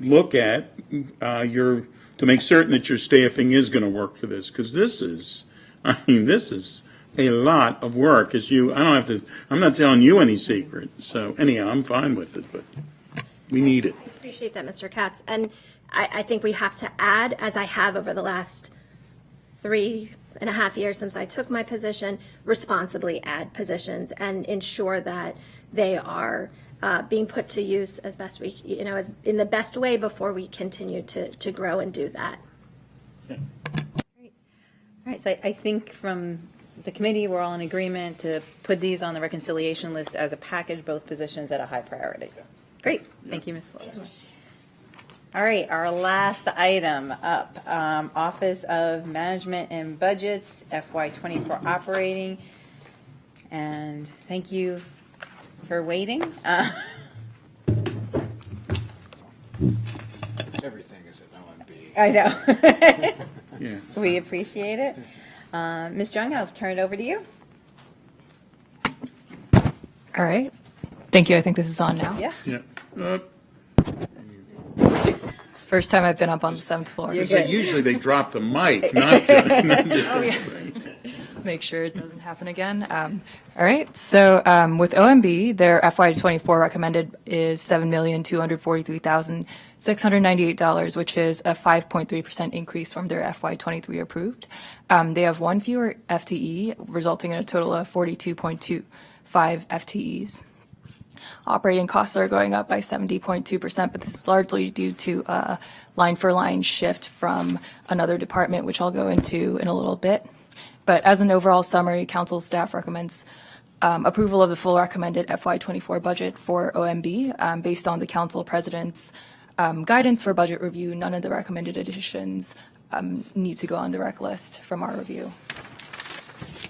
look at to make certain that your staffing is going to work for this, because this is a lot of work. I'm not telling you any secret. So anyhow, I'm fine with it, but we need it. I appreciate that, Mr. Katz. And I think we have to add, as I have over the last 3.5 years since I took my position, responsibly add positions and ensure that they are being put to use as best we, as in the best way before we continue to grow and do that. Great. All right, so I think from the committee, we're all in agreement to put these on the reconciliation list as a package, both positions at a high priority. Great, thank you, Ms. Lewis. All right, our last item up, Office of Management and Budgets, FY24 operating. And thank you for waiting. Everything is at OMB. I know. Yeah. We appreciate it. Ms. Jung, I'll turn it over to you. All right. Thank you. I think this is on now. Yeah. Yeah. It's the first time I've been up on the 7th floor. You're So good. usually they drop the mic, not just Make sure it doesn't happen again. All right. So with OMB, their FY24 recommended is $7,243,698, which is a 5.3% increase from their FY23 approved. They have 1 fewer FTE, resulting in a total of 42.25 FTEs. Operating costs are going up by 70.2%, but this is largely due to a line-for-line shift from another department, which I'll go into in a little bit. But as an overall summary, council staff recommends approval of the full recommended FY24 budget for OMB. Based on the council president's guidance for budget review, none of the recommended additions need to go on the rec list from our review.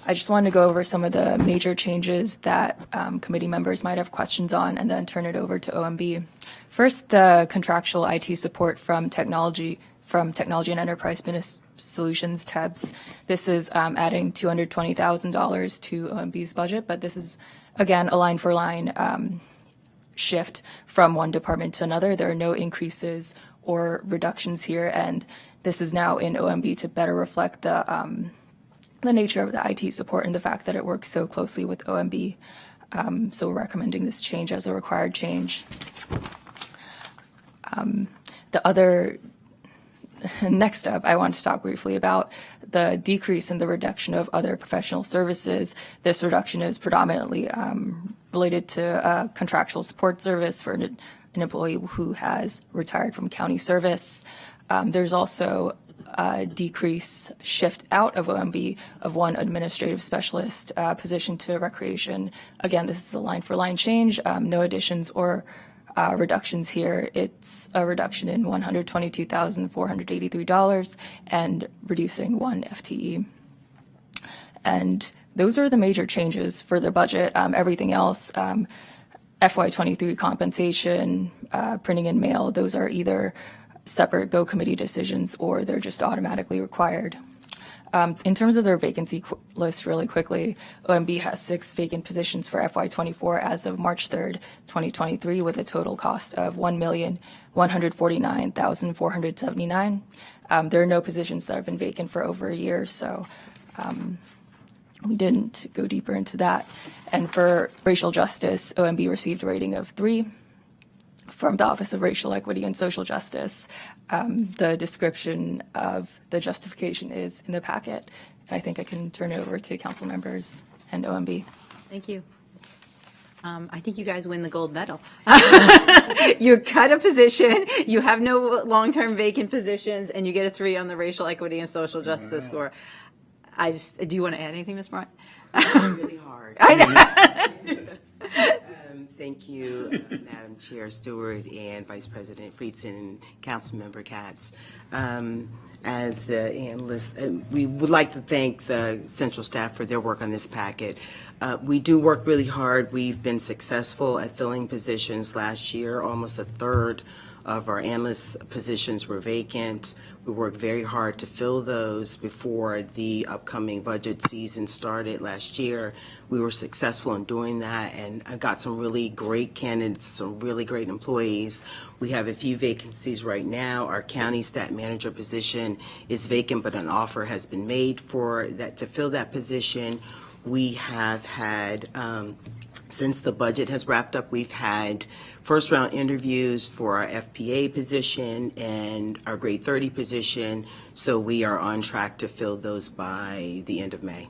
I just wanted to go over some of the major changes that committee members might have questions on and then turn it over to OMB. First, the contractual IT support from technology and enterprise business solutions tabs. This is adding $220,000 to OMB's budget, but this is, again, a line-for-line shift from one department to another. There are no increases or reductions here, and this is now in OMB to better reflect the nature of the IT support and the fact that it works so closely with OMB. So we're recommending this change as a required change. Next up, I want to talk briefly about the decrease in the reduction of other professional services. This reduction is predominantly related to a contractual support service for an employee who has retired from county service. There's also a decrease shift out of OMB of 1 administrative specialist position to recreation. Again, this is a line-for-line change, no additions or reductions here. It's a reduction in $122,483 and reducing 1 FTE. And those are the major changes for the budget. Everything else FY23 compensation, printing and mail, those are either separate Go Committee decisions or they're just automatically required. In terms of their vacancy list, really quickly, OMB has 6 vacant positions for FY24 as of March 3rd, 2023, with a total cost of $1,149,479. There are no positions that have been vacant for over a year, so we didn't go deeper into that. And for racial justice, OMB received a rating of 3 from the Office of Racial Equity and Social Justice. The description of the justification is in the packet. And I think I can turn it over to council members and OMB. Thank you. I think you guys win the gold medal. You cut a position, you have no long-term vacant positions, and you get a 3 on the racial equity and social justice score. Do you want to add anything, Ms. Bryant? Really hard. Thank you, Madam Chair Stewart and Vice President Friedson and Councilmember Katz. As the analysts, we would like to thank the central staff for their work on this packet. We do work really hard. We've been successful at filling positions last year. Almost a third of our analyst positions were vacant. We worked very hard to fill those before the upcoming budget season started last year. We were successful in doing that, and I got some really great candidates, some really great employees. We have a few vacancies right now. Our county stat manager position is vacant, but an offer has been made for that to fill that position. We have had, since the budget has wrapped up, we've had first round interviews for our FPA position and our grade 30 position. So we are on track to fill those by the end of May.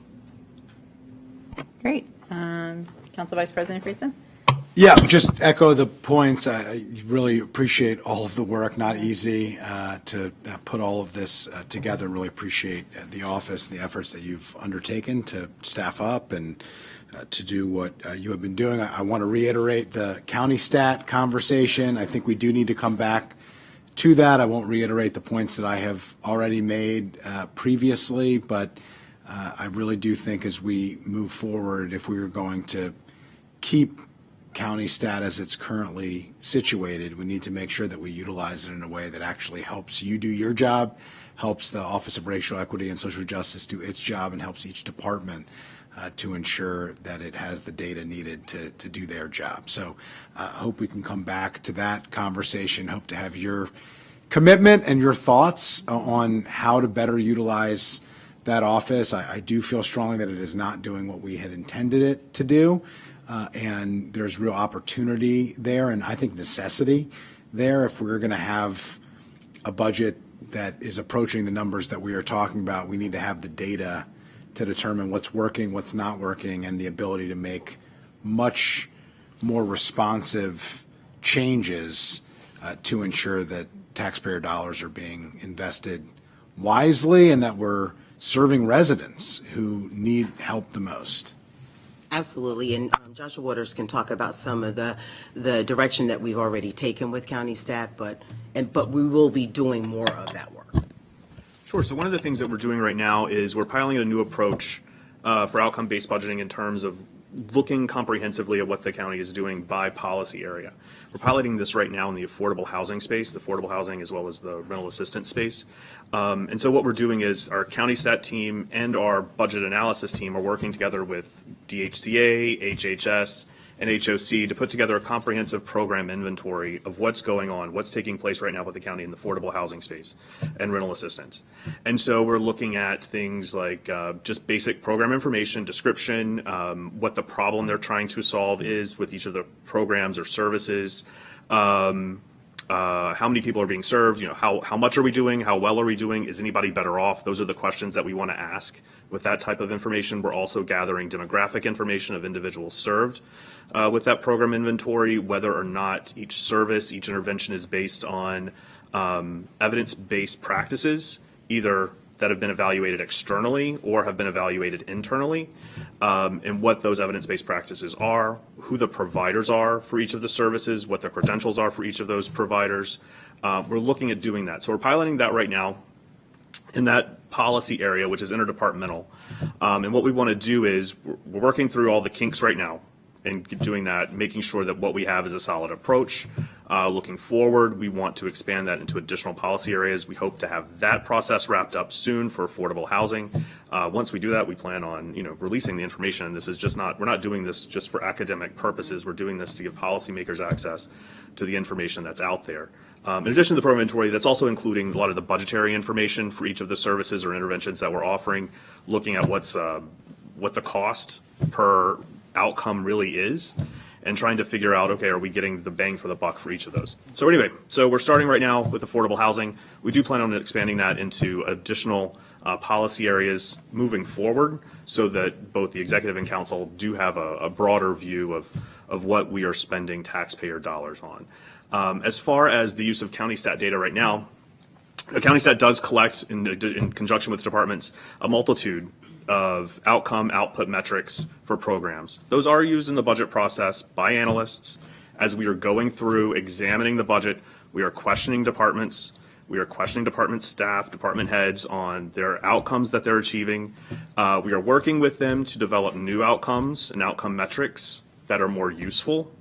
Great. Council Vice President Friedson? Yeah, just echo the points. I really appreciate all of the work. Not easy to put all of this together. Really appreciate the office and the efforts that you've undertaken to staff up and to do what you have been doing. I want to reiterate the county stat conversation. I think we do need to come back to that. I won't reiterate the points that I have already made previously, but I really do think as we move forward, if we are going to keep county stat as it's currently situated, we need to make sure that we utilize it in a way that actually helps you do your job, helps the Office of Racial Equity and Social Justice do its job, and helps each department to ensure that it has the data needed to do their job. So I hope we can come back to that conversation, hope to have your commitment and your thoughts on how to better utilize that office. I do feel strongly that it is not doing what we had intended it to do. And there's real opportunity there, and I think necessity there if we're going to have a budget that is approaching the numbers that we are talking about. We need to have the data to determine what's working, what's not working, and the ability to make much more responsive changes to ensure that taxpayer dollars are being invested wisely and that we're serving residents who need help the most. Absolutely, and Joshua Waters can talk about some of the direction that we've already taken with county stat, but we will be doing more of that work. Sure. So one of the things that we're doing right now is we're piloting a new approach for outcome-based budgeting in terms of looking comprehensively at what the county is doing by policy area. We're piloting this right now in the affordable housing space, the affordable housing as well as the rental assistance space. And so what we're doing is our county stat team and our budget analysis team are working together with DHCA, HHS, and HOC to put together a comprehensive program inventory of what's going on, what's taking place right now with the county in the affordable housing space and rental assistance. And so we're looking at things like just basic program information, description, what the problem they're trying to solve is with each of the programs or services, how many people are being served, how much are we doing, how well are we doing, is anybody better off? Those are the questions that we want to ask. With that type of information, we're also gathering demographic information of individuals served with that program inventory, whether or not each service, each intervention is based on evidence-based practices, either that have been evaluated externally or have been evaluated internally, and what those evidence-based practices are, who the providers are for each of the services, what the credentials are for each of those providers. We're looking at doing that. So we're piloting that right now in that policy area, which is interdepartmental. And what we want to do is we're working through all the kinks right now in doing that, making sure that what we have is a solid approach. Looking forward, we want to expand that into additional policy areas. We hope to have that process wrapped up soon for affordable housing. Once we do that, we plan on, releasing the information. And this is just not, we're not doing this just for academic purposes. We're doing this to give policymakers access to the information that's out there. In addition to the program inventory, that's also including a lot of the budgetary information for each of the services or interventions that we're offering, looking at what the cost per outcome really is, and trying to figure out, okay, are we getting the bang for the buck for each of those? So anyway, we're starting right now with affordable housing. We do plan on expanding that into additional policy areas moving forward, so that both the executive and council do have a broader view of what we are spending taxpayer dollars on. As far as the use of county stat data right now, county stat does collect, in conjunction with departments, a multitude of outcome output metrics for programs. Those are used in the budget process by analysts. As we are going through examining the budget, we are questioning departments. We are questioning department staff, department heads on their outcomes that they're achieving. We are working with them to develop new outcomes and outcome metrics that are more useful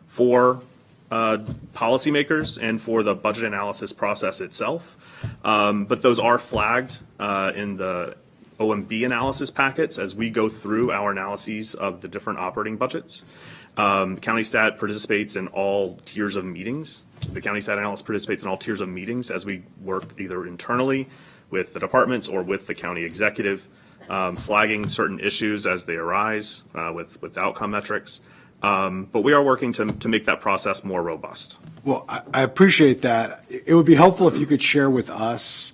for policymakers and for the budget analysis process itself. But those are flagged in the OMB analysis packets as we go through our analyses of the different operating budgets. County Stat participates in all tiers of meetings. The County Stat analyst participates in all tiers of meetings as we work either internally with the departments or with the county executive, flagging certain issues as they arise with outcome metrics. But we are working to make that process more robust. Well, I appreciate that. It would be helpful if you could share with us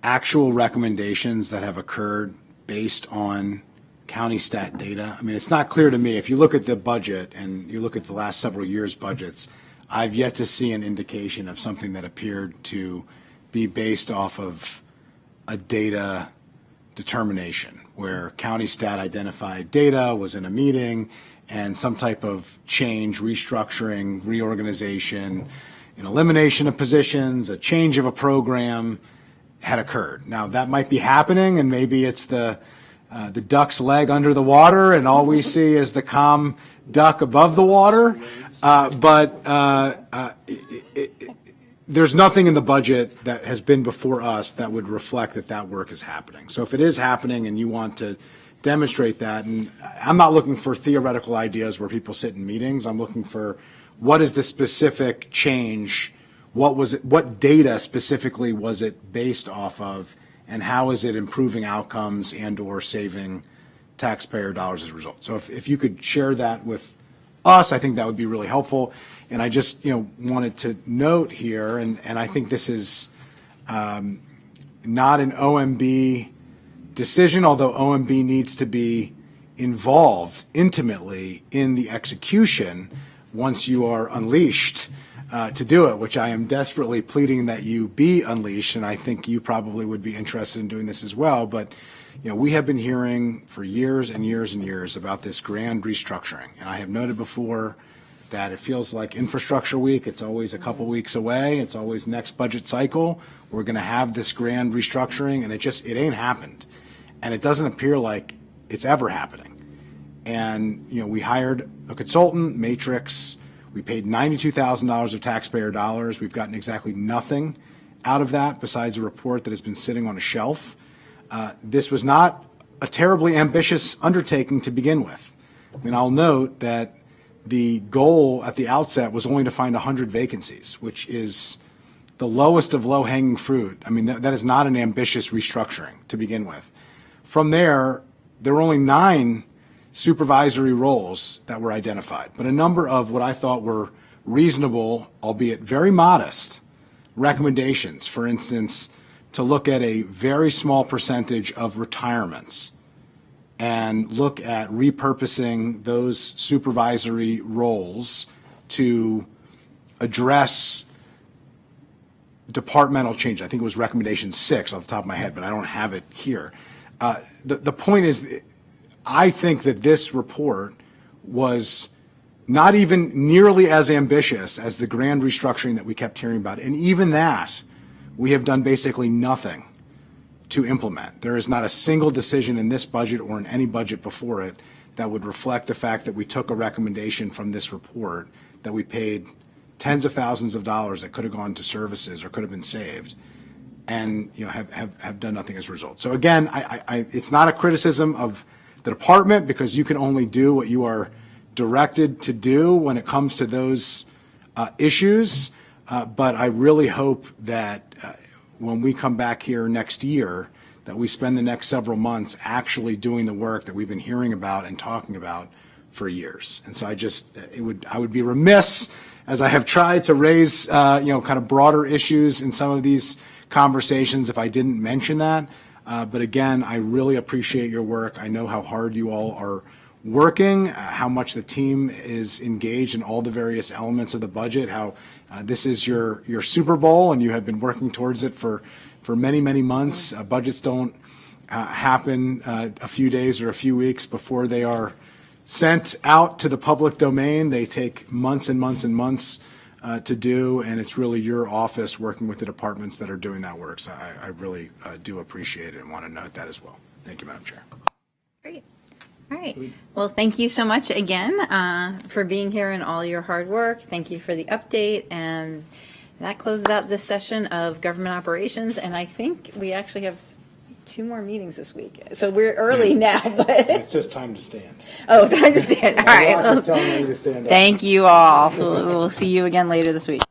actual recommendations that have occurred based on county stat data. I mean, it's not clear to me. If you look at the budget and you look at the last several years' budgets, I've yet to see an indication of something that appeared to be based off of a data determination, where county stat identified data, was in a meeting, and some type of change, restructuring, reorganization, an elimination of positions, a change of a program had occurred. Now, that might be happening, and maybe it's the duck's leg under the water, and all we see is the calm duck above the water. There's nothing in the budget that has been before us that would reflect that work is happening. So if it is happening and you want to demonstrate that, and I'm not looking for theoretical ideas where people sit in meetings, I'm looking for what is the specific change. What was it? What data specifically was it based off of, and how is it improving outcomes and/or saving taxpayer dollars as a result? So if you could share that with us, I think that would be really helpful. And I just wanted to note here, and I think this is not an OMB decision, although OMB needs to be involved intimately in the execution once you are unleashed to do it, which I am desperately pleading that you be unleashed, and I think you probably would be interested in doing this as well. But we have been hearing for years and years and years about this grand restructuring, and I have noted before that it feels like infrastructure week. It's always a couple weeks away. It's always next budget cycle. We're going to have this grand restructuring, and it ain't happened, and it doesn't appear like it's ever happening. And we hired a consultant, Matrix. We paid $92,000 of taxpayer dollars. We've gotten exactly nothing out of that besides a report that has been sitting on a shelf. This was not a terribly ambitious undertaking to begin with. I mean, I'll note that the goal at the outset was only to find 100 vacancies, which is the lowest of low-hanging fruit. I mean, that is not an ambitious restructuring to begin with. From there were only 9 supervisory roles that were identified, but a number of what I thought were reasonable, albeit very modest, recommendations. For instance, to look at a very small percentage of retirements and look at repurposing those supervisory roles to address departmental change. I think it was recommendation 6 off the top of my head, but I don't have it here. The point is, I think that this report was not even nearly as ambitious as the grand restructuring that we kept hearing about. And even that, we have done basically nothing to implement. There is not a single decision in this budget or in any budget before it that would reflect the fact that we took a recommendation from this report, that we paid tens of thousands of dollars that could have gone to services or could have been saved, and have done nothing as a result. So again, it's not a criticism of the department, because you can only do what you are directed to do when it comes to those issues. But I really hope that when we come back here next year, that we spend the next several months actually doing the work that we've been hearing about and talking about for years. And so I would be remiss, as I have tried to raise, kind of broader issues in some of these conversations, if I didn't mention that. But again, I really appreciate your work. I know how hard you all are working, how much the team is engaged in all the various elements of the budget, how this is your Super Bowl and you have been working towards it for many, many months. Budgets don't happen a few days or a few weeks before they are sent out to the public domain. They take months and months and months to do, and it's really your office working with the departments that are doing that work. So I really do appreciate it and want to note that as well. Thank you, Madam Chair. Great. All right. Well, thank you so much again for being here and all your hard work. Thank you for the update. And that closes out this session of government operations. And I think we actually have 2 more meetings this week. So we're early now. But It says time to stand. Oh, time to stand. All right. Watch is telling me to stand up. Thank you all. We'll see you again later this week.